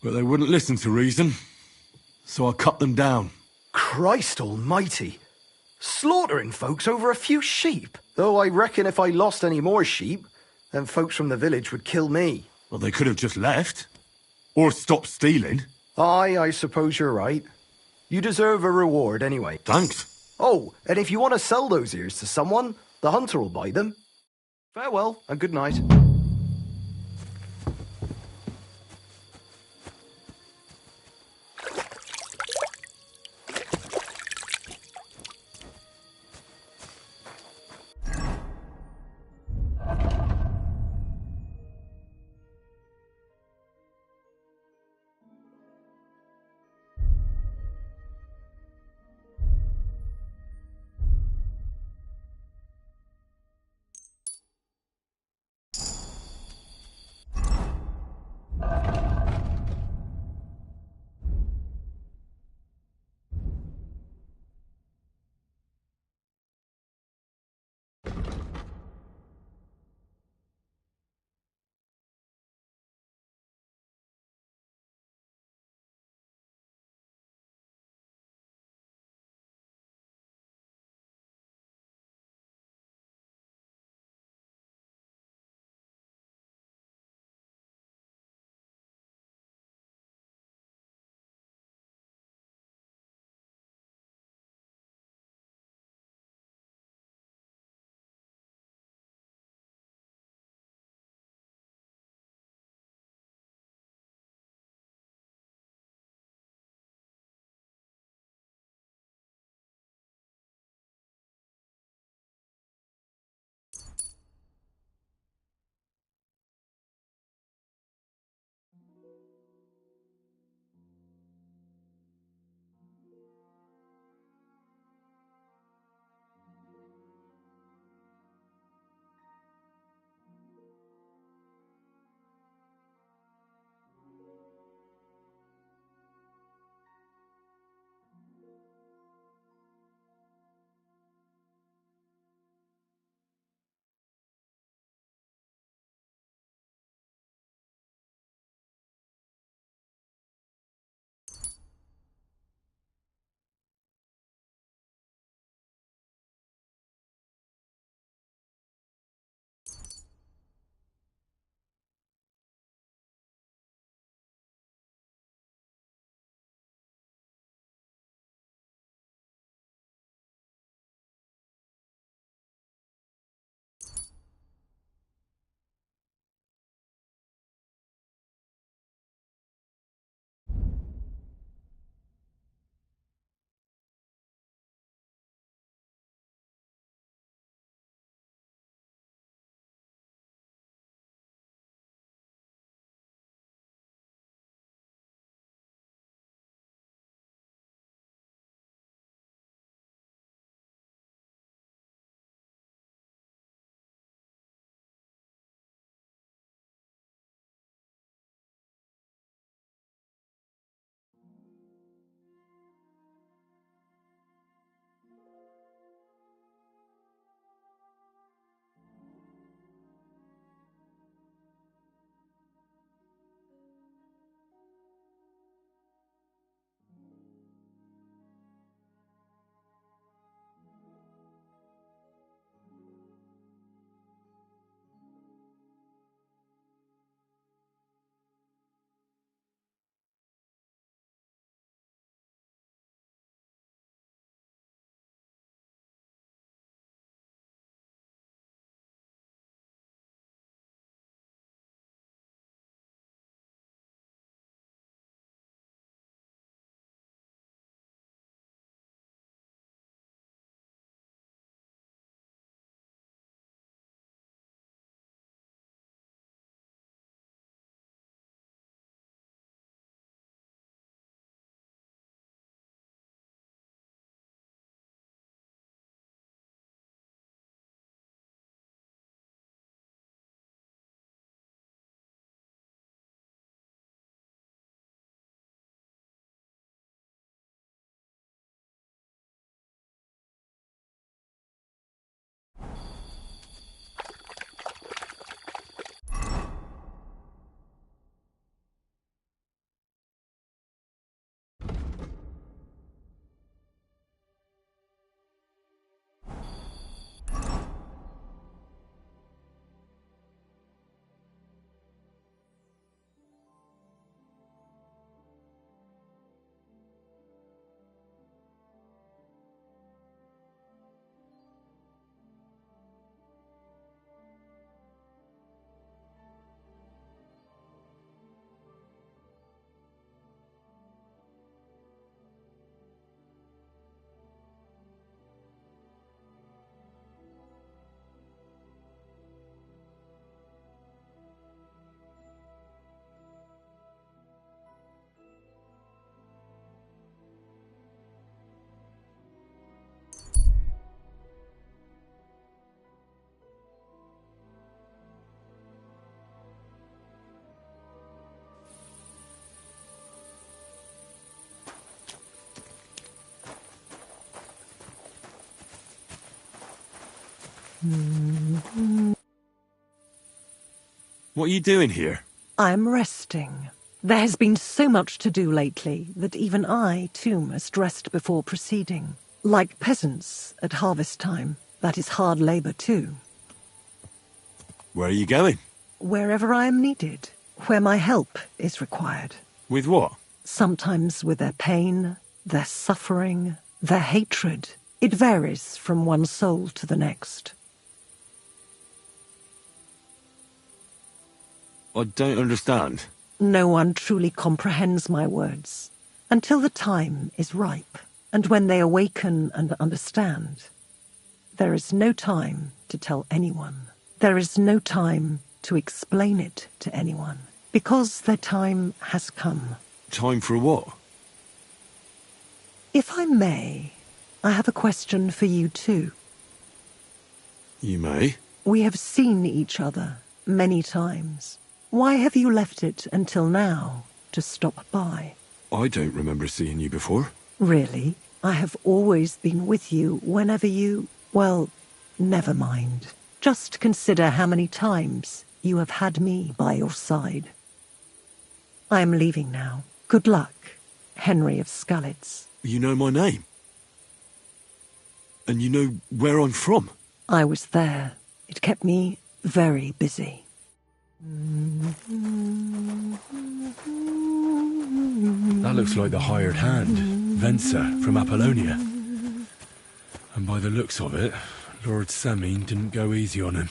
but they wouldn't listen to reason. So I cut them down. Christ almighty. Slaughtering folks over a few sheep. Though I reckon if I lost any more sheep, then folks from the village would kill me. Well, they could have just left. Or stopped stealing. Aye, I suppose you're right. You deserve a reward anyway. Thanks. Oh, and if you want to sell those ears to someone, the hunter will buy them. Farewell, and good night. What are you doing here? I'm resting. There has been so much to do lately that even I, too, must rest before proceeding. Like peasants at harvest time, that is hard labour too. Where are you going? Wherever I am needed, where my help is required. With what? Sometimes with their pain, their suffering, their hatred. It varies from one soul to the next. I don't understand. No one truly comprehends my words until the time is ripe, and when they awaken and understand. There is no time to tell anyone. There is no time to explain it to anyone, because their time has come. Time for what? If I may, I have a question for you too. You may. We have seen each other many times. Why have you left it until now to stop by? I don't remember seeing you before. Really? I have always been with you whenever you... Well, never mind. Just consider how many times you have had me by your side. I am leaving now. Good luck, Henry of Skalitz. You know my name. And you know where I'm from. I was there. It kept me very busy. That looks like the hired hand, Venser from Apollonia. And by the looks of it, Lord Samine didn't go easy on him.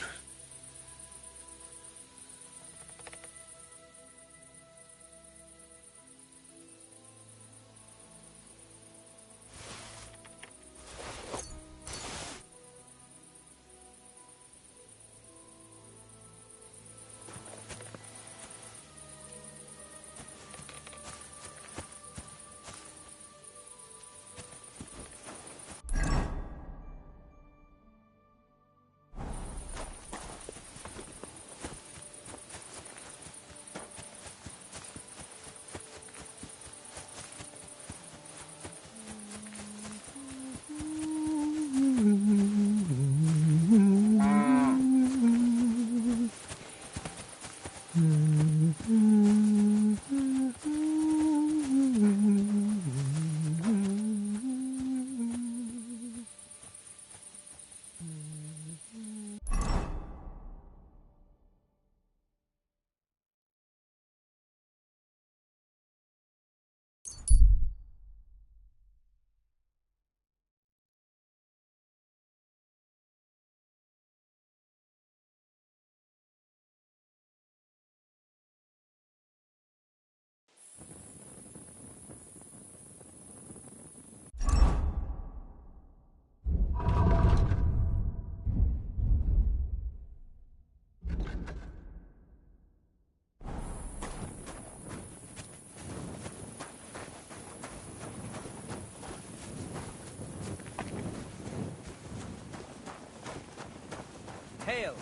Hail.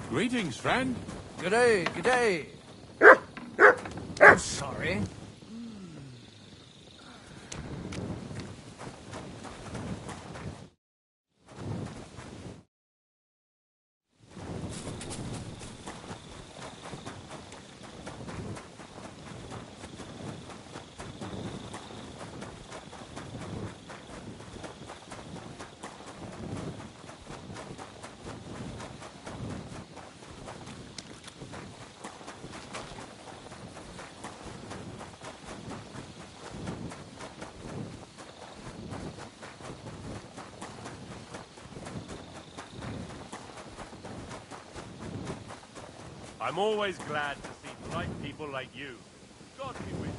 Greetings, friend. Good day, good day. I'm sorry. I'm always glad to see polite people like you. God be with you.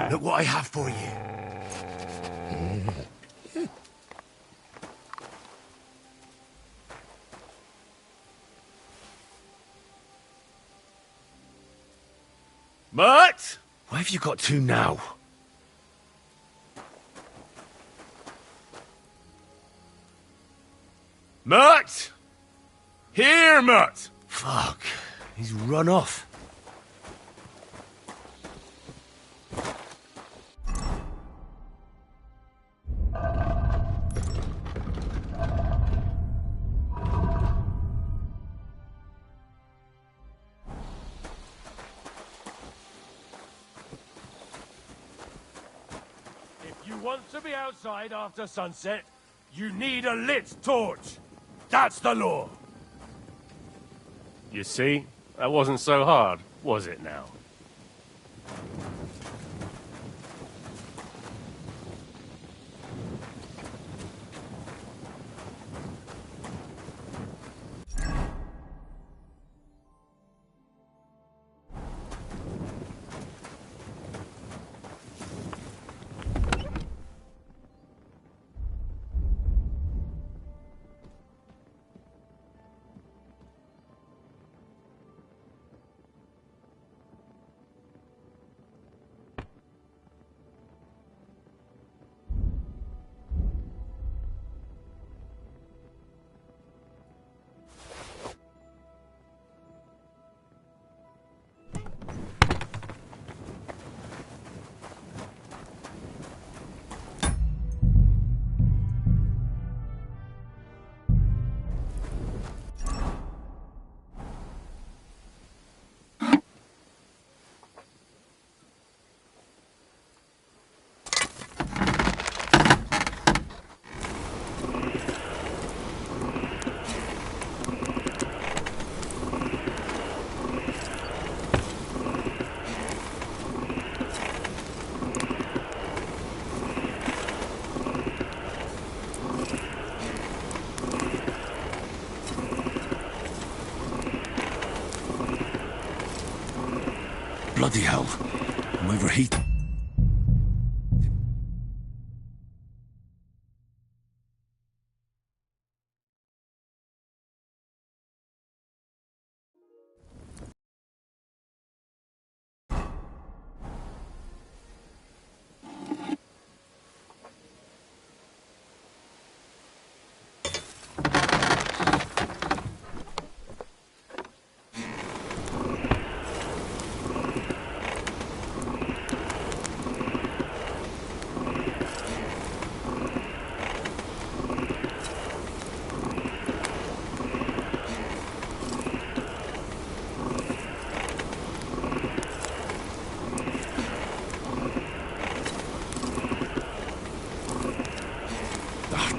Look what I have for you. Mert! Where have you got to now? Mert! Here, Mert! Fuck. He's run off. want to be outside after sunset, you need a lit torch. That's the law. You see? That wasn't so hard, was it now? Bloody hell. I'm overheating.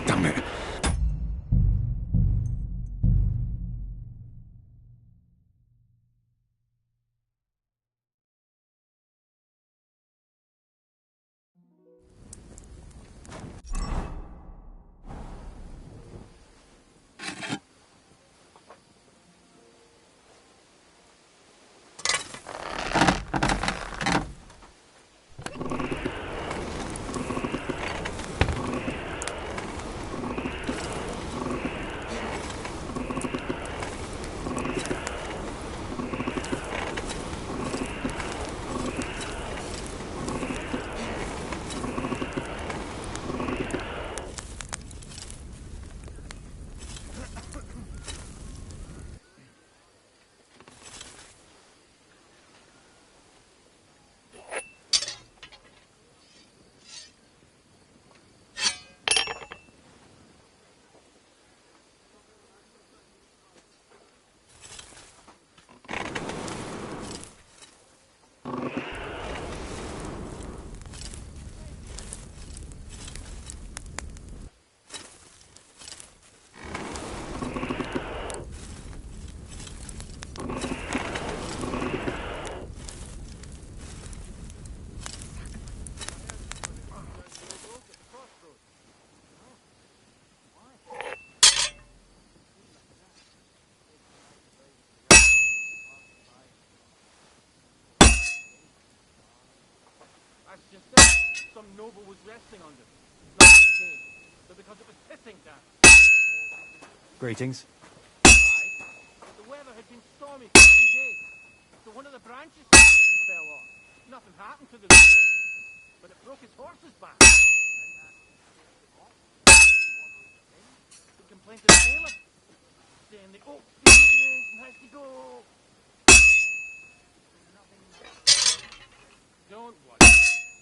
Damn it. That's just it. Some noble was resting on them. Not the cave, but because it was pissing down. Greetings. But the weather had been stormy for 2 days, so one of the branches snapped and fell off. Nothing happened to the noble, but it broke his horse's back. He complained to the bailiff, saying the oak has to go. Don't worry.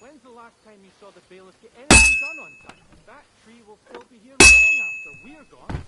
When's the last time you saw the bailiff get anything done on time? That tree will still be here long after we're gone.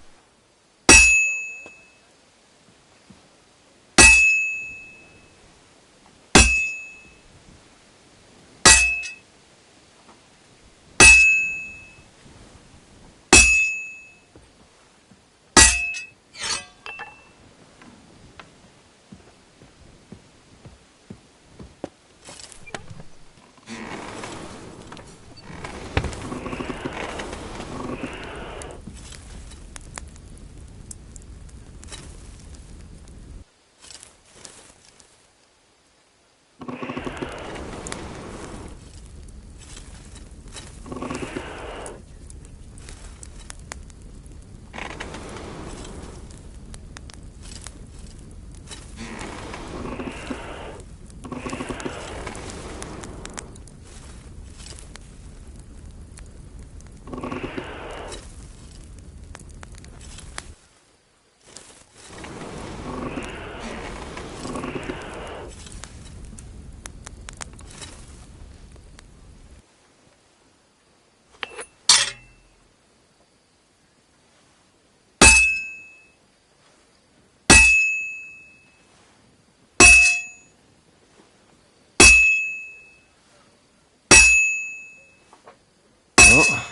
Well,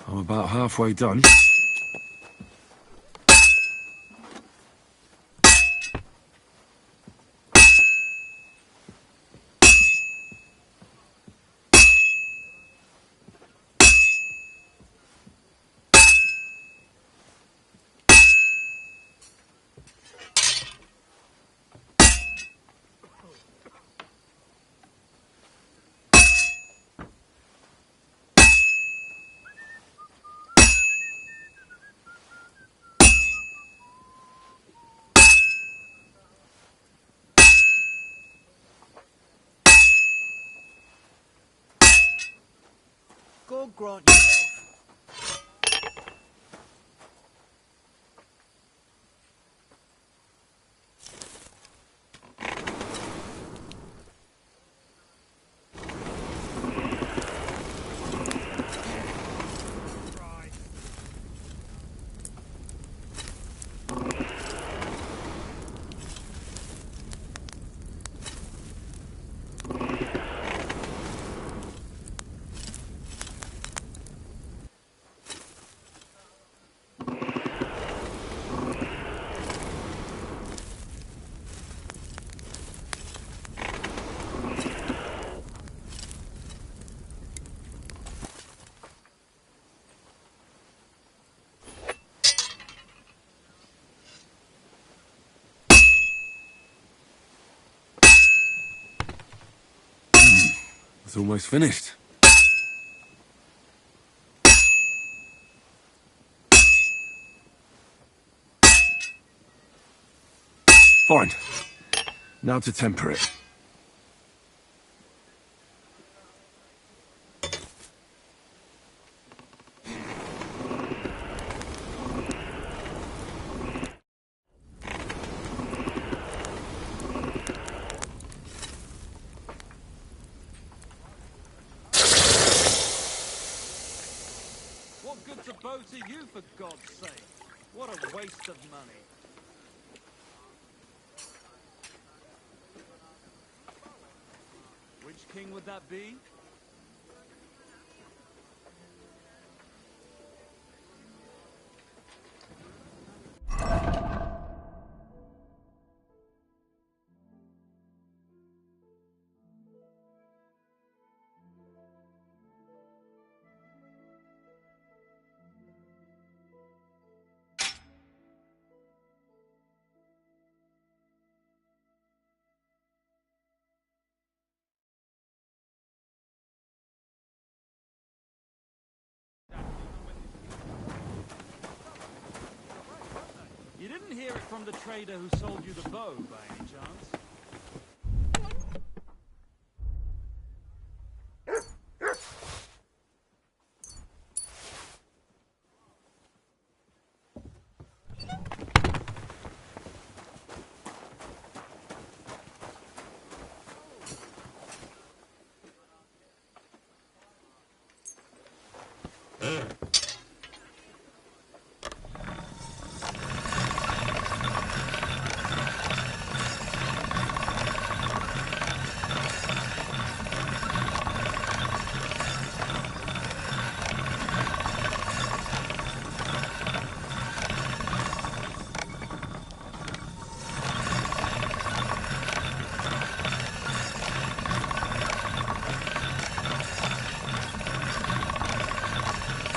I'm about halfway done. God grant you health. It's almost finished. Fine. Now to temper it. What good's a bow to you, for God's sake? What a waste of money. Which king would that be? You didn't hear it from the trader who sold you the bow, by any chance?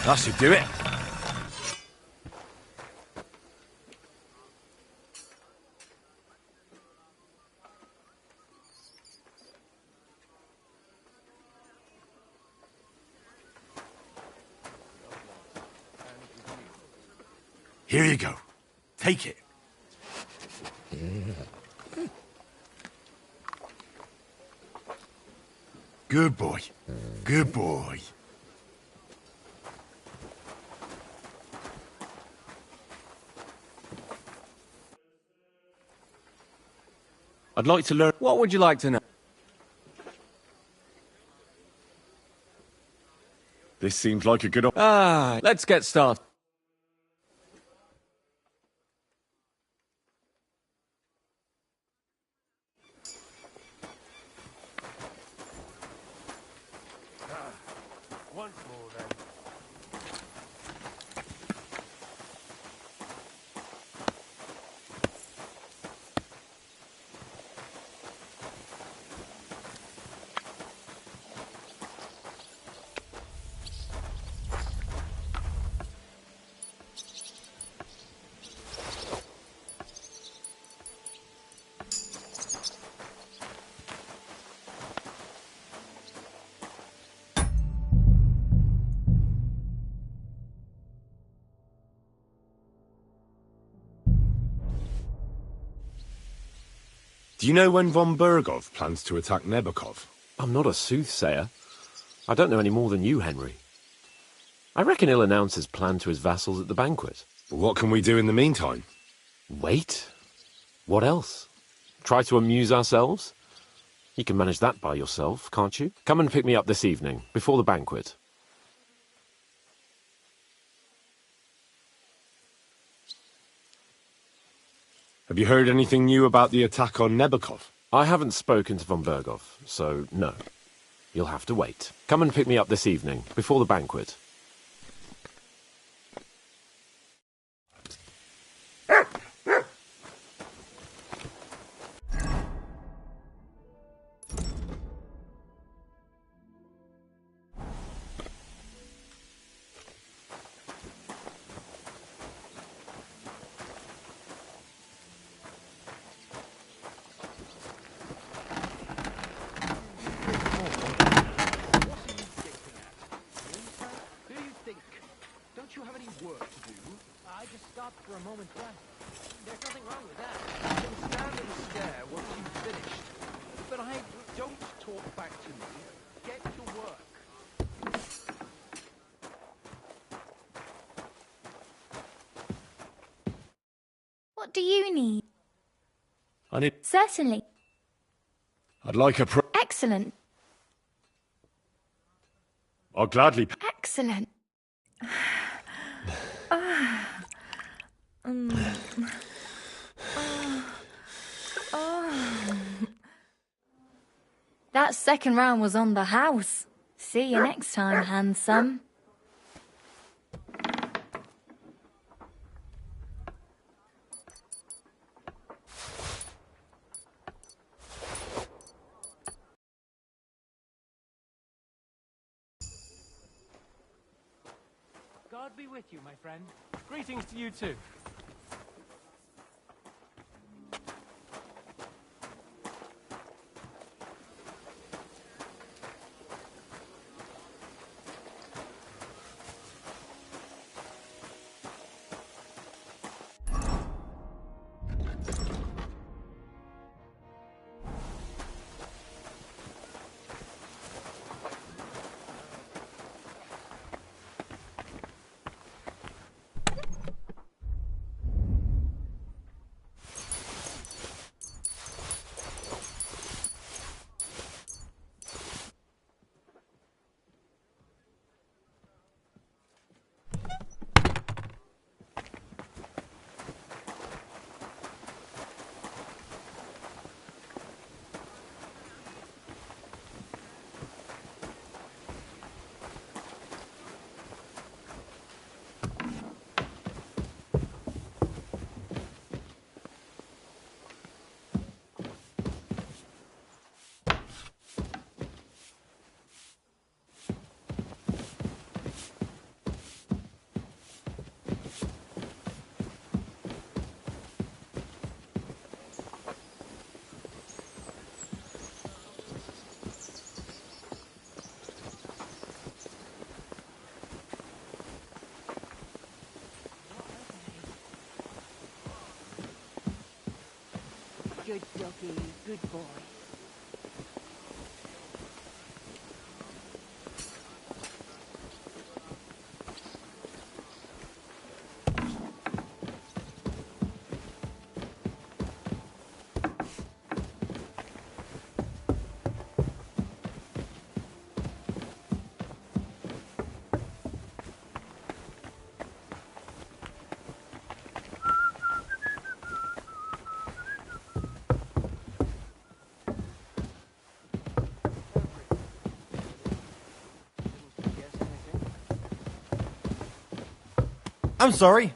That should do it. Here you go. Take it. Good boy. Good boy. I'd like to learn... What would you like to know? This seems like a good let's get started. Once more, then. Do you know when von Bergov plans to attack Nebukov? I'm not a soothsayer. I don't know any more than you, Henry. I reckon he'll announce his plan to his vassals at the banquet. Well, what can we do in the meantime? Wait. What else? Try to amuse ourselves? You can manage that by yourself, can't you? Come and pick me up this evening, before the banquet. Have you heard anything new about the attack on Nebukov? I haven't spoken to von Bergov, so no. You'll have to wait. Come and pick me up this evening, before the banquet. For a moment's rest. There's nothing wrong with that. You can stand and stare once you've finished. But don't talk back to me. Get to work. What do you need? I need... Certainly. I'd like a Excellent. I'll gladly... Excellent. That second round was on the house. See you next time, handsome. God be with you, my friend. Greetings to you too. Good doggy, good boy. I'm sorry.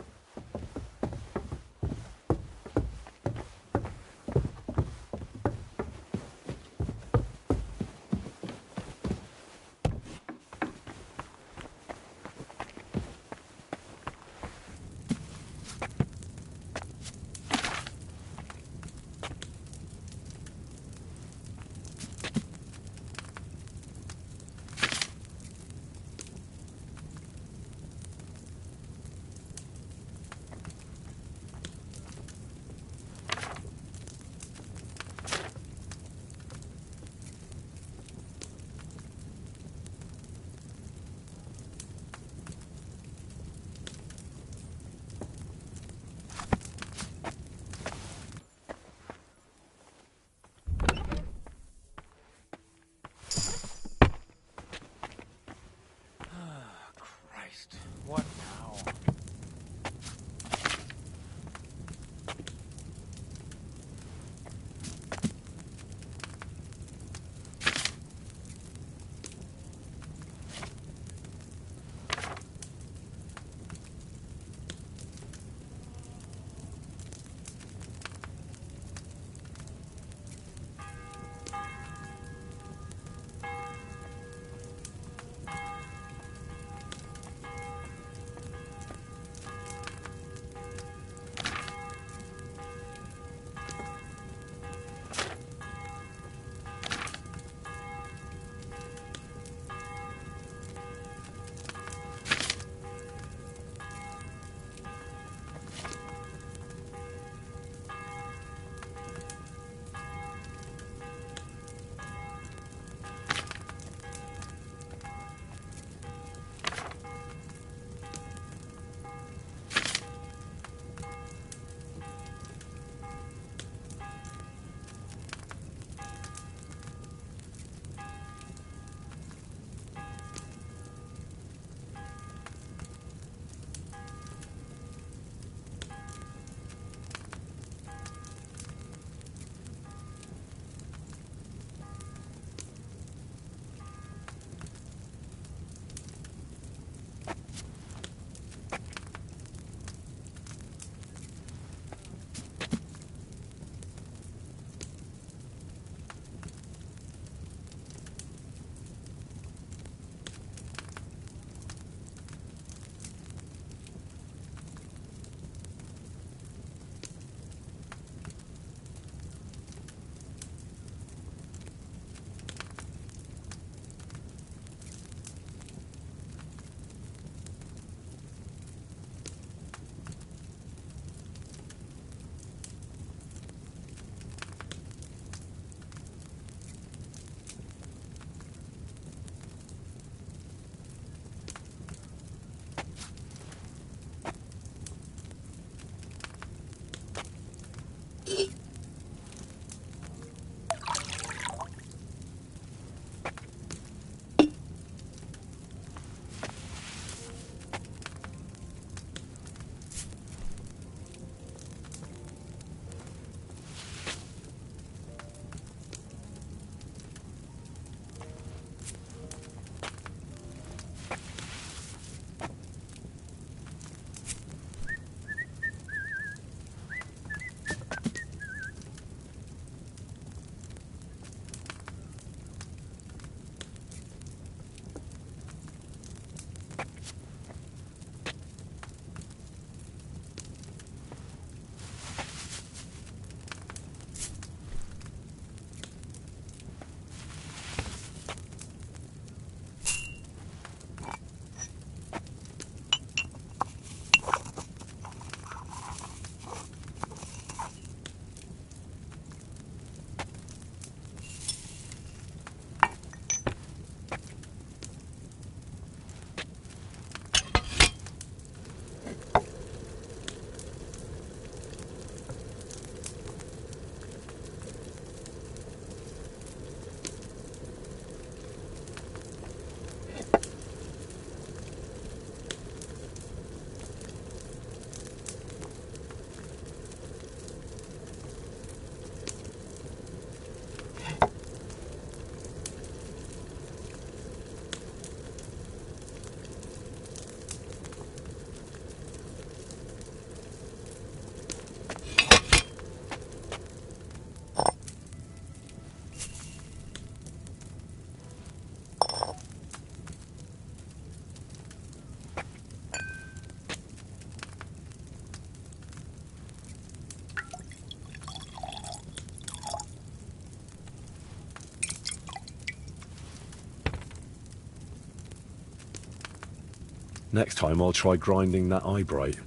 Next time I'll try grinding that eyebright.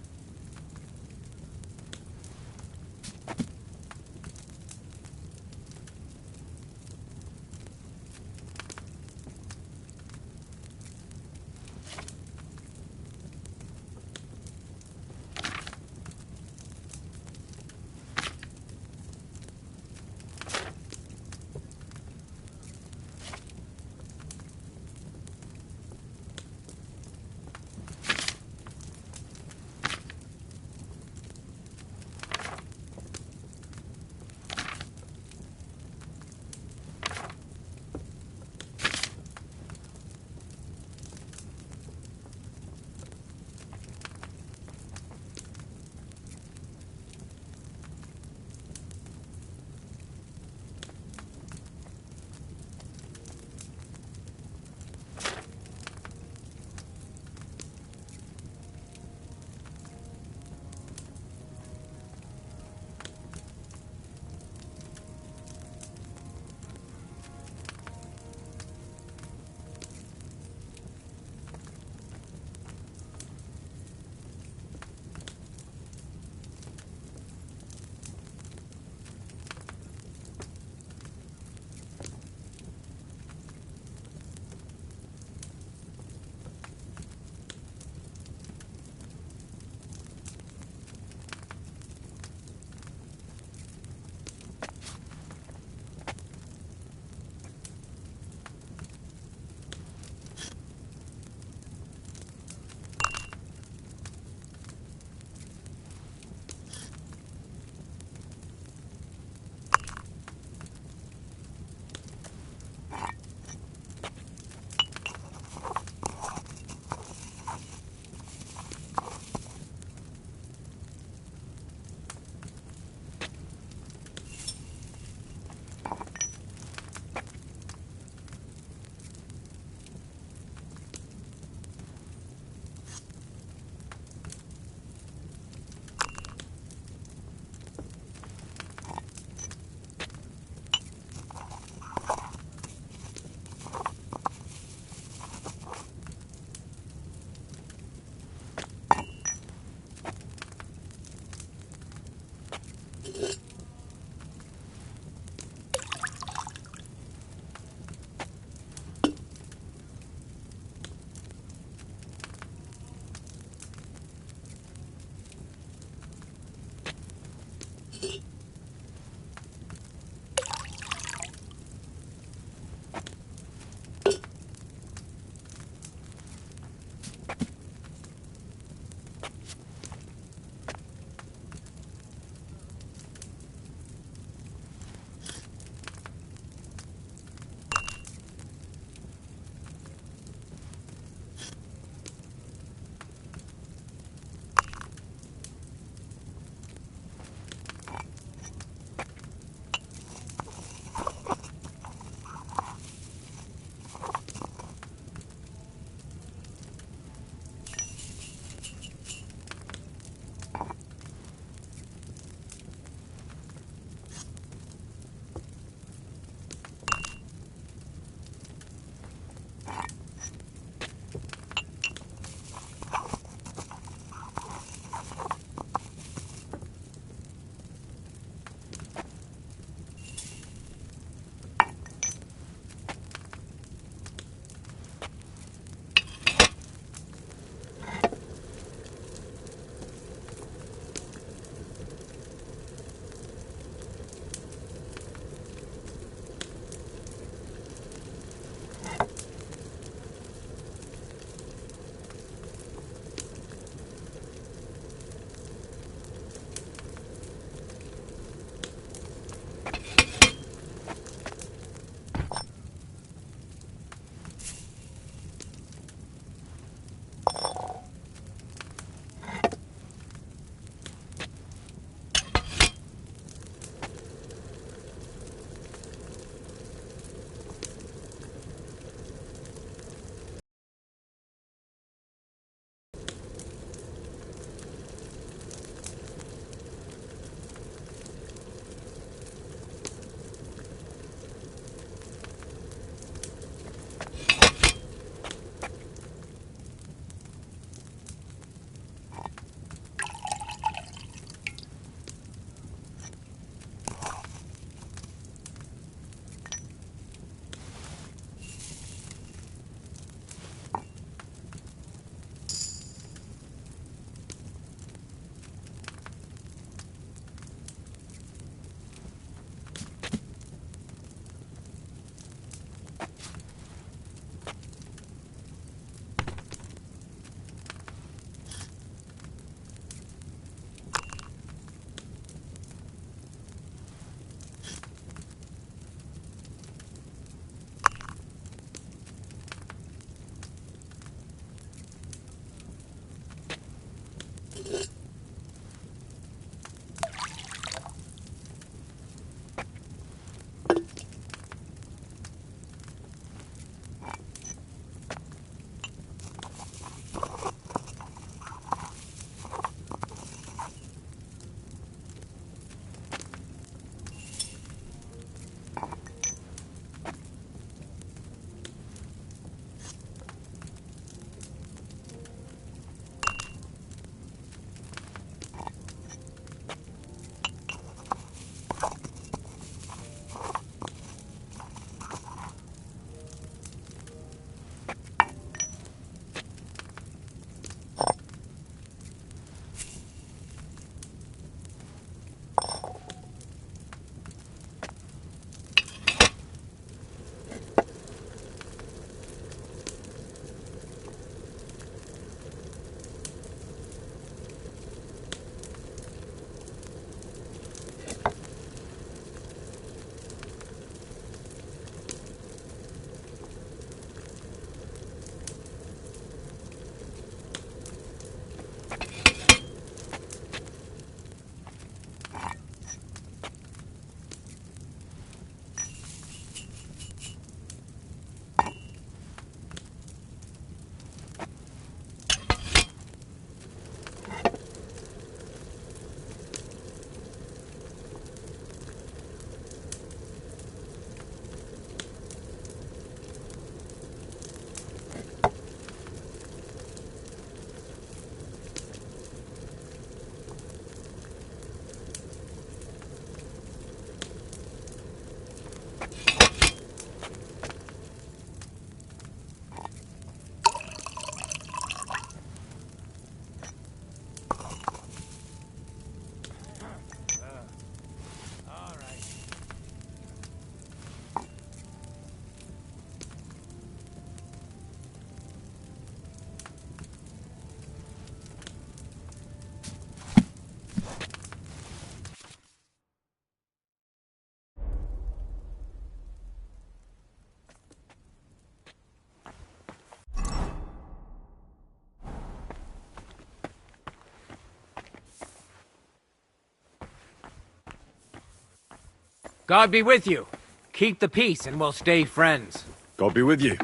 God be with you. Keep the peace and we'll stay friends. God be with you.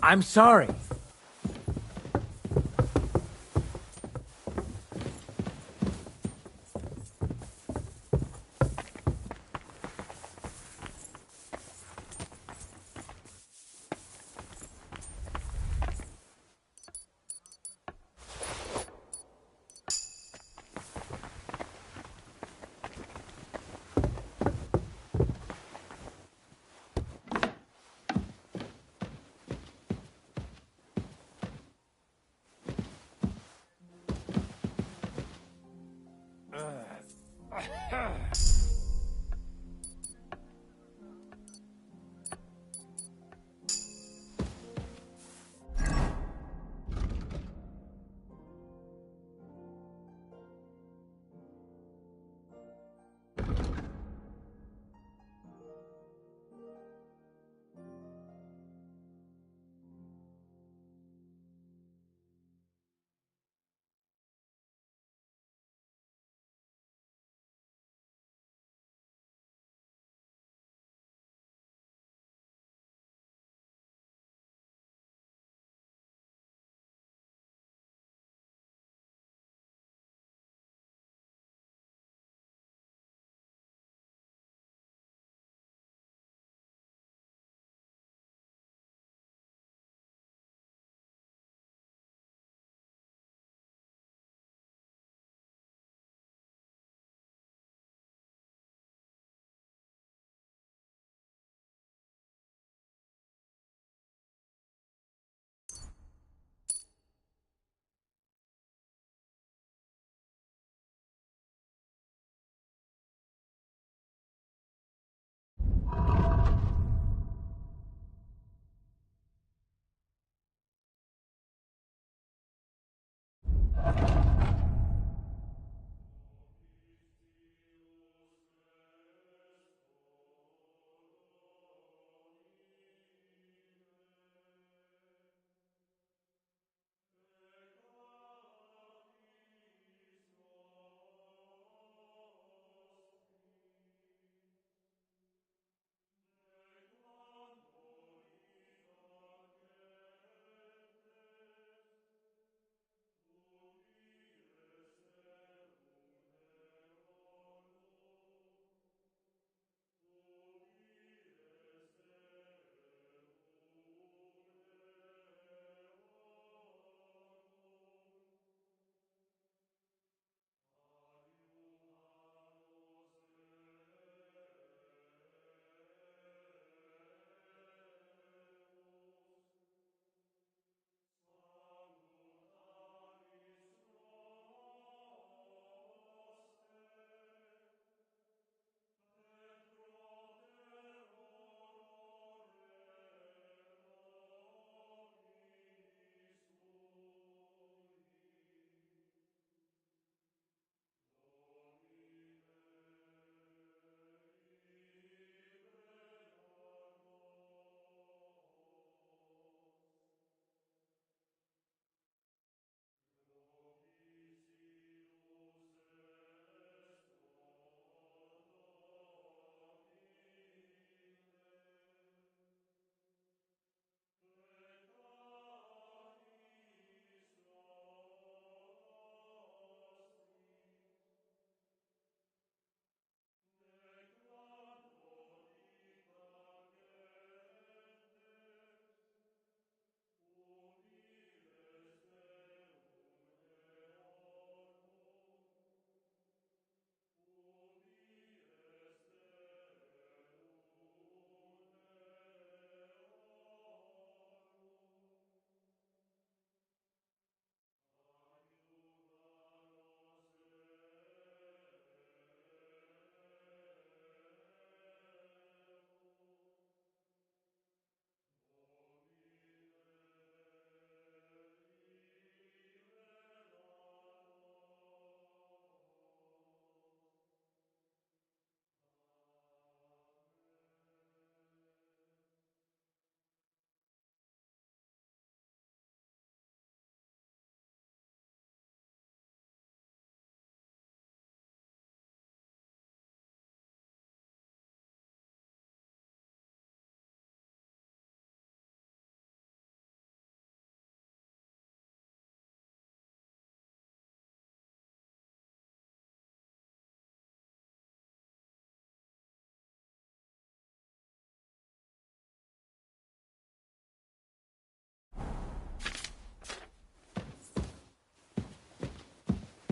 I'm sorry.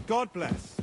God bless.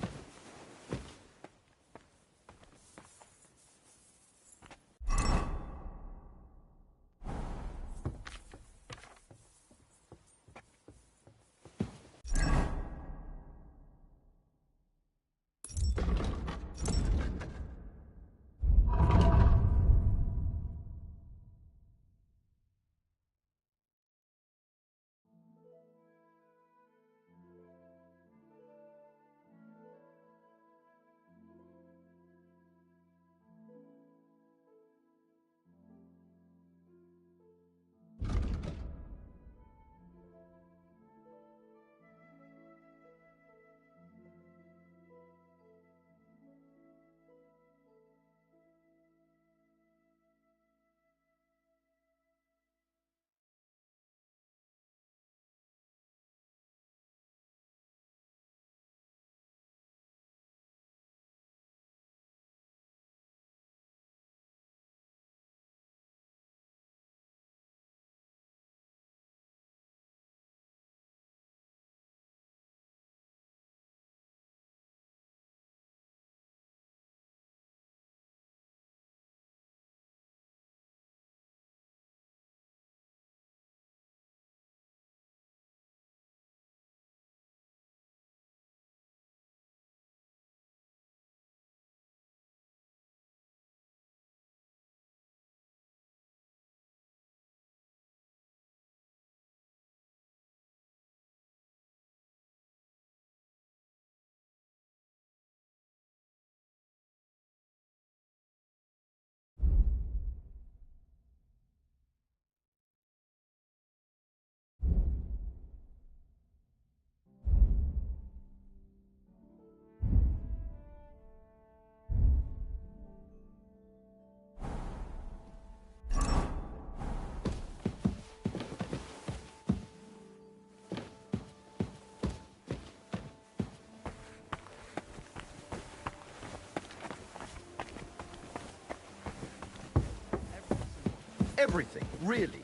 Everything, really?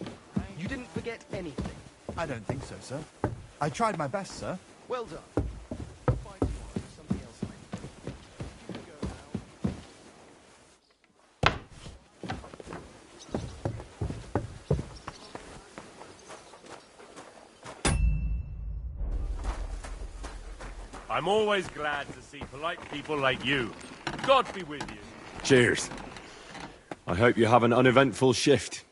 You didn't forget anything? I don't think so, sir. I tried my best, sir. Well done. Something else I'm always glad to see polite people like you. God be with you. Cheers. I hope you have an uneventful shift.